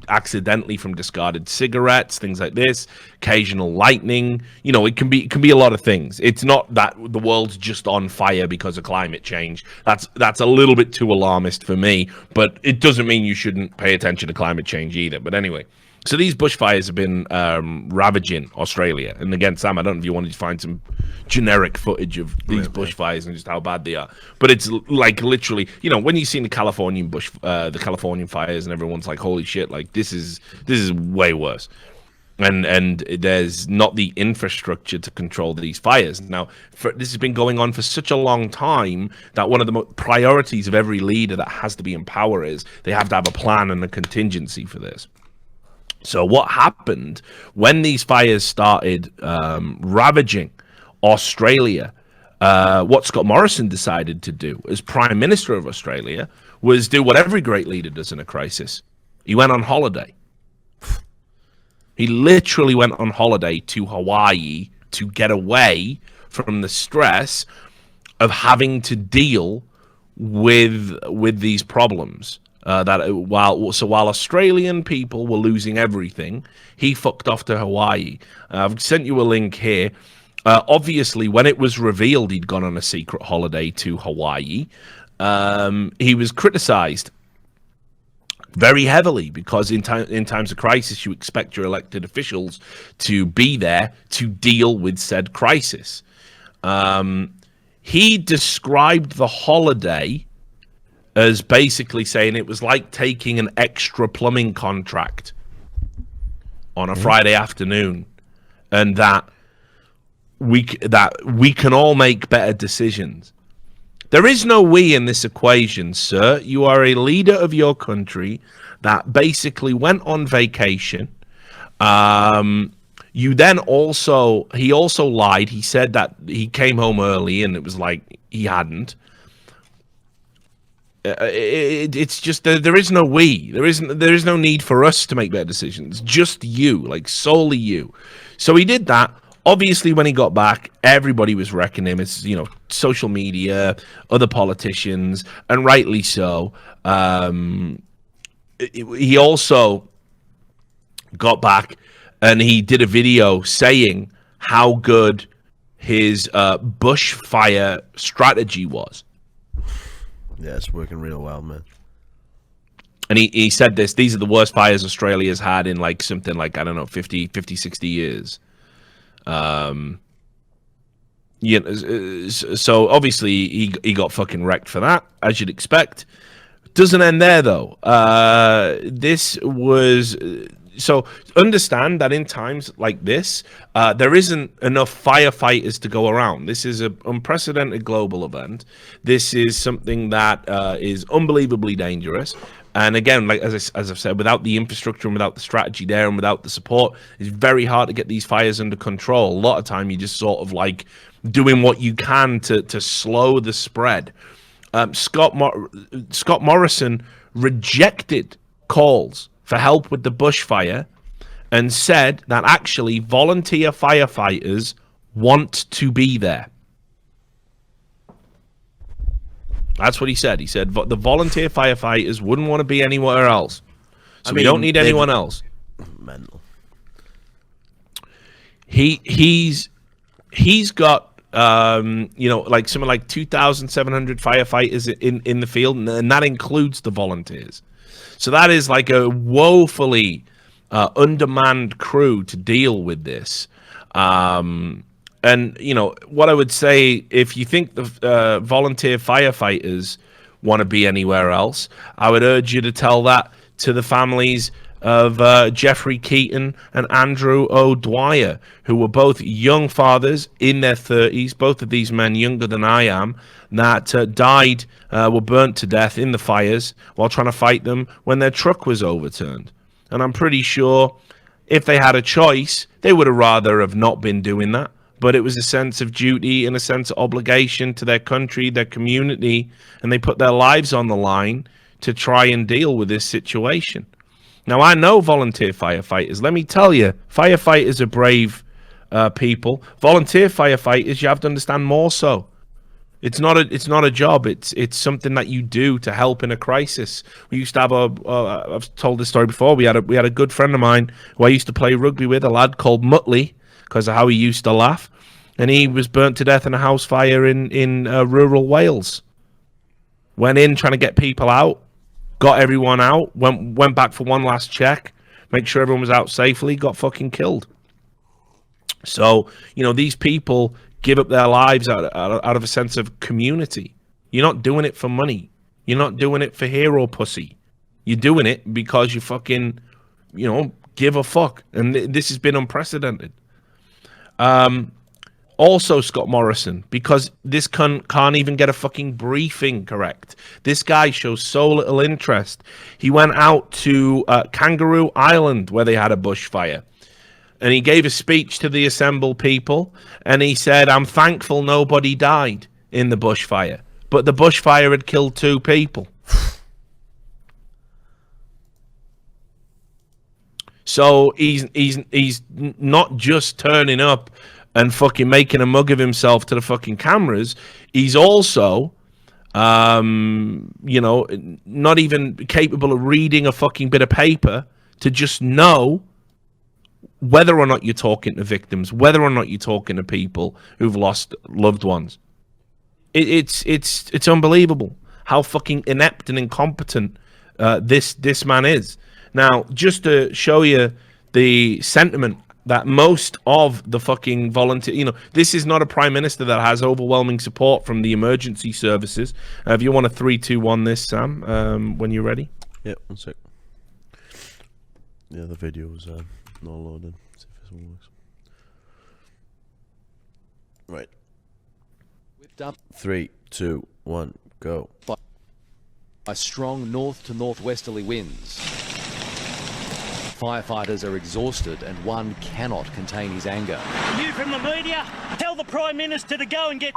accidentally from discarded cigarettes, things like this, occasional lightning. It can be a lot of things. It's not that the world's just on fire because of climate change. That's a little bit too alarmist for me, but it doesn't mean you shouldn't pay attention to climate change either. But anyway, So these bushfires have been ravaging Australia. And again, Sam, I don't know if you wanted to find some generic footage of these bushfires and just how bad they are. But it's like literally, you know, when you see the Californian the Californian fires, and everyone's like, "Holy shit!" Like this is way worse. And there's not the infrastructure to control these fires. Now, this has been going on for such a long time that one of the priorities of every leader that has to be in power is they have to have a plan and a contingency for this. So what happened when these fires started ravaging Australia, what Scott Morrison decided to do as Prime Minister of Australia was do what every great leader does in a crisis. He went on holiday. He literally went on holiday to Hawaii to get away from the stress of having to deal with these problems. While Australian people were losing everything, he fucked off to Hawaii. I've sent you a link here. Obviously, when it was revealed he'd gone on a secret holiday to Hawaii, he was criticized very heavily because in times of crisis, you expect your elected officials to be there to deal with said crisis. He described the holiday as basically saying it was like taking an extra plumbing contract on a Friday afternoon, and that we can all make better decisions. There is no we in this equation, sir. You are a leader of your country that basically went on vacation. He also lied. He said that he came home early, and it was like he hadn't. It's just there is no we. There is no need for us to make better decisions. Just you, like solely you. So he did that. Obviously, when he got back, everybody was wrecking him. It's, you know, social media, other politicians, and rightly so. He also got back and he did a video saying how good his bushfire strategy was. Yeah, it's working real well, man. And he said these are the worst fires Australia's had in like something like, I don't know, 50, 60 years. Yeah, so obviously he got fucking wrecked for that, as you'd expect. Doesn't end there though. This was so understand that in times like this, there isn't enough firefighters to go around. This is an unprecedented global event. This is something that is unbelievably dangerous. And again, like as I've said, without the infrastructure and without the strategy there and without the support, it's very hard to get these fires under control. A lot of time, you just sort of like doing what you can to slow the spread. Scott Morrison rejected calls for help with the bushfire and said that actually volunteer firefighters want to be there. That's what he said. He said the volunteer firefighters wouldn't want to be anywhere else. So we don't need anyone else. Mental. He's got like something like 2,700 firefighters in the field, and that includes the volunteers. So that is like a woefully undermanned crew to deal with this. And, you know, what I would say, if you think the volunteer firefighters want to be anywhere else, I would urge you to tell that to the families of Jeffrey Keaton and Andrew O'Dwyer, who were both young fathers in their 30s, both of these men younger than I am, that were burnt to death in the fires while trying to fight them when their truck was overturned. And I'm pretty sure if they had a choice, they would have rather have not been doing that. But it was a sense of duty and a sense of obligation to their country, their community, and they put their lives on the line to try and deal with this situation. Now, I know volunteer firefighters. Let me tell you, firefighters are brave people. Volunteer firefighters, you have to understand more so. It's not a job. It's something that you do to help in a crisis. We used to have I've told this story before. We had a good friend of mine who I used to play rugby with, a lad called Muttley, because of how he used to laugh, and he was burnt to death in a house fire in rural Wales. Went in trying to get people out, got everyone out, went back for one last check, make sure everyone was out safely, got fucking killed. So, you know, these people give up their lives out of a sense of community. You're not doing it for money. You're not doing it for hero pussy. You're doing it because you fucking, you know, give a fuck. And this has been unprecedented. Also, Scott Morrison, because this can't even get a fucking briefing correct. This guy shows so little interest. He went out to Kangaroo Island where they had a bushfire. And he gave a speech to the assembled people. And he said, I'm thankful nobody died in the bushfire. But the bushfire had killed 2 people. So he's not just turning up and fucking making a mug of himself to the fucking cameras. He's also, you know, not even capable of reading a fucking bit of paper to just know whether or not you're talking to victims, whether or not you're talking to people who've lost loved ones. It's unbelievable how fucking inept and incompetent this man is. Now, just to show you the sentiment that most of the fucking volunteer, you know, this is not a prime minister that has overwhelming support from the emergency services. If you want a 3, 2, 1 this, Sam, when you're ready. Yep, 1 sec. Yeah, the video was not loaded. See if this one works. Right. Whipped up. 3, 2, 1, go. By strong north to northwesterly winds. Firefighters are exhausted and one cannot contain his anger. You from the media, tell the Prime Minister to go and get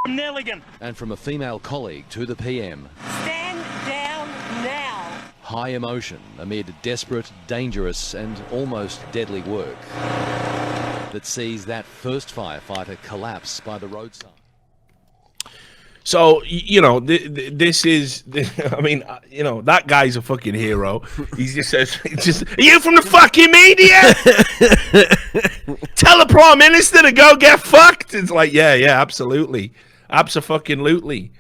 from Nelligan. And from a female colleague to the PM. Stand down now. High emotion amid desperate, dangerous and almost deadly work that sees that first firefighter collapse by the roadside. So, you know, this is, I mean, you know, that guy's a fucking hero. He just says, are you from the fucking media? Tell the Prime Minister to go get fucked. It's like, yeah, absolutely. Abso-fucking-lutely.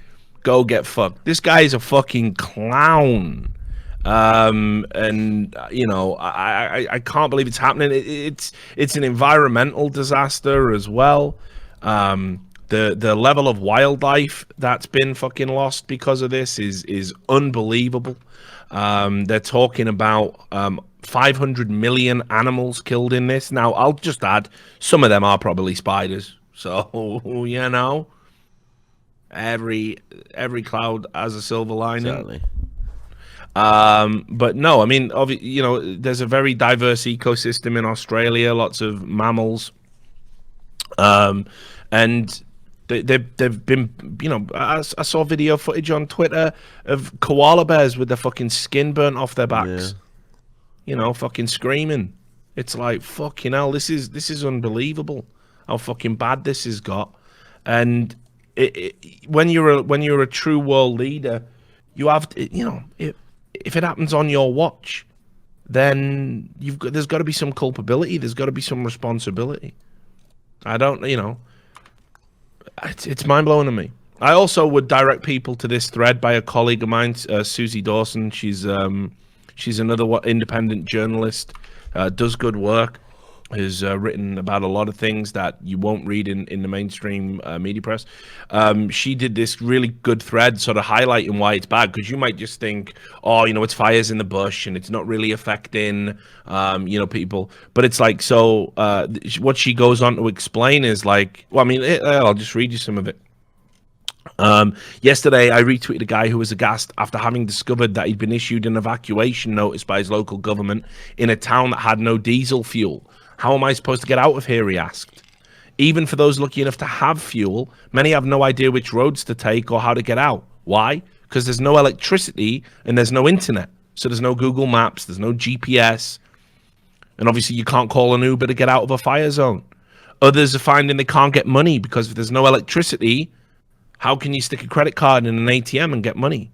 Go get fucked. This guy is a fucking clown. And, you know, I can't believe it's happening. It's an environmental disaster as well. The level of wildlife that's been fucking lost because of this is unbelievable. They're talking about 500 million animals killed in this. Now, I'll just add, some of them are probably spiders. So, you know, every cloud has a silver lining. Exactly. But no, I mean, you know, there's a very diverse ecosystem in Australia, lots of mammals. And they've been, you know, I saw video footage on Twitter of koala bears with their fucking skin burnt off their backs. Yeah. You know, fucking screaming. It's like, fucking hell, this is unbelievable how fucking bad this has got. And when you're a true world leader, you have to, you know, if it happens on your watch, then there's got to be some culpability. There's got to be some responsibility. I don't, you know. It's mind-blowing to me. I also would direct people to this thread by a colleague of mine, Susie Dawson. She's another independent journalist, does good work, has written about a lot of things that you won't read in the mainstream media press. She did this really good thread sort of highlighting why it's bad, because you might just think, oh, you know, it's fires in the bush and it's not really affecting, you know, people. But it's like, so what she goes on to explain is like, well, I mean, I'll just read you some of it. Yesterday, I retweeted a guy who was aghast after having discovered that he'd been issued an evacuation notice by his local government in a town that had no diesel fuel. How am I supposed to get out of here, he asked. Even for those lucky enough to have fuel, many have no idea which roads to take or how to get out. Why? Because there's no electricity and there's no internet. So there's no Google Maps, there's no GPS. And obviously you can't call an Uber to get out of a fire zone. Others are finding they can't get money because if there's no electricity, how can you stick a credit card in an ATM and get money?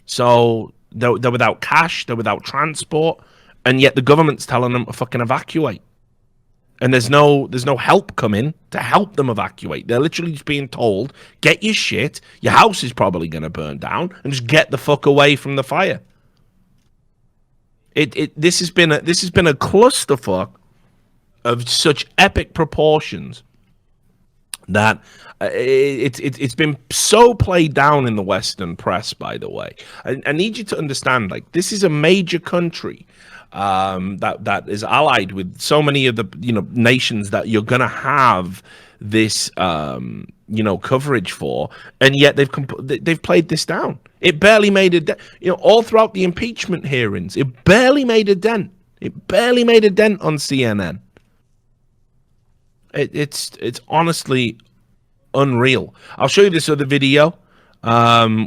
So they're without cash, they're without transport, and yet the government's telling them to fucking evacuate. And there's no help coming to help them evacuate. They're literally just being told, get your shit, your house is probably going to burn down, and just get the fuck away from the fire. This has been a clusterfuck of such epic proportions that it's been so played down in the Western press. By the way, I need you to understand, like, this is a major country that is allied with so many of the nations that you're gonna have this coverage for, and yet they've played this down. It barely made a dent. All throughout the impeachment hearings, it barely made a dent. It barely made a dent on CNN. It's honestly unreal. I'll show you this other video,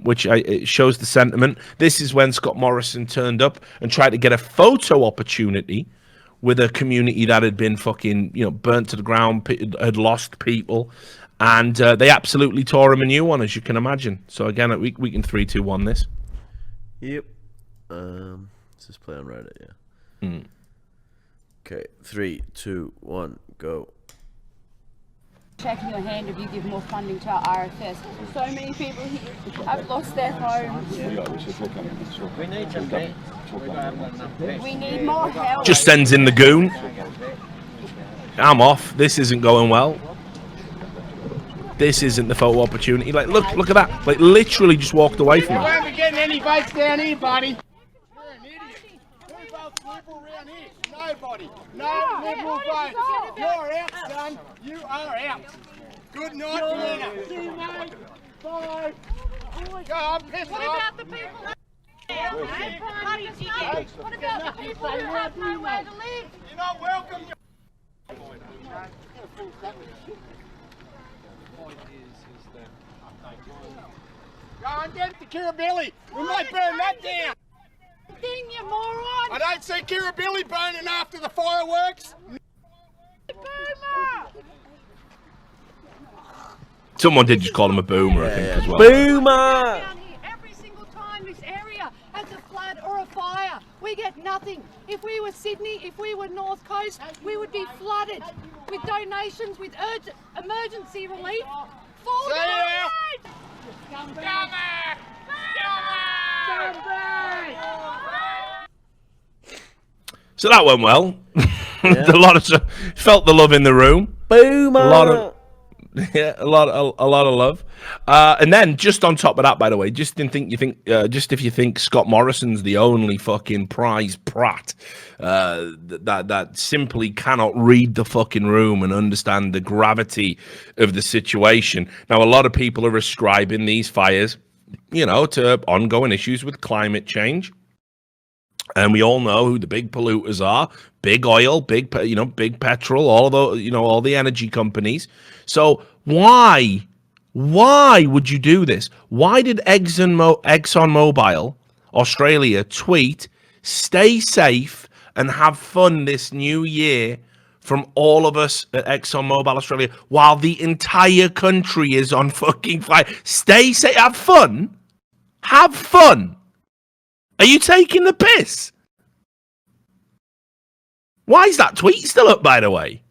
which it shows the sentiment. This is when Scott Morrison turned up and tried to get a photo opportunity with a community that had been fucking, burnt to the ground, had lost people, and they absolutely tore him a new one, as you can imagine. So again, we can 3, 2, 1 this. Yep. This is playing right at you. Okay, 3, 2, 1, go. Shaking your hand if you give more funding to our RFS. So many people here have lost their homes. We need more help. Just sends in the goon. I'm off. This isn't going well. This isn't the photo opportunity. Like, look at that. Like, literally just walked away from it. We won't be getting any votes down here, buddy. You're an idiot. Who votes Liberal around here? Nobody. No Liberal votes. You're out, son. You are out. Good night, Vienna. See you, mate. Bye. Go on, piss What off. about the people? What about the people who have nowhere to live? You're not welcome. Go on, get to Kirribilli. We might burn that down. Thing, you moron! I don't see Kirribilli burning after the fireworks. Boomer! Someone did just call him a boomer, I think, as well. Boomer! Every single time this area has a flood or a fire, we get nothing. If we were Sydney, if we were North Coast, we would be flooded with donations, with emergency relief. For See ya! So that went well. A lot of felt the love in the room. Boomer! A lot of love. And then just on top of that, by the way, just if you think Scott Morrison's the only fucking prize Pratt that simply cannot read the fucking room and understand the gravity of the situation. Now, a lot of people are ascribing these fires, to ongoing issues with climate change. And we all know who the big polluters are: big oil, big petrol, all the energy companies. So why would you do this? Why did ExxonMobil Australia tweet, "Stay safe and have fun this new year," from all of us at ExxonMobil Australia, while the entire country is on fucking fire? Stay safe, have fun. Are you taking the piss? Why is that tweet still up, by the way?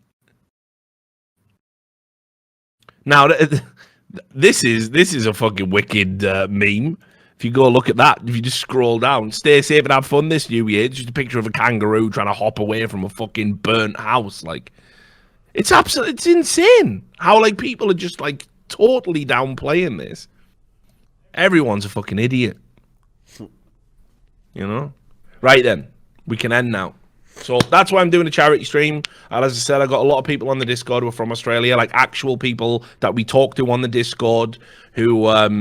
Now, this is a fucking wicked meme. If you go look at that, if you just scroll down, stay safe and have fun this new year. It's just a picture of a kangaroo trying to hop away from a fucking burnt house. Like, it's insane how, like, people are just, like, totally downplaying this. Everyone's a fucking idiot. Right then, we can end now. So that's why I'm doing a charity stream. And as I said, I got a lot of people on the Discord who are from Australia, like actual people that we talk to on the Discord who, have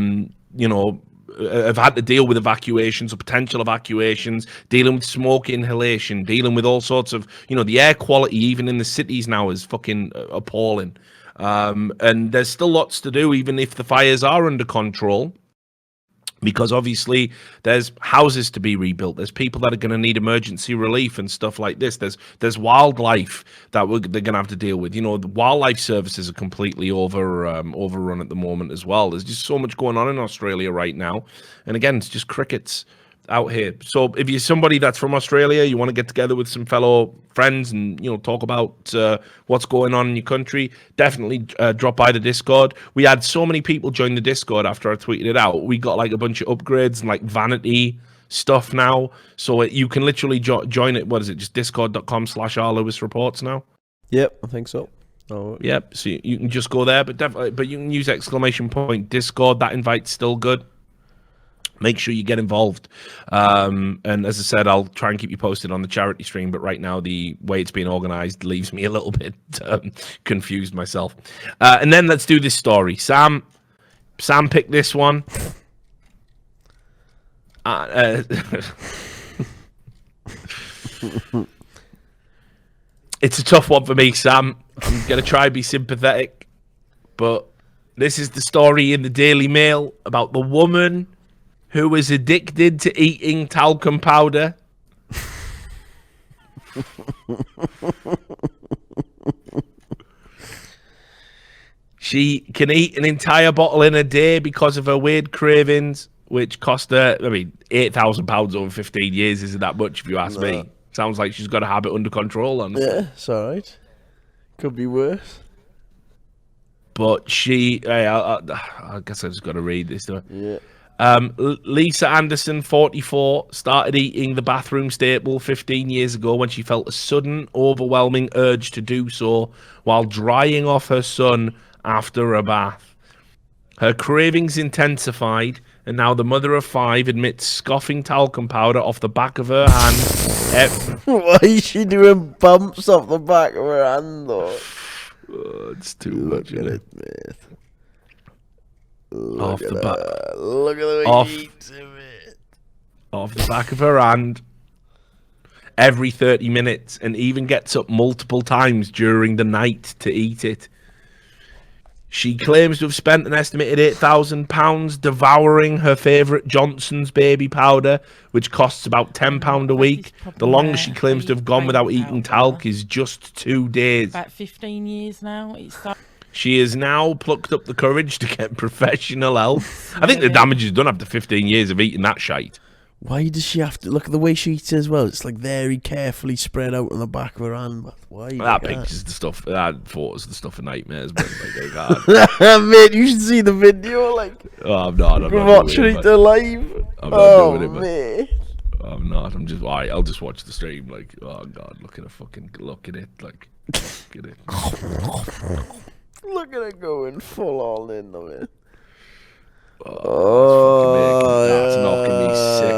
had to deal with evacuations or potential evacuations, dealing with smoke inhalation, dealing with all sorts of, the air quality even in the cities now is fucking appalling. And there's still lots to do, even if the fires are under control. Because obviously there's houses to be rebuilt. There's people that are going to need emergency relief and stuff like this. There's wildlife that they're going to have to deal with. The wildlife services are completely overrun at the moment as well. There's just so much going on in Australia right now. And again, it's just crickets out here. So if you're somebody that's from Australia, you want to get together with some fellow friends and talk about what's going on in your country, definitely drop by the Discord. We had so many people join the Discord after I tweeted it out. We got like a bunch of upgrades and like vanity stuff now. So you can literally join it. What is it? Just discord.com/rlewisreports now. Yep, I think so. Oh. Yep. So you can just go there, but definitely, but you can use !Discord. That invite's still good. Make sure you get involved. And as I said, I'll try and keep you posted on the charity stream. But right now, the way it's being organized leaves me a little bit confused myself. And then let's do this story. Sam picked this one. It's a tough one for me, Sam. I'm going to try and be sympathetic. But this is the story in the Daily Mail about the woman who was addicted to eating talcum powder. She can eat an entire bottle in a day because of her weird cravings, which cost her, I mean, £8,000 over 15 years isn't that much if you ask me. Sounds like she's got a habit under control, honestly. Yeah, it's all right. Could be worse. But I guess I just got to read this. Yeah. Lisa Anderson, 44, started eating the bathroom staple 15 years ago when she felt a sudden, overwhelming urge to do so while drying off her son after a bath. Her cravings intensified, and now the mother of 5 admits scoffing talcum powder off the back of her hand. Why is she doing bumps off the back of her hand, though? Oh, it's too much, isn't it? Mate. Off the back. Look at the way she eats it. Off the back of her hand every 30 minutes, and even gets up multiple times during the night to eat it. She claims to have spent an estimated £8,000 devouring her favourite Johnson's baby powder, which costs about £10 a week. The longest she claims to have gone without eating talc is just 2 days. About 15 years now. She has now plucked up the courage to get professional help. I think the damage is done after 15 years of eating that shite. Why does she have to look at the way she eats as well? It's like very carefully spread out on the back of her hand. Why? That picture's the stuff. That photo's the stuff of nightmares. But like, mate, you should see the video. Like, I'm not. I'm watching it live. I'm not doing it, mate. I'm not. I'm just. Alright, I'll just watch the stream. Like, oh god, look at it. Like, look at it. Look at it going full on in the it. That's knocking me sick.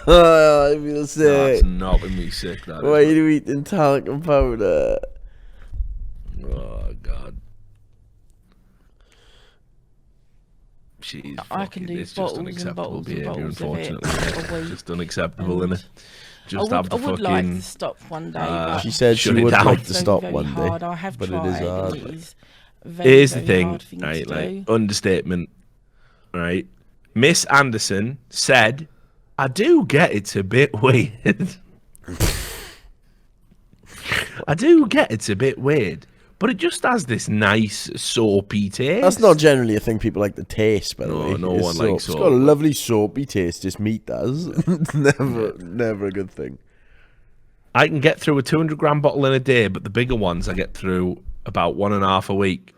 I feel sick. That's knocking me sick. Why are you eating talcum powder? Oh god. I can do bottles and bottles and bottles of it. It's just unacceptable, isn't it? Just I would like to stop one day. She said she would like to stop one day, I have but tried, it is hard. It is here's the thing, right? Like, understatement, right? Miss Anderson said, "I do get it's a bit weird. I do get it's a bit weird, but it just has this nice soapy taste." That's not generally a thing people like to taste, by the way. No one likes soap. It's got a lovely soapy taste, just meat does. Never a good thing. I can get through a 200-gram bottle in a day, but the bigger ones I get through about 1.5 a week.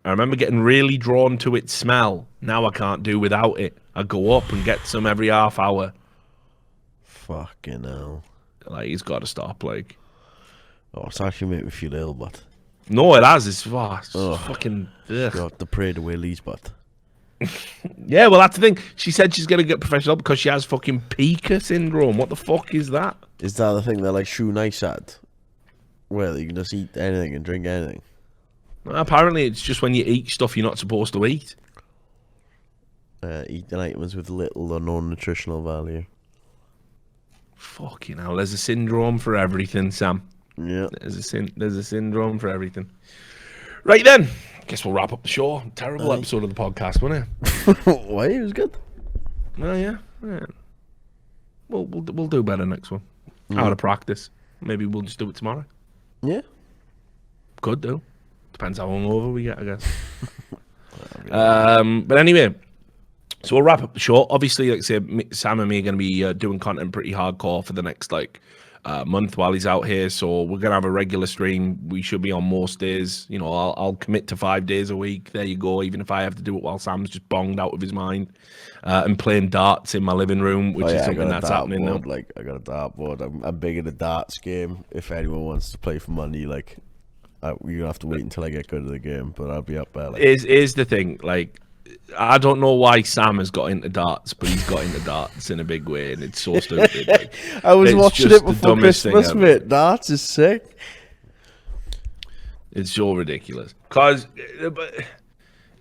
I remember getting really drawn to its smell. Now I can't do without it. I go up and get some every half hour. Fucking hell. Like, he's got to stop, like. Oh, it's actually made me feel ill, but... No, it has. It's fucking... Ugh. Got to pray to Willie's butt. Yeah, well, that's the thing. She said she's going to get professional because she has fucking Pica syndrome. What the fuck is that? Is that the thing they're like shoe nice at? Where you can just eat anything and drink anything? Apparently, it's just when you eat stuff you're not supposed to eat. Eating items with little or no nutritional value. Fucking hell, there's a syndrome for everything, Sam. Yeah. There's a syndrome for everything. Right then, guess we'll wrap up the show. Terrible episode of the podcast, wasn't it? Why? It was good. Oh yeah. We'll do better next one. Out of practice. Maybe we'll just do it tomorrow. Yeah. Could do. Depends how hungover we get, I guess. But anyway, so we'll wrap up the show. Obviously, like I say, Sam and me are going to be doing content pretty hardcore for the next month while he's out here. So we're gonna have a regular stream. We should be on most days. You know, I'll commit to 5 days a week. There you go. Even if I have to do it while Sam's just bonged out of his mind and playing darts in my living room, which is something that's happening now. Like, I got a dartboard. I'm big in the darts game. If anyone wants to play for money, like, you're gonna have to wait until I get good at the game. But I'll be up there. Like, is the thing, like, I don't know why Sam has got into darts, but he's got into darts in a big way, and it's so stupid. Like, I was watching it before Christmas, mate. Darts is sick. It's so ridiculous. Because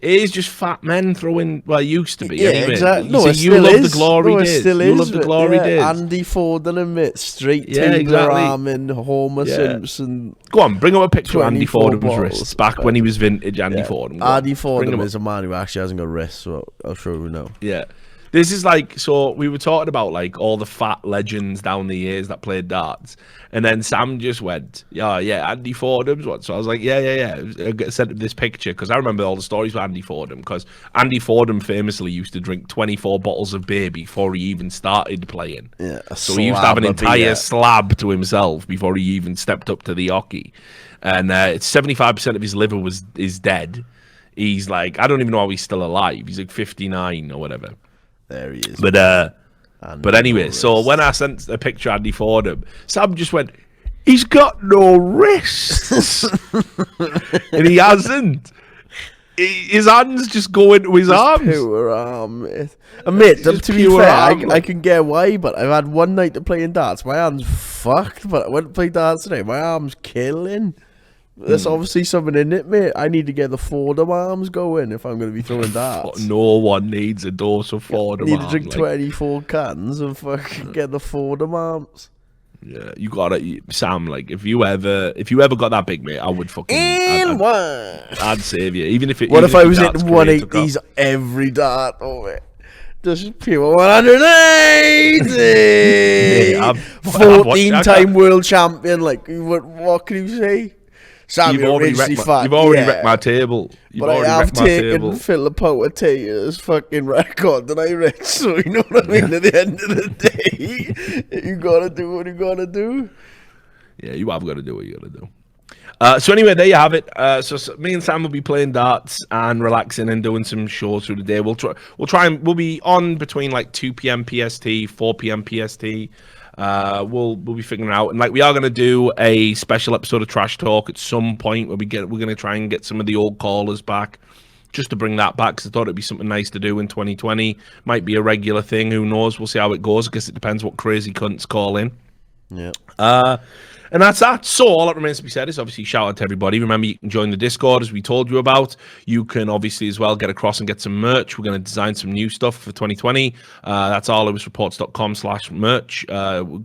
it is just fat men throwing, well, it used to be. Yeah, anyway. exactly. No, it you still love is. the glory no, it days. still you is. love the glory days. Andy Forden and mate, straight arming, Homer Simpson. Go on, bring up a picture of Andy Fordham's balls. wrists back when he was vintage Andy Fordham. Andy Fordham is a man who actually hasn't got wrists, so I'll show you now. Yeah. This is like, so we were talking about like all the fat legends down the years that played darts, and then Sam just went, yeah, Andy Fordham's what? So I was like, yeah. I sent him this picture because I remember all the stories with Andy Fordham, because Andy Fordham famously used to drink 24 bottles of beer before he even started playing. Yeah, so he used to have an entire slab to himself before he even stepped up to the hockey, and 75% of his liver is dead. He's like, I don't even know how he's still alive. He's like 59 or whatever. There he is. But anyway, so when I sent a picture of Andy Fordham, Sam just went, he's got no wrists. And he hasn't. His hands just go into his arms. Pure arm, mate. And mate, to be fair, I can get why, but I've had one night of playing darts. My arm's fucked, but I went to play darts today. My arm's killing. There's obviously something in it, mate. I need to get the Fordham arms going if I'm going to be throwing darts. No one needs a dose of Fordham arms. I need to drink 24 cans and fucking get the Fordham arms. Yeah, you got it, Sam. Like, if you ever got that big, mate, I would fucking. I'd save you, even if it. What if I was hitting 180s every dart? Oh, mate. Just pure 180. 14-time world champion. Like, what can you say? Sam, you've already wrecked my table. But I have taken Philip Potato's fucking record that I read, so you know what I mean? At the end of the day, you gotta do what you gotta do. Yeah, you have got to do what you gotta do. So anyway, there you have it. So me and Sam will be playing darts and relaxing and doing some shows through the day. We'll be on between like 2 p.m. PST, 4 p.m. PST. We'll be figuring it out, and like we are going to do a special episode of Trash Talk at some point where we're going to try and get some of the old callers back, just to bring that back, because I thought it'd be something nice to do in 2020. Might be a regular thing, who knows? We'll see how it goes. I guess it depends what crazy cunts call in. Yeah. And that's that. So all that remains to be said is obviously shout out to everybody. Remember, you can join the Discord as we told you about. You can obviously as well get across and get some merch. We're going to design some new stuff for 2020. That's alllewisreports.com/merch.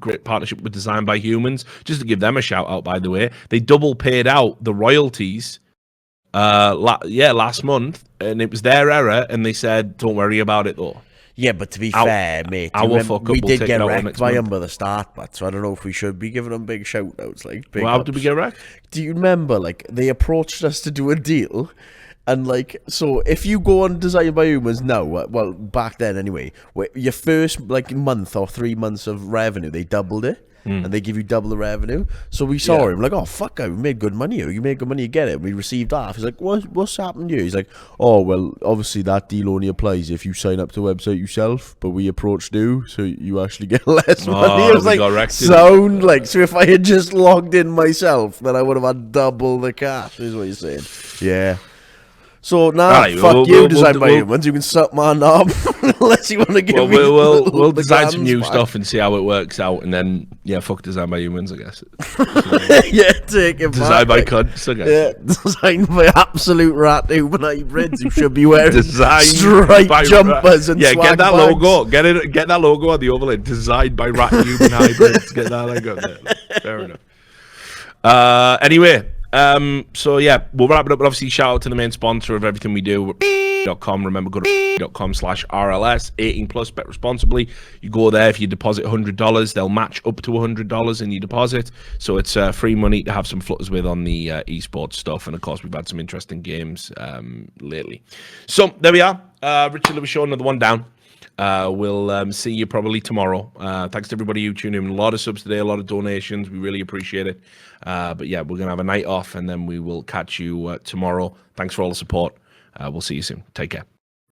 Great partnership with Design by Humans. Just to give them a shout out, by the way, they double paid out the royalties last month, and it was their error, and they said don't worry about it though. Yeah, but to be fair, mate, we did get wrecked by them by the start, but so I don't know if we should be giving them big shout-outs. Like, big how did we get wrecked? Do you remember, like, they approached us to do a deal, and, like, so if you go on Design by Humans now, well, back then anyway, your first, like, month or 3 months of revenue, they doubled it. And they give you double the revenue. So we saw him like, oh fuck, we made good money here. You made good money, you get it. We received half. He's like, what's happened here? He's like, oh well, obviously that deal only applies if you sign up to the website yourself, but we approached you, so you actually get less money. I was like, sound like, so if I had just logged in myself, then I would have had double the cash, is what you're saying. Yeah. So now, fuck you, Design by Humans. You can suck my knob unless you want to give me. We'll design some new stuff and see how it works out, and then fuck Design by Humans, I guess. Yeah, take it. Design by cunts, I guess. Yeah, designed by absolute rat human hybrids who should be wearing striped jumpers and get that bags. logo. Get that logo on the overlay. Designed by rat human hybrids. Get that logo there. Fair enough. Anyway. So yeah, we'll wrap it up, but obviously shout out to the main sponsor of everything we do, .com. Remember, go to .com/RLS, 18+, bet responsibly. You go there, if you deposit $100, they'll match up to $100 in your deposit, so it's free money to have some flutters with on the esports stuff, and of course we've had some interesting games lately. So there we are. Richard Lewis Show, another one down. We'll see you probably tomorrow. Thanks to everybody who tuned in. A lot of subs today, a lot of donations. We really appreciate it. But yeah, we're going to have a night off, and then we will catch you tomorrow. Thanks for all the support. We'll see you soon. Take care.